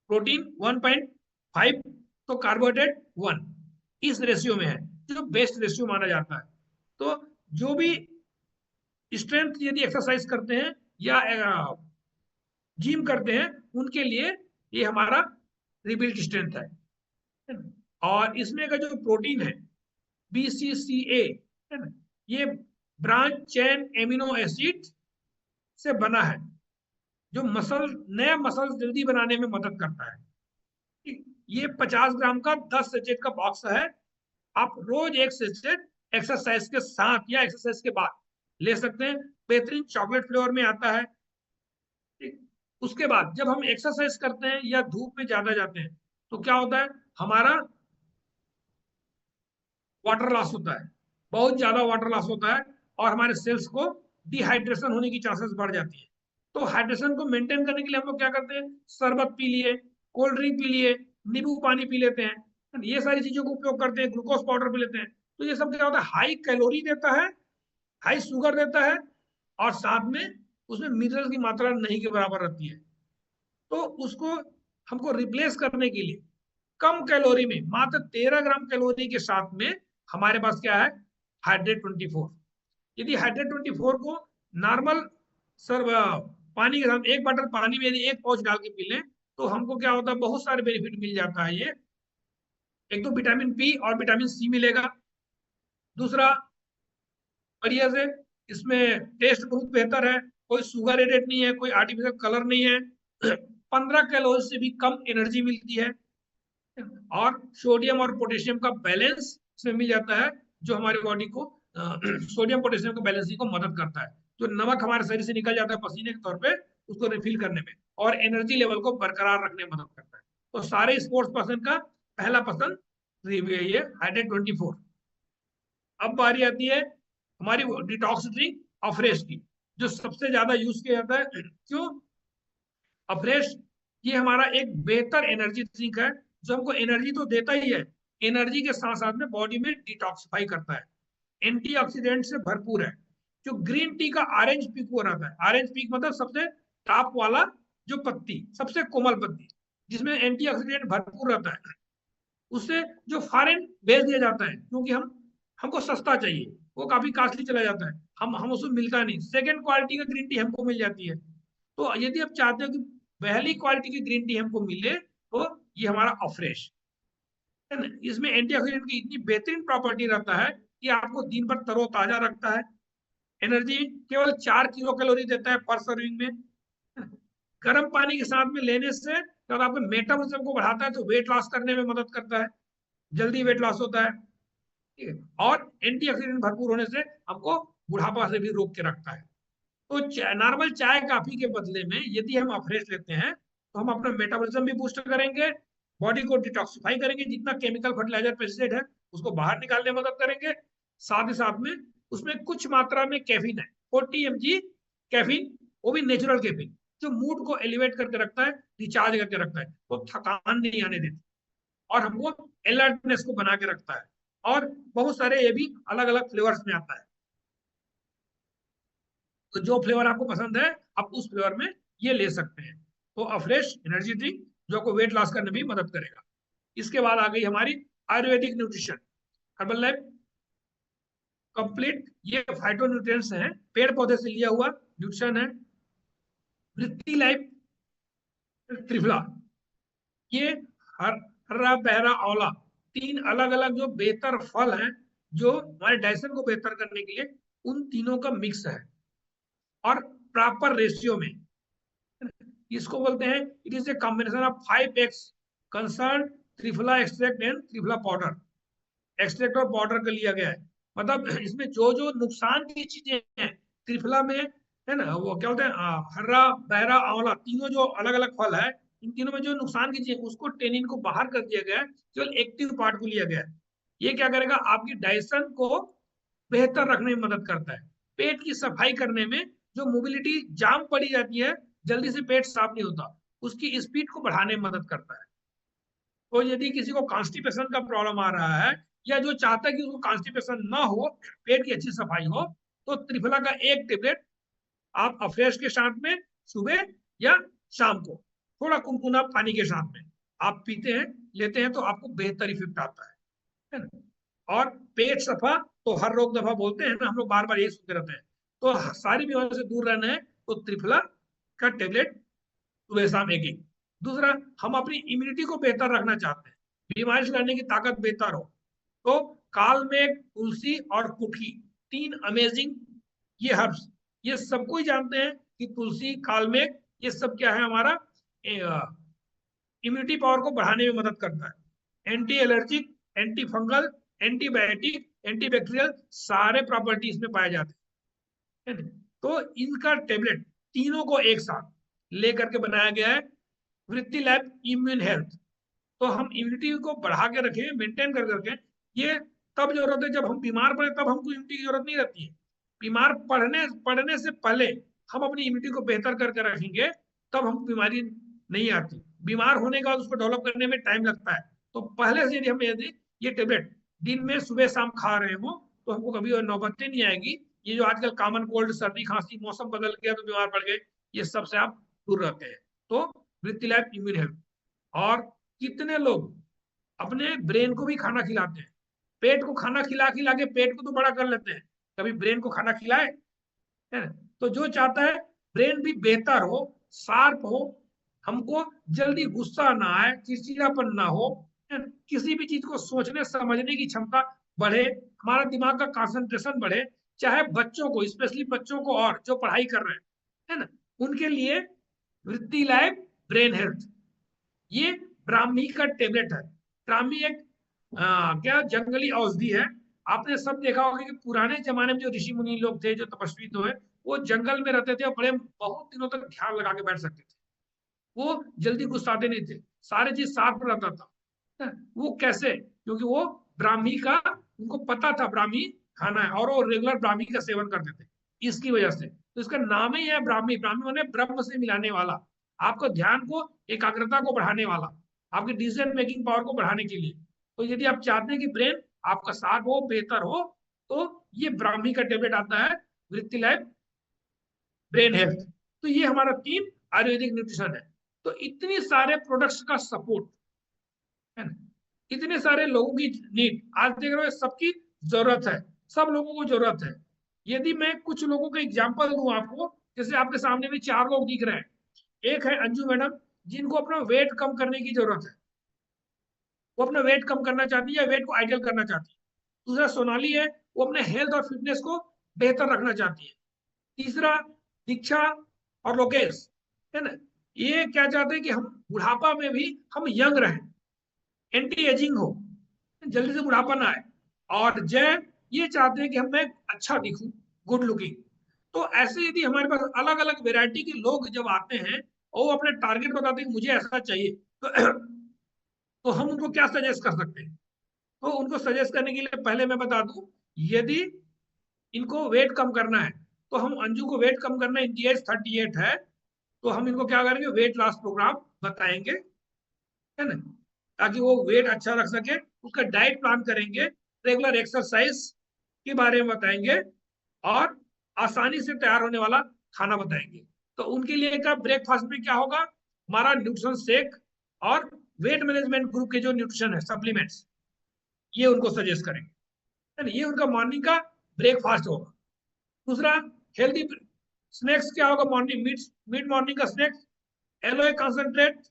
प्रोटीन 1.5 तो कार्बोहाइड्रेट 1, इस रेशियो में है, जो बेस्ट रेशियो माना जाता है। तो जो भी स्ट्रेंथ यदि एक्सरसाइज करते हैं या जिम करते हैं उनके लिए ये हमारा रिबिल्ड स्ट्रेंथ है। और इसमें का जो प्रोटीन है BCCA है ना, ये ब्रांच चेन एमिनो एसिड से बना है, जो नया मसल जल्दी बनाने में मदद करता है। ये 50 ग्राम का 10 सेचेट का बॉक्स है। आप रोज एक सेचेट एक्सरसाइज के साथ या एक्सरसाइज के बाद ले सकते हैं। बेहतरीन चॉकलेट फ्लेवर में आता है। उसके बाद जब हम एक्सरसाइज करते हैं या धूप में ज्यादा जाते हैं तो क्या होता है, हमारा वाटर लॉस होता है, बहुत ज्यादा वाटर लॉस होता है, और हमारे सेल्स को डिहाइड्रेशन होने की चांसेस बढ़ जाती है। तो हाइड्रेशन को मेंटेन करने के लिए हम लोग क्या करते हैं, शरबत पी लिए, कोल्ड ड्रिंक पी लिए, नींबू पानी पी लेते हैं, ये सारी चीजों को उपयोग करते हैं, ग्लूकोज पाउडर पी लेते हैं। तो ये सब क्या होता है, हाई कैलोरी देता है, हाई शुगर देता है, और साथ में उसमें मिनरल की मात्रा नहीं के बराबर रहती है। तो उसको हमको रिप्लेस करने के लिए कम कैलोरी में मात्र 13 ग्राम कैलोरी के साथ में हमारे पास क्या है, हाइड्रेट 24। यदि हाइड्रेट 24 को नॉर्मल सर पानी के साथ एक बॉटल पानी में यदि एक पाउच डाल के पी लें तो हमको क्या होता है, बहुत सारे बेनिफिट मिल जाता है। ये एक तो विटामिन पी और विटामिन सी मिलेगा, दूसरा बढ़िया से इसमें टेस्ट बहुत बेहतर है, कोई सुगर एडेड नहीं है, कोई आर्टिफिशियल कलर नहीं है, 15 कैलोरी से भी कम एनर्जी मिलती है, और सोडियम और पोटेशियम का बैलेंस इसमें मिल जाता है, जो हमारी बॉडी को सोडियम पोटेशियम का बैलेंसिंग को मदद करता है। जो नमक हमारे शरीर से निकल जाता है पसीने के तौर पे, उसको रिफिल करने में और एनर्जी लेवल को बरकरार रखने में मदद करता है। तो सारे स्पोर्ट्स पर्सन का पहला पसंद ये हाइड्रेट 24। अब बारी आती है हमारी डिटॉक्स ड्रिंक अफ्रेश की, जो सबसे ज्यादा यूज किया जाता है। क्यों अफ्रेश, ये हमारा एक बेहतर एनर्जी ड्रिंक है, जो हमको एनर्जी तो देता ही है, एनर्जी के साथ साथ में बॉडी में डिटॉक्सिफाई करता है, एंटीऑक्सीडेंट से भरपूर है। जो ग्रीन टी का ऑरेंज पीक हो रहा है, ऑरेंज पीक मतलब सबसे टॉप वाला जो पत्ती, सबसे कोमल पत्ती जिसमें एंटीऑक्सीडेंट भरपूर रहता है, उससे जो फॉरेन भेज दिया जाता है, क्योंकि हमको सस्ता चाहिए, वो काफी कॉस्टली चला जाता है, हम उसको मिलता नहीं, सेकेंड क्वालिटी का ग्रीन टी हमको मिल जाती है। तो यदि आप चाहते हो कि पहली क्वालिटी की ग्रीन टी हमको मिले तो ये हमारा अफ्रेश है ना, इसमें एंटीऑक्सीडेंट की इतनी बेहतरीन प्रॉपर्टी रहता है कि आपको दिन भर तरोताजा रखता है। एनर्जी केवल 4 किलो कैलोरी देता है पर सर्विंग में। गर्म पानी के साथ में लेने से जब आपके मेटाबॉलिज्म को बढ़ाता है तो वेट लॉस करने में मदद करता है, जल्दी वेट लॉस होता है, ठीक है, और एंटीऑक्सीडेंट भरपूर होने से हमको बुढ़ापा से भी रोक के रखता है। तो नॉर्मल चाय कॉफी के बदले में यदि हम अफ्रेश लेते हैं तो हम अपना मेटाबॉलिज्म भी बूस्ट करेंगे, बॉडी को डिटॉक्सिफाई करेंगे, जितना केमिकल फर्टिलाइजर पेस्टिसाइड है उसको बाहर निकालने में मदद करेंगे। साथ ही साथ में उसमें कुछ मात्रा में कैफीन है, 40 mg कैफीन, वो भी नेचुरल कैफीन, जो मूड को एलिवेट करके रखता है, रिचार्ज करके रखता है, वो थकान नहीं आने देती और हमको अलर्टनेस को बना के रखता है। और बहुत सारे ये भी अलग अलग फ्लेवर्स में आता है। तो जो फ्लेवर आपको पसंद है आप उस फ्लेवर में ये ले सकते हैं। तो अफ्रेश एनर्जी ड्रिंक जो आपको वेट लॉस करने में भी मदद करेगा। इसके बाद आ गई हमारी Ayurvedic nutrition herbal life complete. ये फाइटो न्यूट्रिएंट्स हैं, पेड़ पौधे से लिया हुआ न्यूट्रिशन है। वृत्ति लाइफ त्रिफला, ये हरा बहरा आंवला, 3 अलग अलग जो बेहतर फल हैं जो हमारे डाइजेशन को बेहतर करने के लिए, उन तीनों का मिक्स है और प्रॉपर रेशियो में। इसको बोलते हैं it is a combination of 5x concern triphala extract and triphala powder. Extract और पाउडर का लिया गया है, मतलब इसमें जो जो नुकसान की चीजें हैं त्रिफला में है ना, वो क्या होता है हरा बहरा आंवला, तीनों जो अलग अलग फल है, इन तीनों में जो नुकसान की चीजें उसको टेनिन को बाहर कर दिया गया है, केवल एक्टिव पार्ट को लिया गया है। ये क्या करेगा, आपकी डाइजेशन को बेहतर रखने में मदद करता है, पेट की सफाई करने में, जो मोबिलिटी जाम पड़ी जाती है, जल्दी से पेट साफ नहीं होता, उसकी स्पीड को बढ़ाने में मदद करता है। तो यदि किसी को कॉन्स्टिपेशन का प्रॉब्लम आ रहा है या जो चाहता है कि उसको कॉन्स्टिपेशन ना हो, पेट की अच्छी सफाई हो, तो त्रिफला का एक टेबलेट आप अफ्रेश के साथ में सुबह या शाम को थोड़ा कुनकुना पानी के साथ में आप पीते हैं, लेते हैं, तो आपको बेहतर इफेक्ट आता है ना। और पेट सफा तो हर रोग दफा बोलते हैं ना, हम लोग बार बार यही सुनते रहते हैं। तो सारी बीमारियों से दूर रहना है तो त्रिफला का टेबलेट सुबह शाम एक एक। दूसरा, हम अपनी इम्यूनिटी को बेहतर रखना चाहते हैं, बीमारी से लड़ने की ताकत बेहतर हो, तो काल में तुलसी और कुठी, 3 अमेजिंग ये हर्ब्स, ये सबको ही जानते हैं कि तुलसी कालमेघ ये सब क्या है, हमारा इम्यूनिटी पावर को बढ़ाने में मदद करता है। Anti allergic, anti fungal, antibiotic, antibacterial सारे प्रॉपर्टी इसमें पाए जाते हैं। तो इनका टेबलेट तीनों को एक साथ लेकर के बनाया गया है वृत्ति लैब इम्यून हेल्थ। तो हम इम्यूनिटी को बढ़ा के रखें, मेंटेन कर करके, ये तब जरूरत है जब हम बीमार पड़े, तब हमको इम्यूनिटी की जरूरत नहीं रहती है। बीमार पड़ने से पहले हम अपनी इम्यूनिटी को बेहतर करके रखेंगे, तब हमको बीमारी नहीं आती। बीमार होने के बाद उसको डेवलप करने में टाइम लगता है। तो पहले से यदि ये टेबलेट दिन में सुबह शाम खा रहे हो, तो हमको कभी नौबत नहीं आएगी। ये जो आजकल कॉमन कोल्ड, सर्दी खांसी, मौसम बदल गया तो बीमार पड़ गए, ये सबसे आप दूर रहते हैं। तो वृत्ति लैब इम्यून हेल्थ। और कितने लोग अपने ब्रेन को भी खाना खिलाते हैं, पेट को खाना खिला खिला के पेट को तो बड़ा कर लेते हैं, कभी ब्रेन को खाना खिलाए है ना। तो जो चाहता है ब्रेन भी बेहतर हो, शार्प हो, हमको जल्दी गुस्सा ना आए, चिड़चिड़ापन ना हो, किसी भी चीज को सोचने समझने की क्षमता बढ़े, हमारा दिमाग का कंसंट्रेशन बढ़े, चाहे बच्चों को, स्पेशली बच्चों को और जो पढ़ाई कर रहे हैं है ना, उनके लिए वृत्ति लाइफ ब्रेन हेल्थ, ये ब्राह्मी का टेबलेट है। ब्राह्मी एक क्या जंगली औषधि है। आपने सब देखा होगा कि पुराने जमाने में जो ऋषि मुनि लोग थे, जो तपस्वी थे, वो जंगल में रहते थे और बड़े बहुत दिनों तक ध्यान लगा के बैठ सकते थे। वो जल्दी गुस्साते नहीं थे, सारे चीज शार्प रहता था। वो कैसे? क्योंकि वो ब्राह्मी का, उनको पता था ब्राह्मी खाना है, और वो रेगुलर ब्राह्मी का सेवन करते थे, इसकी वजह से। तो इसका नाम ही है ब्राह्मी। ब्राह्मी माने ब्रह्म से मिलाने वाला, आपको ध्यान को, एकाग्रता को बढ़ाने वाला, आपकी डिसीजन मेकिंग पावर को बढ़ाने के लिए। तो यदि आप चाहते हैं कि ब्रेन आपका शार्प हो, बेहतर हो, तो ये ब्राह्मी का टेबलेट आता है, वृत्ति लाइफ ब्रेन हेल्थ। तो ये हमारा 3 आयुर्वेदिक न्यूट्रिशन है। तो इतनी सारे प्रोडक्ट्स का सपोर्ट है ना, इतने सारे लोगों की नीड, आज देख रहे हो सबकी जरूरत है, सब लोगों को जरूरत है। यदि मैं कुछ लोगों का एग्जांपल दूं आपको, जैसे आपके सामने में 4 लोग दिख रहे हैं। एक है अंजू मैडम, जिनको अपना वेट कम करने की जरूरत है, वो अपना वेट कम करना चाहती है, वेट को आइडियल करना चाहती है। दूसरा सोनाली है, वो अपने हेल्थ और फिटनेस को बेहतर रखना चाहती है। तीसरा दीक्षा और लोकेश है ना, ये क्या चाहते हैं कि हम बुढ़ापा में भी हम यंग रहें, एंटी एजिंग हो, जल्दी से बुढ़ापा ना आए। और जय ये चाहते हैं कि हम मैं अच्छा दिखूं, गुड लुकिंग। तो ऐसे यदि हमारे पास अलग अलग वेराइटी के लोग जब आते हैं और वो अपने टारगेट बताते हैं कि मुझे ऐसा चाहिए, तो हम उनको क्या सजेस्ट कर सकते हैं? तो उनको सजेस्ट करने के लिए पहले मैं बता दूं, यदि इनको वेट कम करना है, तो हम अंजू को वेट कम करना है, इनकी एज 38 है, तो हम इनको क्या करेंगे, वेट लॉस प्रोग्राम बताएंगे है ना, ताकि वो वेट अच्छा रख सके। उसका डाइट प्लान करेंगे, रेगुलर एक्सरसाइज के बारे में बताएंगे, और आसानी से तैयार होने वाला खाना बताएंगे। तो उनके लिए का ब्रेकफास्ट में क्या होगा, हमारा न्यूट्रिशन शेक और वेट मैनेजमेंट ग्रुप के जो न्यूट्रिशन है सप्लीमेंट्स, ये उनको सजेस्ट करेंगे, है ना। ये उनका मॉर्निंग का ब्रेकफास्ट होगा। दूसरा, हेल्दी स्नैक्स क्या होगा, मॉर्निंग मिड मॉर्निंग का स्नैक्स, एलोए कंसंट्रेट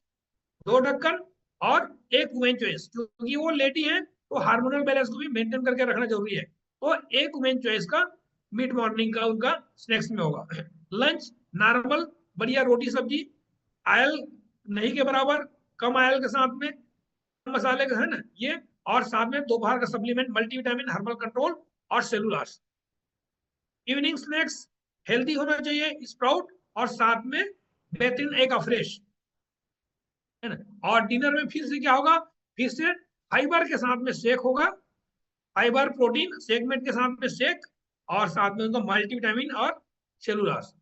2 ढक्कन और एक वुमेन चॉइस, क्योंकि वो लेडी है तो हार्मोनल बैलेंस को भी मेंटेन करके रखना जरूरी है। तो एक वुमेन चॉइस का मिड मॉर्निंग का उनका स्नैक्स में होगा। लंच नॉर्मल बढ़िया रोटी सब्जी, आयल नहीं के बराबर, कम आयल के साथ में, मसाले का, है ना ये। और साथ में दोपहर का सप्लीमेंट मल्टीविटामिन, हर्बल कंट्रोल और सेलुलास। इवनिंग स्नैक्स हेल्दी होना चाहिए, स्प्राउट और साथ में बेहतरीन एक अफ्रेश, है ना। और डिनर में फिर से क्या होगा, फिर से फाइबर के साथ में शेक होगा, फाइबर प्रोटीन सेगमेंट के साथ में शेक, और साथ में उनका मल्टीविटामिन और सेलुलास।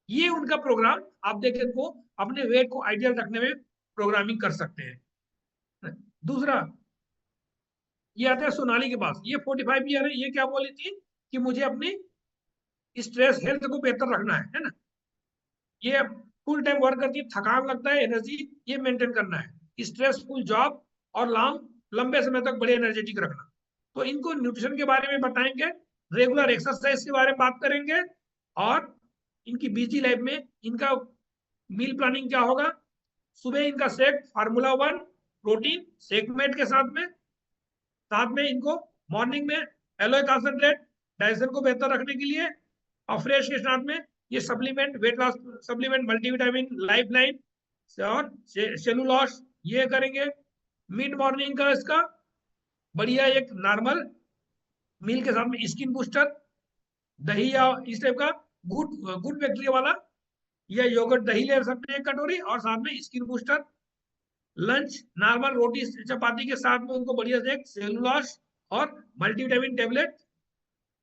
ये उनका प्रोग्राम आप देखें तो अपने वेट को आइडियल रखने में प्रोग्रामिंग कर सकते हैं। दूसरा, ये आता है सोनाली के पास, ये 45 ईयर है। ये क्या बोली थी कि मुझे अपनी स्ट्रेस हेल्थ को बेहतर रखना है ना। ये फुल टाइम वर्क करती है, थकान लगता है, एनर्जी ये मेंटेन करना है, स्ट्रेसफुल जॉब और लंबे समय तक बड़े एनर्जेटिक रखना। तो इनको न्यूट्रिशन के बारे में बताएंगे, रेगुलर एक्सरसाइज के बारे में बात करेंगे, और इनकी बिजी लाइफ में इनका मील प्लानिंग क्या होगा। सुबह इनका शेक फार्मूला 1 प्रोटीन सेगमेंट के साथ में इनको मॉर्निंग में एलोए कंसंट्रेट डाइजेशन को बेहतर रखने के लिए, और फ्रेश के साथ में ये supplement, weight loss supplement multivitamin, life line और सेलुलॉस ये करेंगे। मिड मॉर्निंग का इसका बढ़िया एक नॉर्मल मील के साथ में स्किन बूस्टर दही या इस टाइप का गुड बैक्टीरिया वाला या योगर्ट दही ले सकते हैं कटोरी, और साथ में स्किन बूस्टर। लंच नॉर्मल रोटी चपाती के साथ में उनको बढ़िया से एक सेलुलॉस और मल्टीविटामिन टेबलेट।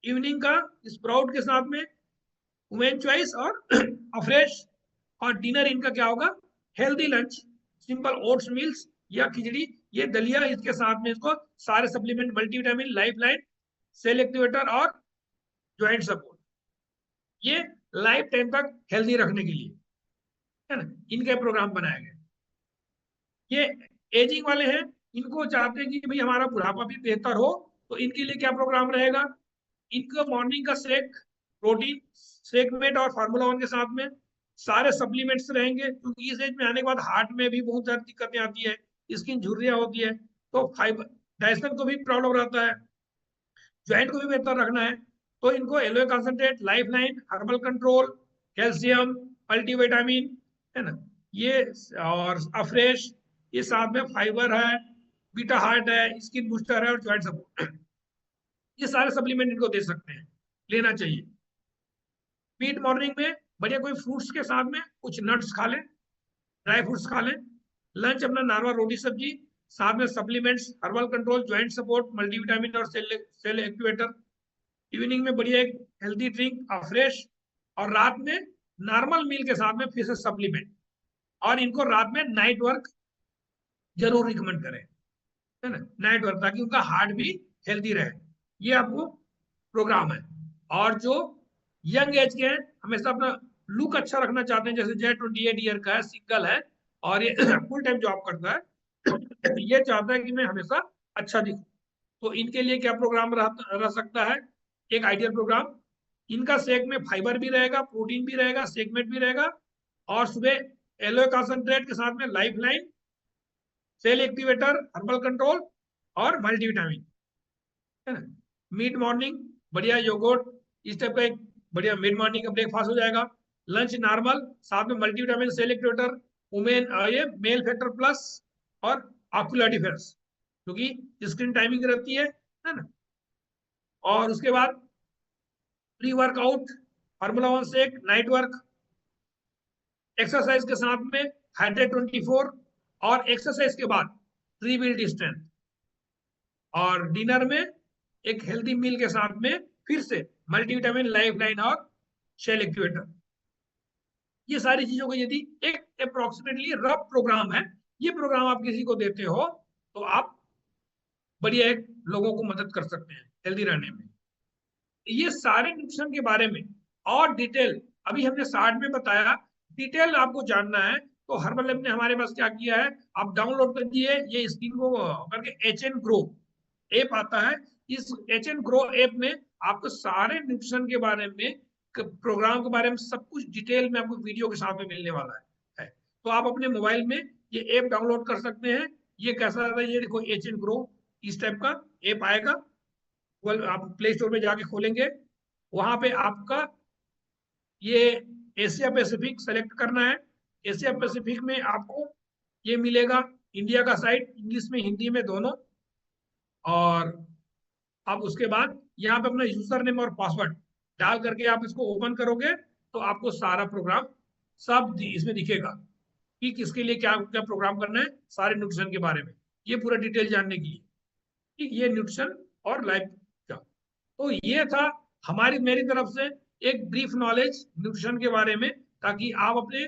इवनिंग का स्प्राउट के साथ में वुमेन चॉइस और अफ्रेश। और डिनर इनका क्या होगा, healthy lunch, simple oats meals या खिचड़ी, ये दलिया, इसके साथ में इसको सारे supplement multivitamin, life line, cell activator और ज्वाइंट सपोर्ट, ये लाइफ टाइम तक हेल्दी रखने के लिए, है ना, इनके प्रोग्राम बनाए गए। ये एजिंग वाले हैं, इनको चाहते हैं कि भाई हमारा बुढ़ापा भी बेहतर हो, तो इनके लिए क्या प्रोग्राम रहेगा। इनको मॉर्निंग का शेक प्रोटीन सेगमेंट और फार्मूला 1 के साथ में सारे सप्लीमेंट्स रहेंगे, क्योंकि इस एज में आने के बाद हार्ट में भी बहुत सारी दिक्कतें आती है, स्किन झुर्रियां होती है, तो फाइबर डाइजेशन को भी प्रॉब्लम रहता है, ज्वाइंट को भी बेहतर रखना है। तो इनको alloy concentrate, life line, herbal control, calcium, multivitamin, है ना ये, और अफ्रेश, ये साथ में फाइबर है, बीटा हार्ट है, स्किन बूस्टर है और ज्वाइंट सपोर्ट, ये सारे सप्लीमेंट इनको दे सकते हैं, लेना चाहिए। मिड मॉर्निंग में बढ़िया कोई फ्रूट्स के साथ में कुछ नट्स खा लें, ड्राई फ्रूट्स खा लें। लंच अपना नॉर्मल रोटी सब्जी, साथ में supplements, herbal control, joint support, multivitamin और सेल एक्टिवेटर। इवनिंग में बढ़िया एक हेल्दी ड्रिंक फ्रेश, और रात में नॉर्मल मील के साथ में फिर से सप्लीमेंट। और इनको रात में नाइट वर्क जरूर रिकमेंड करें, है ना, नाइट वर्क, ताकि उनका हार्ट भी हेल्दी रहे। ये आपको प्रोग्राम है। और जो यंग एज के हैं, हमेशा अपना लुक अच्छा रखना चाहते हैं, जैसे जय 28 ईयर का है, सिंगल है और ये फुल टाइम जॉब करता है, ये चाहता है कि मैं हमेशा अच्छा दिखूं, तो इनके लिए क्या प्रोग्राम रह सकता है, एक आइडियल प्रोग्राम। इनका शेक में फाइबर भी रहेगा, प्रोटीन भी रहेगा, सेगमेंट भी रहेगा, और सुबह एलोए कंसंट्रेट के साथ में life line, cell activator, herbal control और मल्टीविटामिन, है ना। मिड मॉर्निंग बढ़िया योगर्ट, इस टाइप का एक बढ़िया मिड मॉर्निंग का ब्रेकफास्ट हो जाएगा। लंच नॉर्मल, साथ में मल्टीविटामिन, सेल एक्टिवेटर, वुमेन ये मेल फैक्टर प्लस और ऑक्यूलर डिफेंस, क्योंकि स्क्रीन टाइमिंग रहती है ना। और उसके बाद pre workout, formula 1 shake, night work, exercise के साथ में हाइड्रेट 24, और एक्सरसाइज के बाद रीबिल्ड स्ट्रेंथ, और डिनर में एक हेल्दी मील के साथ में फिर से मल्टीविटामिन, लाइफ लाइन और सेल एक्टिवेटर। ये सारी चीजों को यदि एक अप्रोक्सीमेटली रफ प्रोग्राम है, ये प्रोग्राम आप किसी को देते हो तो आप बढ़िया एक लोगों को मदद कर सकते हैं हेल्दी रहने में। ये सारे न्यूट्रिशन के बारे में और डिटेल अभी हमने शार्ट में बताया, डिटेल आपको जानना है तो हर्बल लैब ने हमारे पास क्या किया है, आप डाउनलोड कर दिए ये स्क्रीन को करके HN ग्रो ऐप आता है। इस HN ग्रो ऐप में आपको सारे न्यूट्रिशन के बारे में, प्रोग्राम के बारे में सब कुछ डिटेल में आपको वीडियो के साथ में मिलने वाला है। तो आप अपने मोबाइल में ये ऐप डाउनलोड कर सकते हैं। ये कैसा आता है, ये देखो HN ग्रो इस टाइप का ऐप आएगा। आप प्ले स्टोर में जाके खोलेंगे, वहां पे आपका ये एशिया पैसिफिक सेलेक्ट करना है। एशिया पैसिफिक में आपको ये मिलेगा इंडिया का साइट, इंग्लिश में हिंदी में दोनों। और आप उसके बाद यहाँ पे अपना यूजर नेम और पासवर्ड डाल करके आप इसको ओपन करोगे तो आपको सारा प्रोग्राम सब इसमें दिखेगा कि किसके लिए क्या क्या प्रोग्राम करना है, सारे न्यूट्रिशन के बारे में ये पूरा डिटेल जानने के लिए। ठीक, ये न्यूट्रिशन और लाइफ का। तो ये था मेरी तरफ से एक ब्रीफ नॉलेज न्यूट्रिशन के बारे में, ताकि आप अपने